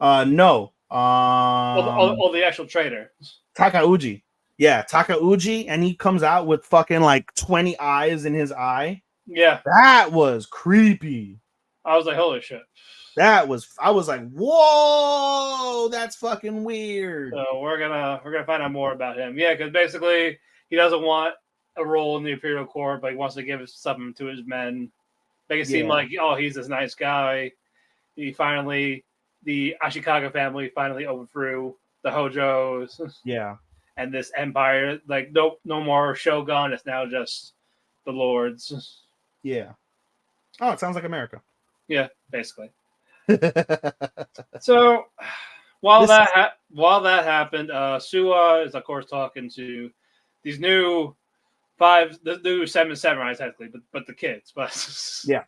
No. The actual traitor. Takauji. Yeah, Takauji, and he comes out with fucking like 20 eyes in his eye. Yeah. That was creepy. I was like, holy shit. I was like, whoa, that's fucking weird. So we're gonna find out more about him. Yeah, because basically he doesn't want a role in the Imperial Court, but he wants to give something to his men. Make it seem like, oh, he's this nice guy. The Ashikaga family finally overthrew the Hojos. Yeah. And this empire, like no more shogun. It's now just the lords. Yeah. Oh, it sounds like America. Yeah, basically. So while that happened, Suwa is of course talking to these new seven samurais, technically, but the kids. But yeah.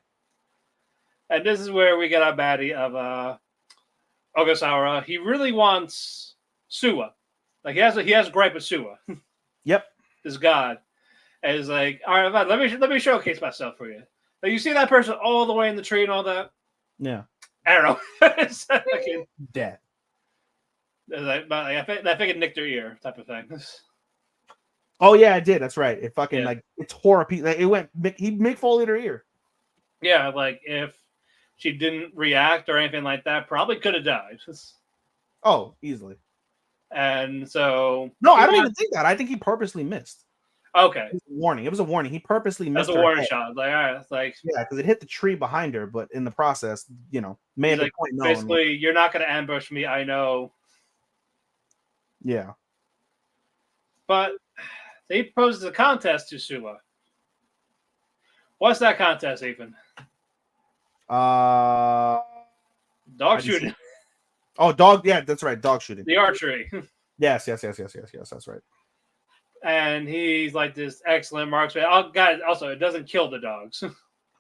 And this is where we get our baddie of Ogasawa, he really wants Suwa. Like he has a gripe with Suwa, Yep. this god. And he's like, all right, let me showcase myself for you. Like, you see that person all the way in the tree and all that? Yeah. I don't know. It's fucking Dead. I think it nicked their ear type of thing. Oh yeah, it did. That's right. It fucking Yeah. like it tore a piece. Like, it went. He Mick Foley her ear. Yeah, like if she didn't react or anything like that, probably could have died. Oh, easily. And so No, I don't even think that. I think he purposely missed. Okay, It was a warning. It was a warning. He purposely missed. that's a her warning head. shot. Like, all right, it's like Yeah, because it hit the tree behind her, but in the process, you know, made he's the like, point known. basically, you're not going to ambush me. I know, Yeah. but they posed a contest to Suwa. What's that contest, Ethan? Dog Dog shooting. Oh, dog. Yeah, that's right. Dog shooting. The archery. Yes. That's right. And he's like this excellent marksman. Oh, guys, also, it doesn't kill the dogs.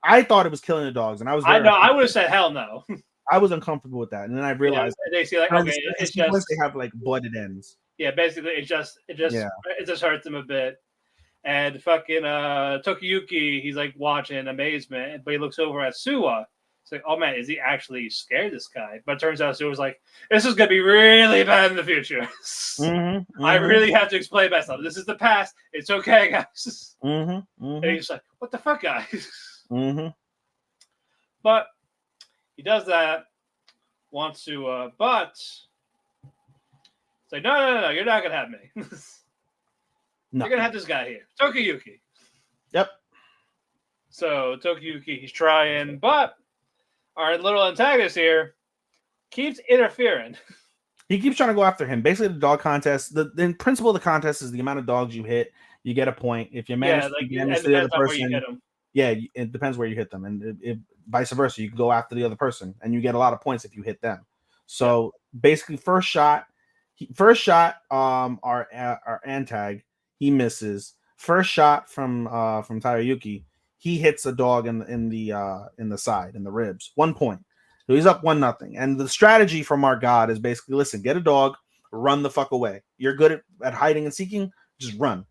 I thought it was killing the dogs, and I was. I know. I would have said hell no. I was uncomfortable with that, and then I realized they see like, okay, it's just they have like budded ends. Yeah, basically, it just hurts him a bit. And fucking Tokiyuki, he's like watching in amazement, but he looks over at Suwa. It's like, oh man, is he actually scared of this guy? But it turns out Suwa's like, this is gonna be really bad in the future. I really have to explain myself. This is the past. It's okay, guys. And he's like, what the fuck, guys? But he does that. Wants to, but it's like, no, you're not gonna have me. No. You're gonna have this guy here, Tokiyuki. Yep. So Tokiyuki, he's trying, but our little antagonist here keeps interfering. He keeps trying to go after him. Basically, the dog contest. The principle of the contest is the amount of dogs you hit. You get a point. If you manage to the other person, it depends where you hit them, and if vice versa, you can go after the other person, and you get a lot of points if you hit them. So basically, first shot, our antag, he misses. First shot from Tairayuki, he hits a dog in the side, in the ribs. 1 point. So he's up 1-0. And the strategy from our god is basically, listen, get a dog, run the fuck away. You're good at hiding and seeking, just run,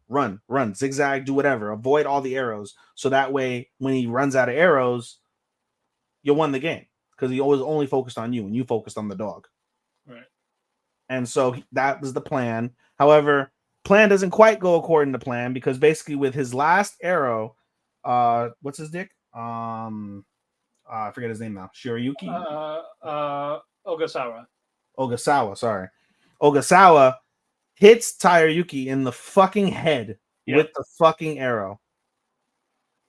zigzag, do whatever. Avoid all the arrows. So that way, when he runs out of arrows, you won the game. Because he always only focused on you, and you focused on the dog. Right. And so that was the plan. However, plan doesn't quite go according to plan, because basically with his last arrow, what's his dick? I forget his name now. Shirayuki? Ogasawa, sorry. Ogasawa hits Tairayuki in the fucking head with the fucking arrow.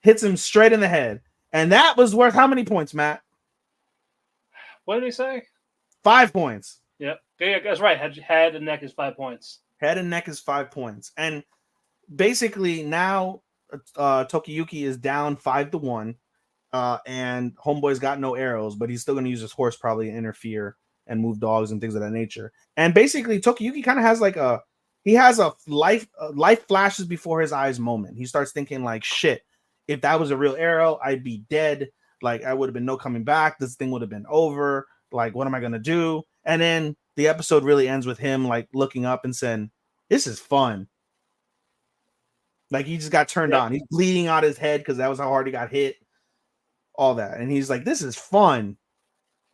Hits him straight in the head. And that was worth how many points, Matt? What did he say? 5 points. Yep. Yeah, that's right. Head and neck is 5 points. Head and neck is 5 points. And basically now Tokiyuki is down 5-1. And Homeboy's got no arrows, but he's still going to use his horse probably to interfere and move dogs and things of that nature. And basically, Tokiyuki kind of has like a life flashes before his eyes moment. He starts thinking like, shit, if that was a real arrow, I'd be dead. Like, I would have been no coming back. This thing would have been over. Like, what am I going to do? And then the episode really ends with him like looking up and saying, this is fun. Like, he just got turned on. He's bleeding out his head because that was how hard he got hit. All that, and he's like, "This is fun,"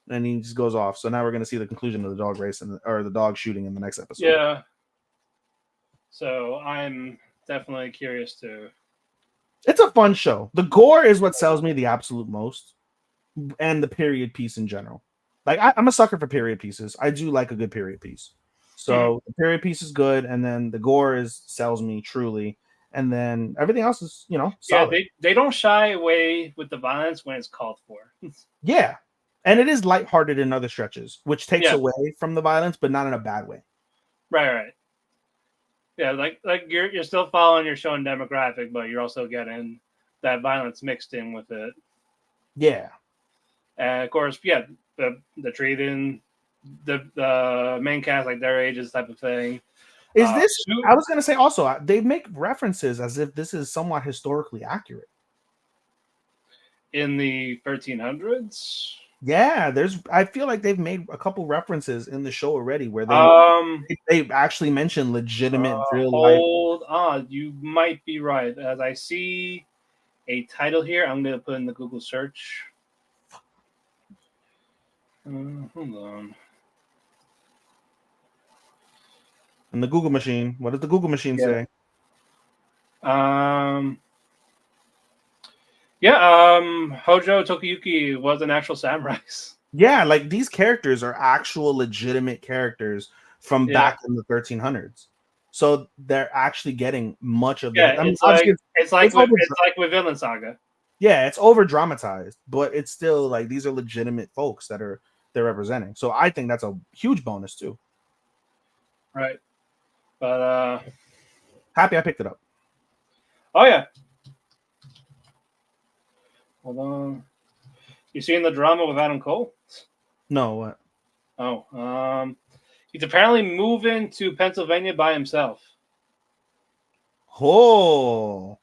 and he just goes off. So now we're going to see the conclusion of the dog race or the dog shooting in the next episode. Yeah. So I'm definitely curious to. It's a fun show. The gore is what sells me the absolute most, and the period piece in general. Like I'm a sucker for period pieces. I do like a good period piece. So the period piece is good, and then the gore sells me truly. And then everything else is, solid. Yeah, they don't shy away with the violence when it's called for. Yeah. And it is lighthearted in other stretches, which takes away from the violence, but not in a bad way. Right. Yeah, like you're still following your show and demographic, but you're also getting that violence mixed in with it. Yeah. And of course, the treating the main cast, like their ages type of thing. Is this? I was going to say also, they make references as if this is somewhat historically accurate. In the 1300s? Yeah, I feel like they've made a couple references in the show already where they actually mention legitimate real life. Hold on, you might be right. As I see a title here, I'm going to put in the Google search. Hold on. In the Google machine. What does the Google machine say? Hojo Tokiyuki was an actual samurai. Yeah, like these characters are actual legitimate characters from back in the 1300s. So they're actually getting much of that. I mean, it's like with Villain Saga. Yeah, it's over dramatized, but it's still like these are legitimate folks that they're representing. So I think that's a huge bonus too. Right. But happy I picked it up. Oh yeah. Hold on. You seen the drama with Adam Cole? No, what? Oh, he's apparently moving to Pennsylvania by himself. Oh,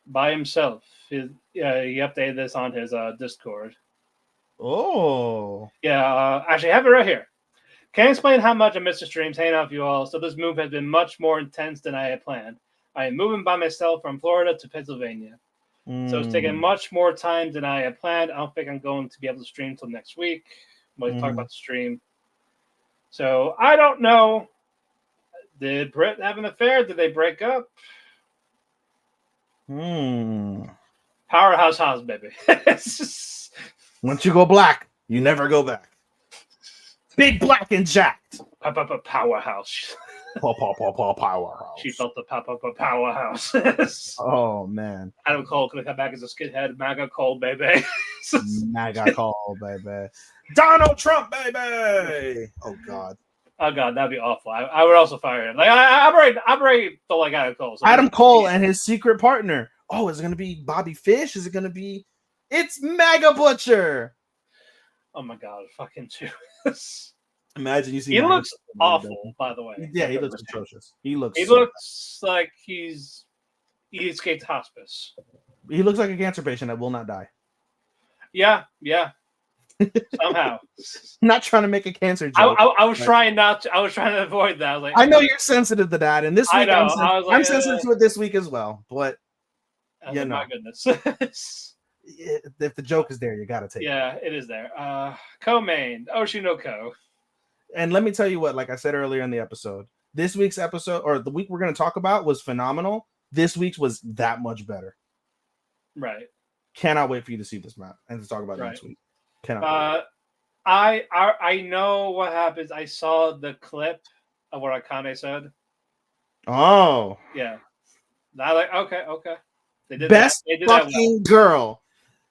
by himself. He updated this on his Discord. Oh, yeah. Actually, I have it right here. Can't explain how much I miss the streams, hanging out with you all. So this move has been much more intense than I had planned. I am moving by myself from Florida to Pennsylvania. So it's taking much more time than I had planned. I don't think I'm going to be able to stream until next week. We'll talk about the stream. So I don't know. Did Britt have an affair? Did they break up? Powerhouse house, baby. Once you go black, you never go back. Big black and jacked. Powerhouse. Powerhouse. She felt the powerhouse. Oh man. Adam Cole could have come back as a skidhead. MAGA Cole, baby. MAGA Cole, baby. Donald Trump, baby. Oh god. Oh god, that'd be awful. I would also fire him. Like I'm ready to like Adam Cole. So Adam Cole and his secret partner. Oh, is it gonna be Bobby Fish? Is it gonna be? It's MAGA Butcher. Oh my god, fucking too. Imagine you see. He looks awful, by the way. Yeah, he looks atrocious. He looks like he escaped hospice. He looks like a cancer patient that will not die. Yeah. Somehow. Not trying to make a cancer joke. I was trying not to. I was trying to avoid that. I know you're sensitive to that, and this week I'm sensitive to it this week as well. But my goodness. If the joke is there, you gotta take it. Yeah, it is there. Co-main Oshinoko. And let me tell you what, like I said earlier in the episode, this week's episode, or the week we're going to talk about, was phenomenal. This week's was that much better. Right. Cannot wait for you to see this map and to talk about it next week. Cannot wait. I know what happens. I saw the clip of what Akane said. Oh. Yeah. I like, okay. They did Best that. They did fucking girl.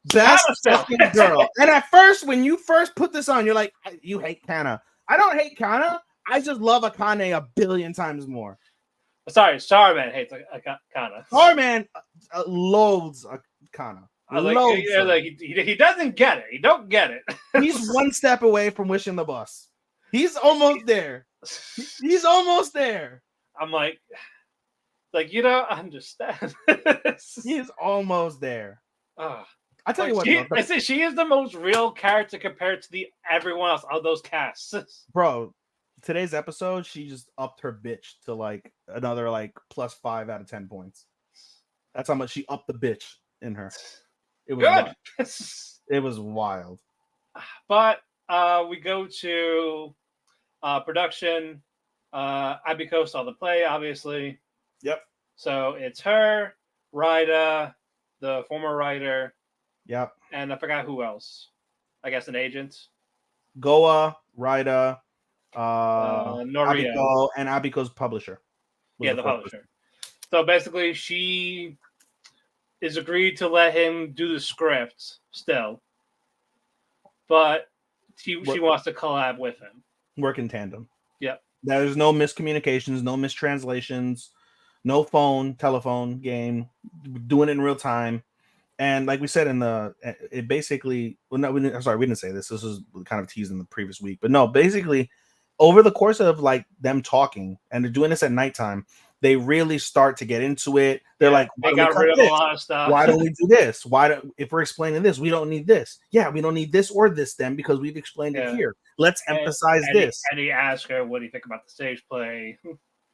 Best fucking girl. And at first, when you first put this on, you're like, you hate Kana. I don't hate Kana. I just love Akane a billion times more. Sorry, Starman hates Kana. Starman loathes Kana. He doesn't get it. He don't get it. He's one step away from wishing the bus. He's almost there. He's almost there. I'm like you don't understand. He's almost there. I tell you what, I say she is the most real character compared to everyone else of those casts. Bro, today's episode, she just upped her bitch to like another like +5 out of 10 points. That's how much she upped the bitch in her. It was good. It was wild. But we go to production. Abiko saw the play, obviously. Yep. So it's her, Raida, the former writer. Yep. And I forgot who else. I guess an agent. Goa, Raida, Norio. Abiko, and Abiko's publisher. Yeah, the publisher. So basically, she is agreed to let him do the script still, but she wants to collab with him. Work in tandem. Yep. There's no miscommunications, no mistranslations, no telephone game, doing it in real time. And like we said it basically, we didn't say this. This was kind of teased in the previous week, but no, basically over the course of like them talking, and they're doing this at nighttime, they really start to get into it. They're like, why they don't we got cut rid of this? a lot of stuff. Why don't we do this? If we're explaining this, we don't need this. Yeah, we don't need this or this then because we've explained it here. Let's emphasize this. And he asked her, "What do you think about the stage play?"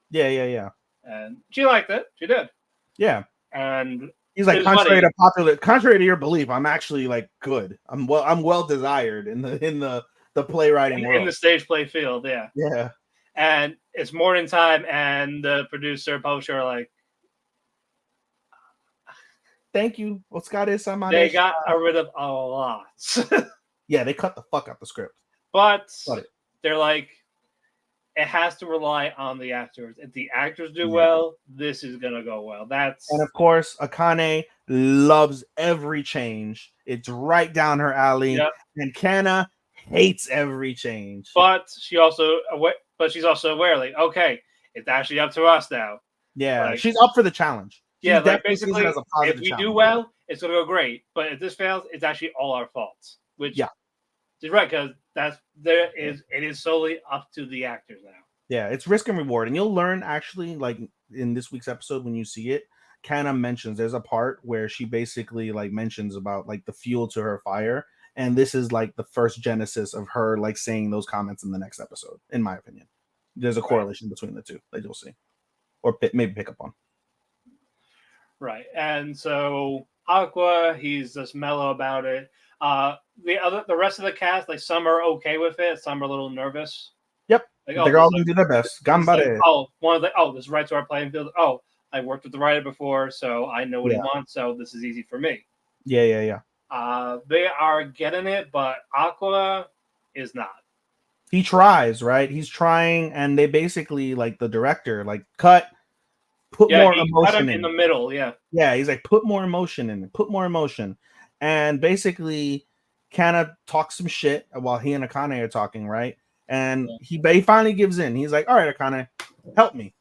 Yeah. And she liked it. She did. Yeah. And he's like, contrary to your belief, I'm actually like good. I'm well desired in the playwriting world. In the stage play field, yeah. Yeah. And it's morning time, and the producer, publisher are like, thank you. They got rid of a lot. Yeah, they cut the fuck out the script. But they're like, it has to rely on the actors. If the actors do well, this is gonna go well. And of course, Akane loves every change. It's right down her alley. Yep. And Kana hates every change. But she's also aware, like, okay, it's actually up to us now. Yeah, like, she's up for the challenge. Yeah, like basically, if we do well, it's gonna go great. But if this fails, it's actually all our fault. Which is right, because it is solely up to the actors now. Yeah, it's risk and reward, and you'll learn actually, like in this week's episode when you see it. Kana mentions there's a part where she basically like mentions about like the fuel to her fire, and this is like the first genesis of her like saying those comments in the next episode. In my opinion, there's a correlation between the two that you'll see, or maybe pick up on. Right, and so Aqua, he's just mellow about it. The rest of the cast, like some are okay with it, some are a little nervous. Yep, like, they're all gonna do their best. Gambare. Like, this is right to our playing field. Oh, I worked with the writer before, so I know what he wants. So this is easy for me. Yeah. They are getting it, but Aqua is not. He tries, right? He's trying, and they basically like the director, like put more emotion in the middle. Yeah, he's like, put more emotion in it, put more emotion, and basically, Kana talks some shit while he and Akane are talking, right? And he finally gives in. He's like, all right, Akane, help me.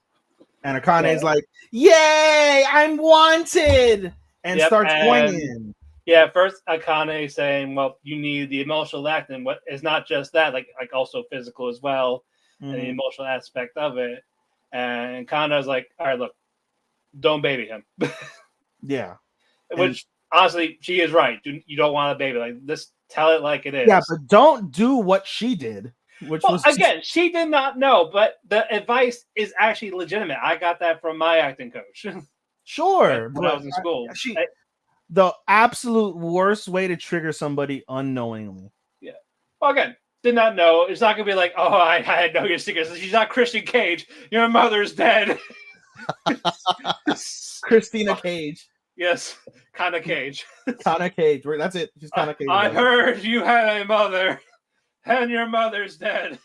And Akane's like, yay, I'm wanted, and starts going in. Yeah, first Akane saying, well, you need the emotional acting. What is not just that, like also physical as well, and the emotional aspect of it. And Kana's like, all right, look, don't baby him. Yeah. Which honestly, she is right. You don't want a baby. Like, just tell it like it is. Yeah, but don't do what she did. Again, she did not know, but the advice is actually legitimate. I got that from my acting coach. Sure. when I was in school. The absolute worst way to trigger somebody unknowingly. Yeah. Well, again, did not know. It's not going to be like, oh, I know your secrets. She's not Christian Cage. Your mother's dead. Christina Cage. Yes. Kana Cage. Kana Cage. That's it. She's Kana Cage. I heard you had a mother. And your mother's dead.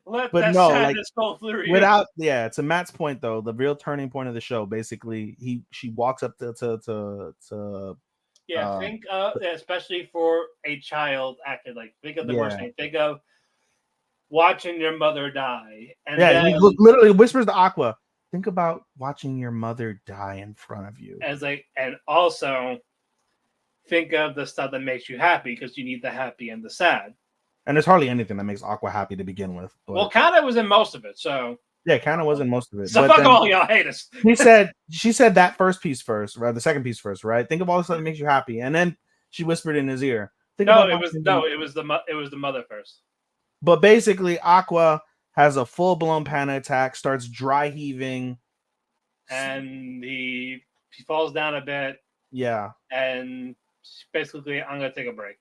Let that sadness go through you. To Matt's point though, the real turning point of the show, basically, she walks up to think of, especially for a child actor, like think of the worst thing. Think of watching your mother die. And he literally whispers to Aqua, think about watching your mother die in front of you. And also think of the stuff that makes you happy, because you need the happy and the sad. And there's hardly anything that makes Aqua happy to begin with. But... Well, Kana was in most of it, so yeah, Kana was in most of it. So fuck all y'all hate us. She said that first piece first, right? The second piece first, right? Think of all the stuff that makes you happy, and then she whispered in his ear. It was the mother first. But basically, Aqua has a full blown panic attack, starts dry heaving, and he falls down a bit. Yeah, and basically, I'm gonna take a break.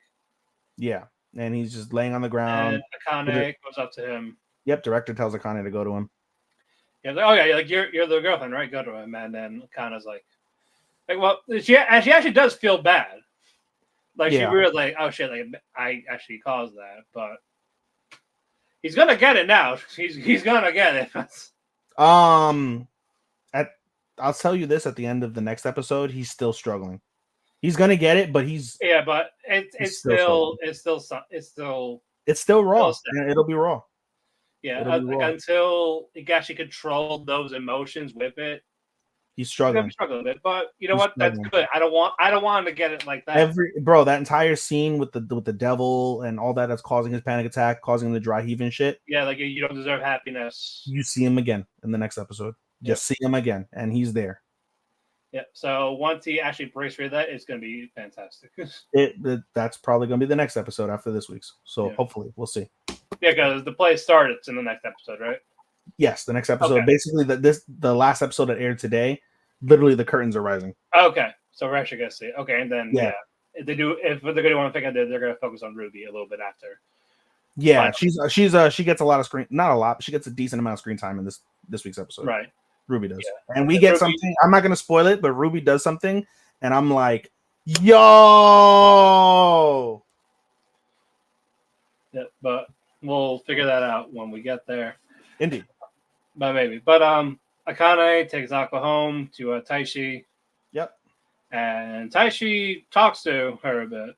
Yeah, and he's just laying on the ground. And Akane goes up to him. Yep, director tells Akane to go to him. Yeah, like, oh yeah, like you're the girlfriend, right? Go to him. And then Akane's like, well, she actually does feel bad. Like she really like, oh shit, like I actually caused that, but he's gonna get it now. He's gonna get it. I'll tell you this: at the end of the next episode, he's still struggling. He's gonna get it, but but it's still raw. It'll be raw. Yeah, until he actually controlled those emotions with it. He's He's struggling. struggling a bit, but you know He's what? That's struggling. good. I don't want him to get it like that. That entire scene with the devil and all that's causing his panic attack, causing him to dry heave and shit. Yeah, like you don't deserve happiness. You see him again in the next episode. Just see him again, and he's there. Yeah. So once he actually breaks through that, it's going to be fantastic. That's probably going to be the next episode after this week's. So hopefully we'll see. Yeah, because the play starts in the next episode, right? Yes, the next episode. Okay. Basically, the last episode that aired today. Literally, the curtains are rising. Okay, so we're actually gonna see it. Okay, and then if they're gonna do one thing, they're gonna focus on Ruby a little bit after. Yeah, she gets a lot of screen, not a lot, but she gets a decent amount of screen time in this week's episode. Right, Ruby does, and we get something. I'm not gonna spoil it, but Ruby does something, and I'm like, yo. Yeah, but we'll figure that out when we get there. Indeed, but maybe. But Akane takes Aqua home to Taishi. Yep. And Taishi talks to her a bit.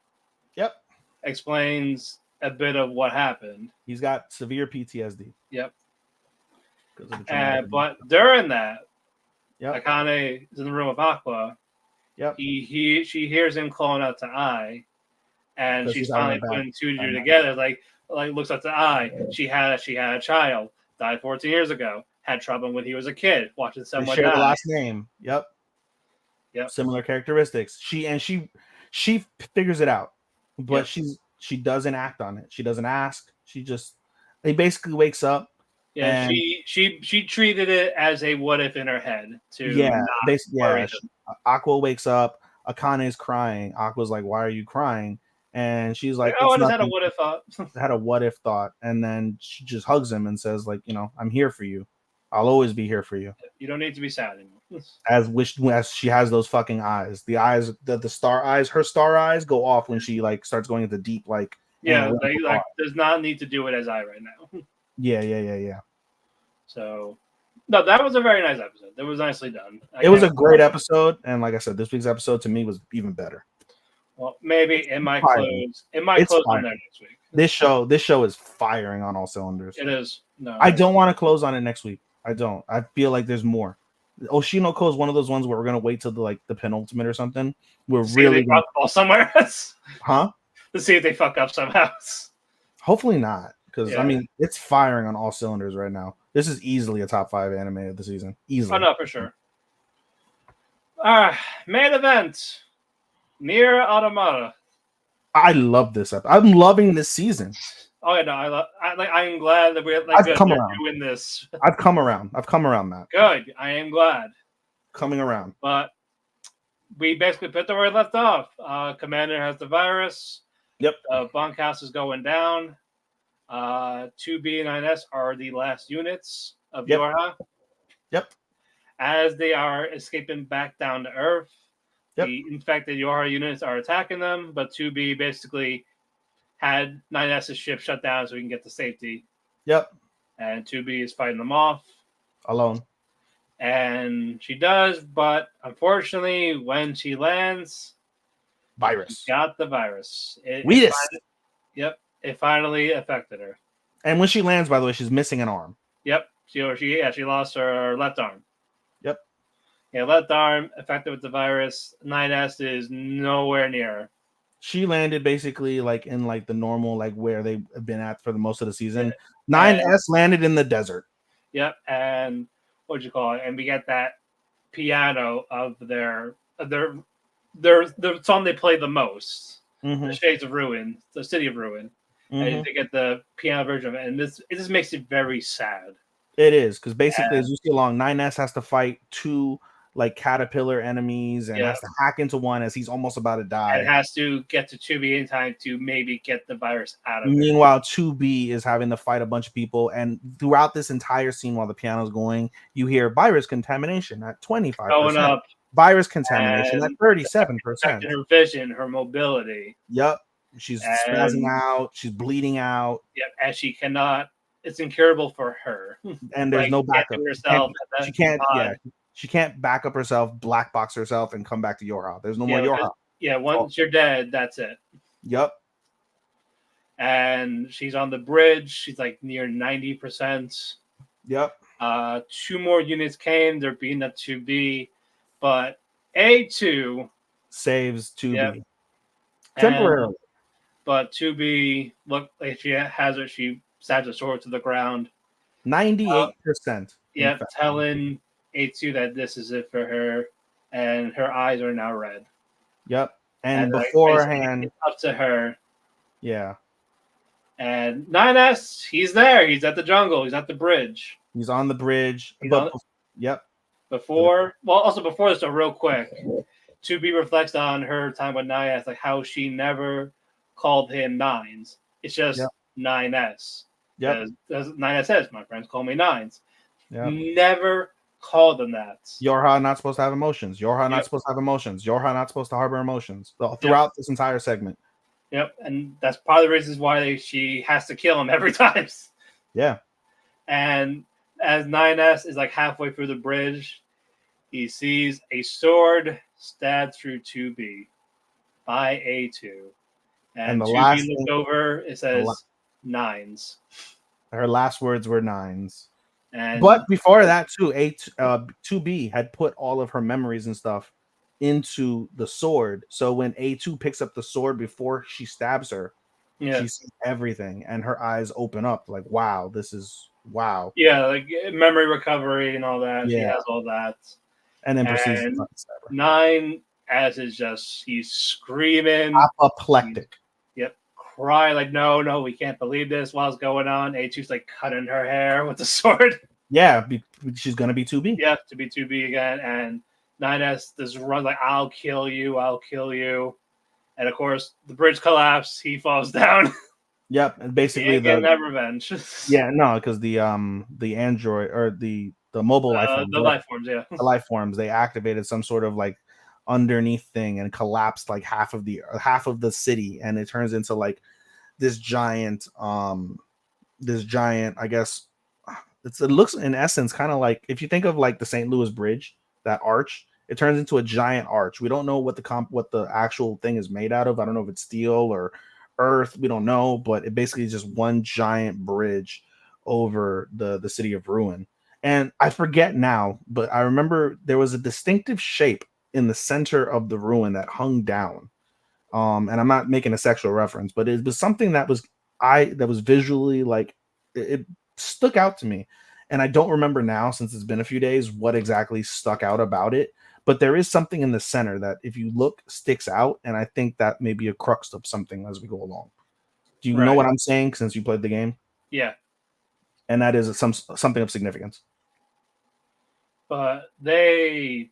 Yep. Explains a bit of what happened. He's got severe PTSD. Yep. But during that, Akane is in the room with Aqua. Yep. She hears him calling out to Ai, and she's finally putting two together. Like looks up to Ai. She had a child, died 14 years ago. Had trouble when he was a kid, watching someone die. The last name. Yep. Similar characteristics. She figures it out, but she doesn't act on it. She doesn't ask. He basically wakes up. Yeah, she treated it as a what if in her head. Aqua wakes up. Akane is crying. Aqua's like, "Why are you crying?" And she's like, "Oh, I just had a what if thought." Had a what if thought, and then she just hugs him and says, "Like, I'm here for you. I'll always be here for you. You don't need to be sad anymore." As she has those fucking eyes, the eyes, the star eyes, her star eyes go off when she starts going into deep does not need to do it as I right now. Yeah. So, no, that was a very nice episode. That was nicely done. It was a great episode, and like I said, this week's episode to me was even better. Well, maybe it might close. It might close on there next week. This show is firing on all cylinders. It is. No, I don't want to close on it next week. I don't. I feel like there's more. Oshinoko is one of those ones where we're gonna wait till the penultimate or something. We're really gonna fall somewhere else, huh? To see if they fuck up somehow. Hopefully not, because I mean it's firing on all cylinders right now. This is easily a top 5 anime of the season. Easily. Oh no, for sure. Main event: Nier Automata. I love this episode. I'm loving this season. Oh yeah, no, I'm glad that we're doing this. I've come around, Matt. Good. I am glad. Coming around. But we basically put the word left off. Commander has the virus. Yep. Bunkhouse is going down. 2B and 9S are the last units of Yorha. Yep. As they are escaping back down to Earth, the infected Yorha units are attacking them, but 2B basically had 9S's ship shut down so we can get to safety. Yep. And 2B is fighting them off. Alone. And she does, but unfortunately, when she lands, virus. She got the virus. It finally affected her. And when she lands, by the way, she's missing an arm. Yep. She lost her left arm. Yep. Yeah, left arm affected with the virus. 9S is nowhere near her. She landed basically in the normal where they've been at for the most of the season. 9S landed in the desert. Yep, and what'd you call it? And we get that piano of their song they play the most, the Shades of Ruin, the City of Ruin. And they get the piano version of it, and it just makes it very sad. It is because basically, as you see along, 9S has to fight 2 caterpillar enemies and has to hack into one as he's almost about to die. And has to get to 2B in time to maybe get the virus out of it. Meanwhile, 2B is having to fight a bunch of people, and throughout this entire scene while the piano's going, you hear virus contamination at 25%. Going up. Virus contamination at 37%. Her vision, her mobility. Yep. She's spazzing out. She's bleeding out. Yep. And she cannot. It's incurable for her. And there's no backup. She can't. She can't back up herself, black box herself, and come back to Yorha. There's no more Yorha. Yeah, once you're dead, that's it. Yep. And she's on the bridge. She's near 90%. Yep. 2 more units came. They're beating up 2B. But A2, saves 2B yep, temporarily. but 2B look like she has her. She stabs the sword to the ground. 98%. Yep, telling A2 that this is it for her, and her eyes are now red. Yep. And like, beforehand, it's up to her. yeah, And 9S, he's there. He's at the jungle. He's at the bridge. he's on the bridge. He's But on- yep, Before, well, also before this, so real quick, 2B reflects on her time with 9S, like how she never called him Nines. It's just Yep. 9S. yep, As 9S says, my friends call me Nines. yep. Never called them that. Yorha not supposed to have emotions. Yorha not Yep. supposed to have emotions. Yorha not supposed to harbor emotions throughout this entire segment. Yep, and that's part of the reasons why she has to kill him every time. Yeah. And as 9S is like halfway through the bridge, he sees a sword stabbed through 2B by A2. And the 2B last looks thing- over, it says Nines. Her last words were Nines. And But before that, too, 2B had put all of her memories and stuff into the sword. So when A2 picks up the sword before she stabs her, yeah, she sees everything and her eyes open up like, wow, this is wow. yeah, like memory recovery and all that. She Yeah. has all that. And then proceeds to And fucking stab her. 9S is just, he's screaming. Apoplectic. Yep. Cry like, no, we can't believe this. While it's going on, A2's like cutting her hair with the sword. Yeah, she's gonna be 2B. Yeah, to be 2B again. And 9S just runs like, I'll kill you. And of course, the bridge collapses. He falls down. Yep, and basically getting that revenge. yeah, no, because the android or the mobile life forms, the life forms, yeah. the life forms, they activated some sort of like underneath thing and collapsed like half of the city, and it turns into like this giant, I guess it looks in essence kind of like if you think of like the St. Louis Bridge, that arch, it turns into a giant arch. We don't know what the actual thing is made out of. I don't know if it's steel or earth. We don't know, but it basically is just one giant bridge over the city of ruin. And I forget now, but I remember there was a distinctive shape in the center of the ruin that hung down. And I'm not making a sexual reference, but it was something that was visually like it stuck out to me. And I don't remember now, since it's been a few days, what exactly stuck out about it. But there is something in the center that, if you look, sticks out, and I think that may be a crux of something as we go along. Do you know what I'm saying, since you played the game? Yeah. And that is something of significance. But they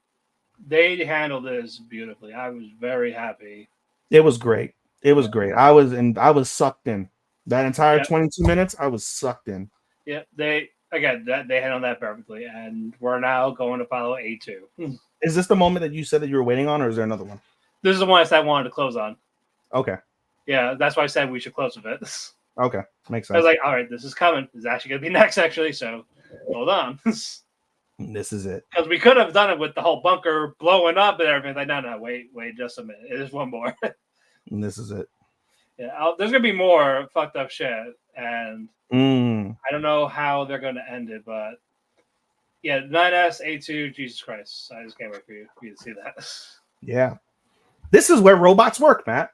handled this beautifully. I was very happy. It was great. It was great. I was sucked in. That entire 22 minutes, I was sucked in. Yeah, they handled that perfectly, and we're now going to follow A2. Is this the moment that you said that you were waiting on, or is there another one? This is the one I said I wanted to close on. Okay. Yeah, that's why I said we should close with it. Okay, makes sense. I was like, all right, this is coming. This is actually going to be next, actually, so hold on. This is it. Because we could have done it with the whole bunker blowing up and everything. Like, no, wait, just a minute. There's one more. And this is it. Yeah, there's going to be more fucked up shit, and I don't know how they're going to end it, but yeah, 9S, A2, Jesus Christ. I just can't wait for you to see that. Yeah. This is where robots work, Matt.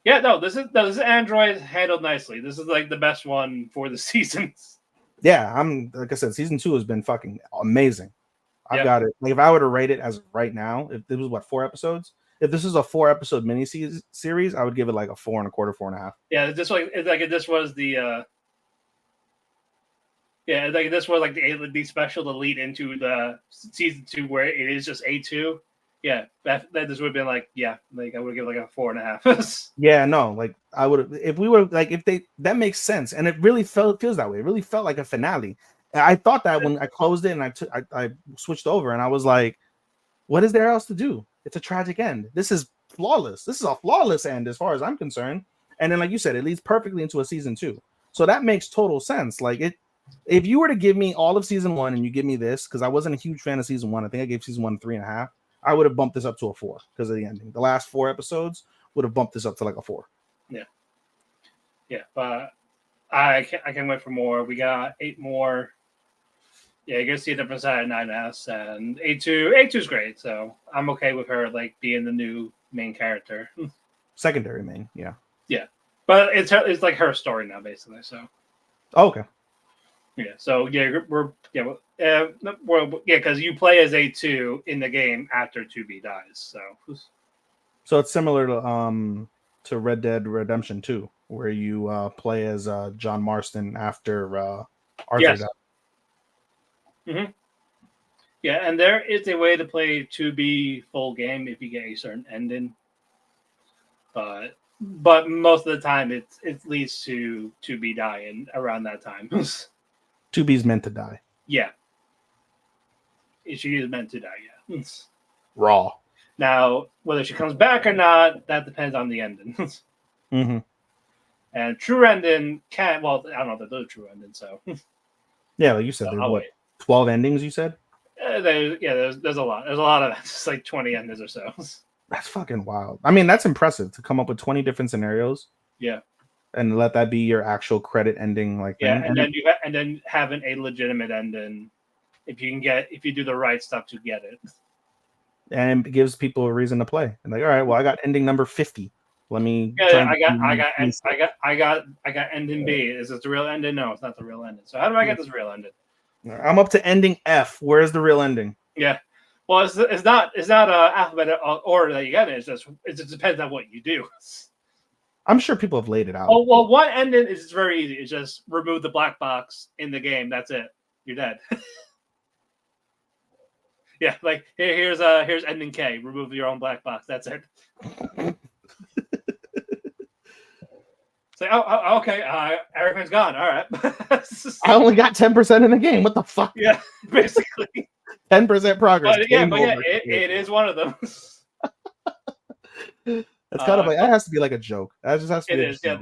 Yeah, this is Android handled nicely. This is like the best one for the seasons. Yeah, like I said, season 2 has been fucking amazing. I've got it. Like, if I were to rate it as right now, if it was 4 episodes, if this is a 4-episode mini series, I would give it like a 4.25, 4.5. Yeah, this was the this was like the special to lead into the season 2 where it is just A2. Yeah, that this would have been like I would give it like a 4.5. Yeah, no, like I would if we were like that makes sense, and it really feels that way. It really felt like a finale. And I thought that when I closed it and I switched over, and I was like, what is there else to do? It's a tragic end. This is flawless. This is a flawless end as far as I'm concerned. And then, like you said, it leads perfectly into a season 2. So that makes total sense. Like if you were to give me all of season 1 and you give me this, because I wasn't a huge fan of season 1, I think I gave season 1 3.5. I would have bumped this up to a 4 because of the ending. The last 4 episodes would have bumped this up to like a 4. Yeah, but I can't wait for more. We got 8 more. Yeah, you can see a different side of 9S, and A2's great, so I'm okay with her like being the new main character. Secondary main, yeah. Yeah, but it's like her story now, basically. So. Oh, okay. Yeah. So because you play as A2 in the game after 2B dies. So it's similar to Red Dead Redemption 2, where you play as John Marston after Arthur yes. died. Mm-hmm. Yeah, and there is a way to play 2B full game if you get a certain ending. But most of the time it leads to 2B dying around that time. 2B's meant to die. Yeah. She is meant to die, yeah. Raw. Now, whether she comes back or not, that depends on the ending. Mm-hmm. And true ending can't. Well, I don't know if there's a true ending. So yeah, like you said, there's what 12 endings. You said there's a lot. There's a lot of that. It's like 20 endings or so. That's fucking wild. I mean, that's impressive to come up with 20 different scenarios. Yeah, and let that be your actual credit ending, like yeah, thing. and then having a legitimate ending if you do the right stuff to get it. And it gives people a reason to play. And like, all right, well, I got ending number 50. Let me. I got ending B. Is it the real ending? No, it's not the real ending. So how do I get this real ending? I'm up to ending F. Where's the real ending? Yeah. Well, it's not alphabetical order that you get it. It just depends on what you do. I'm sure people have laid it out. Oh well, one ending is very easy. It's just remove the black box in the game. That's it. You're dead. Yeah, like here's ending K. Remove your own black box. That's it. Say, okay. Everything's gone. All right. I only got 10% in the game. What the fuck? Yeah, basically 10% progress. But it is one of them. That's kind of like that has to be like a joke. That just has to be. It is. Yeah,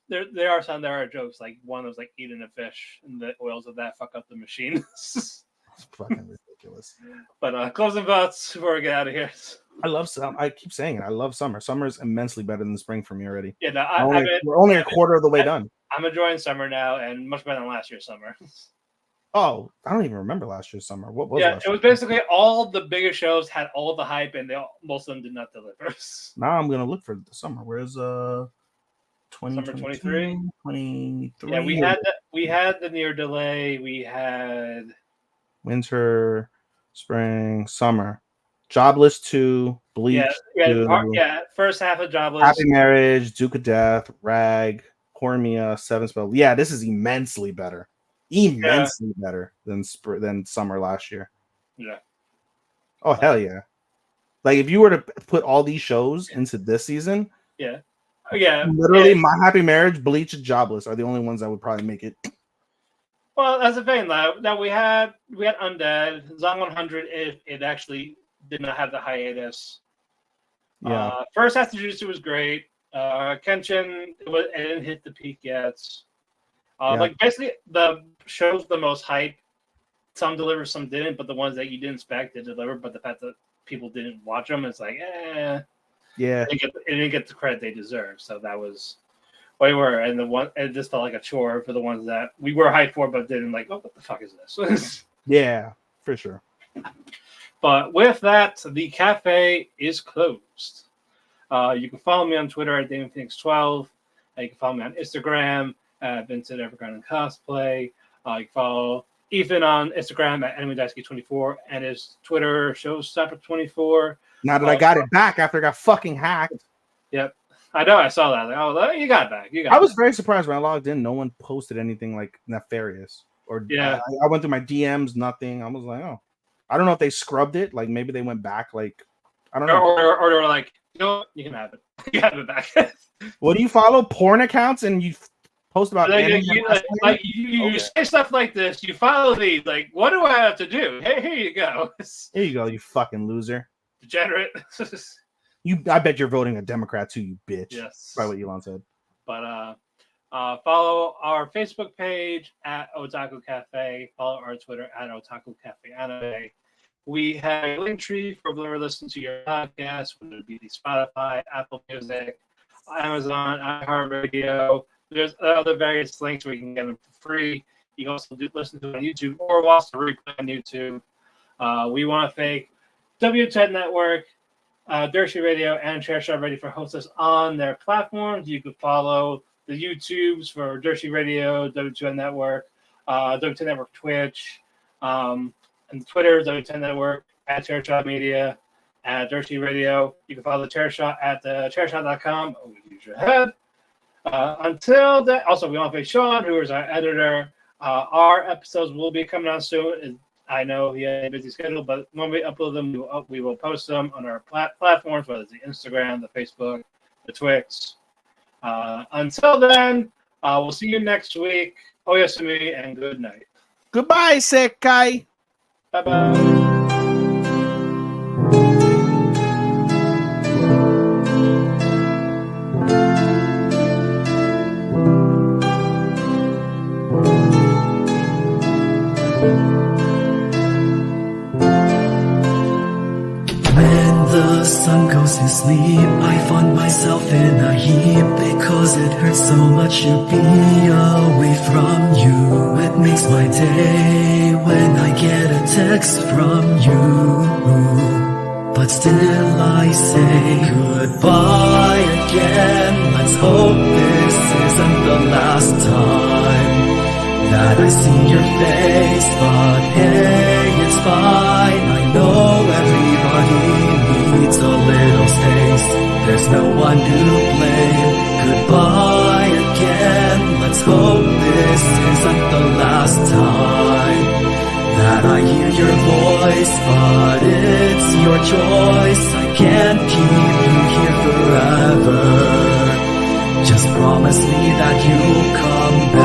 there are some. There are jokes like one was like eating a fish and the oils of that fuck up the machine. It's fucking ridiculous. But closing thoughts before we get out of here. I love summer. I keep saying it. I love summer. Summer is immensely better than spring for me already. Yeah, no, we're only a quarter of the way done. I'm enjoying summer now, and much better than last year's summer. Oh, I don't even remember last year's summer. What was? Yeah, it was basically all the bigger shows had all the hype, and most of them did not deliver. Now I'm gonna look for the summer. Where's 2023? 23. Yeah, we had the Nier delay. We had winter, spring, summer. Jobless 2, Bleach 2, first half of Jobless. Happy Marriage, Duke of Death, Rag, Hormia, Seven Spell. Yeah, this is immensely better. Better than summer last year. Yeah. Oh, hell yeah. Like, if you were to put all these shows into this season, literally My Happy Marriage, Bleach, and Jobless are the only ones that would probably make it. Well, that's the thing, though. That we had Undead, Zong 100, it actually did not have the hiatus. Yeah. First half of Jujutsu was great. Kenshin, it didn't hit the peak yet. Like, basically, the shows the most hype. Some delivered, some didn't, but the ones that you didn't expect, they delivered. But the fact that people didn't watch them, it's like, yeah. It didn't get the credit they deserve. So that was what we were. And it just felt like a chore for the ones that we were hyped for, but didn't like, oh, what the fuck is this? Yeah, for sure. But with that, the cafe is closed. You can follow me on Twitter at DamonPhoenix12. You can follow me on Instagram at Vincent Evergrande Cosplay. You can follow Ethan on Instagram at EnemyDaisuke24, and his Twitter Showstopper24. Now that I got it back after I got fucking hacked. Yep. I know, I saw that. Like, oh, you got it back. I was very surprised when I logged in. No one posted anything like nefarious. Or I went through my DMs, nothing. I was like, oh. I don't know if they scrubbed it. Like, maybe they went back. Like, I don't know. Or they were like, you know what? You can have it. You have it back. What do you follow? Porn accounts and you post about you say stuff like this. You follow these. Like, what do I have to do? Hey, here you go. Here you go, you fucking loser. Degenerate. I bet you're voting a Democrat too, you bitch. Yes. Probably what Elon said. But follow our Facebook page at Otaku Cafe. Follow our Twitter at Otaku Cafe Anime. We have a link tree for whoever listens to your podcast, whether it be Spotify, Apple Music, Amazon, iHeartRadio. There's other various links where you can get them for free. You can also listen to it on YouTube or watch the replay on YouTube. We want to thank W10 Network, Dershi Radio, and Chairshot Radio for hosting us on their platforms. You can follow the YouTubes for Dershi Radio, W10 Network, W10 Network Twitch, and Twitter, W10 Network, at Chairshot Media, at Dershi Radio. You can follow the Chairshot at thechairshot.com. Oh, use your head. Until then, also, we want to thank Sean, who is our editor. Our episodes will be coming out soon. I know he has a busy schedule, but when we upload them, we will post them on our platforms, whether it's the Instagram, the Facebook, the Twix. Until then, we'll see you next week. Oyasumi and good night. Goodbye, Sekai. Bye-bye. The sun goes to sleep, I find myself in a heap because it hurts so much to be away from you. It makes my day when I get a text from you, but still I say goodbye again. Let's hope this isn't the last time that I see your face, but hey, it's fine. I know everybody needs a little space. There's no one to blame. Goodbye again. Let's hope this isn't the last time that I hear your voice, but it's your choice. I can't keep you here forever. Just promise me that you'll come back.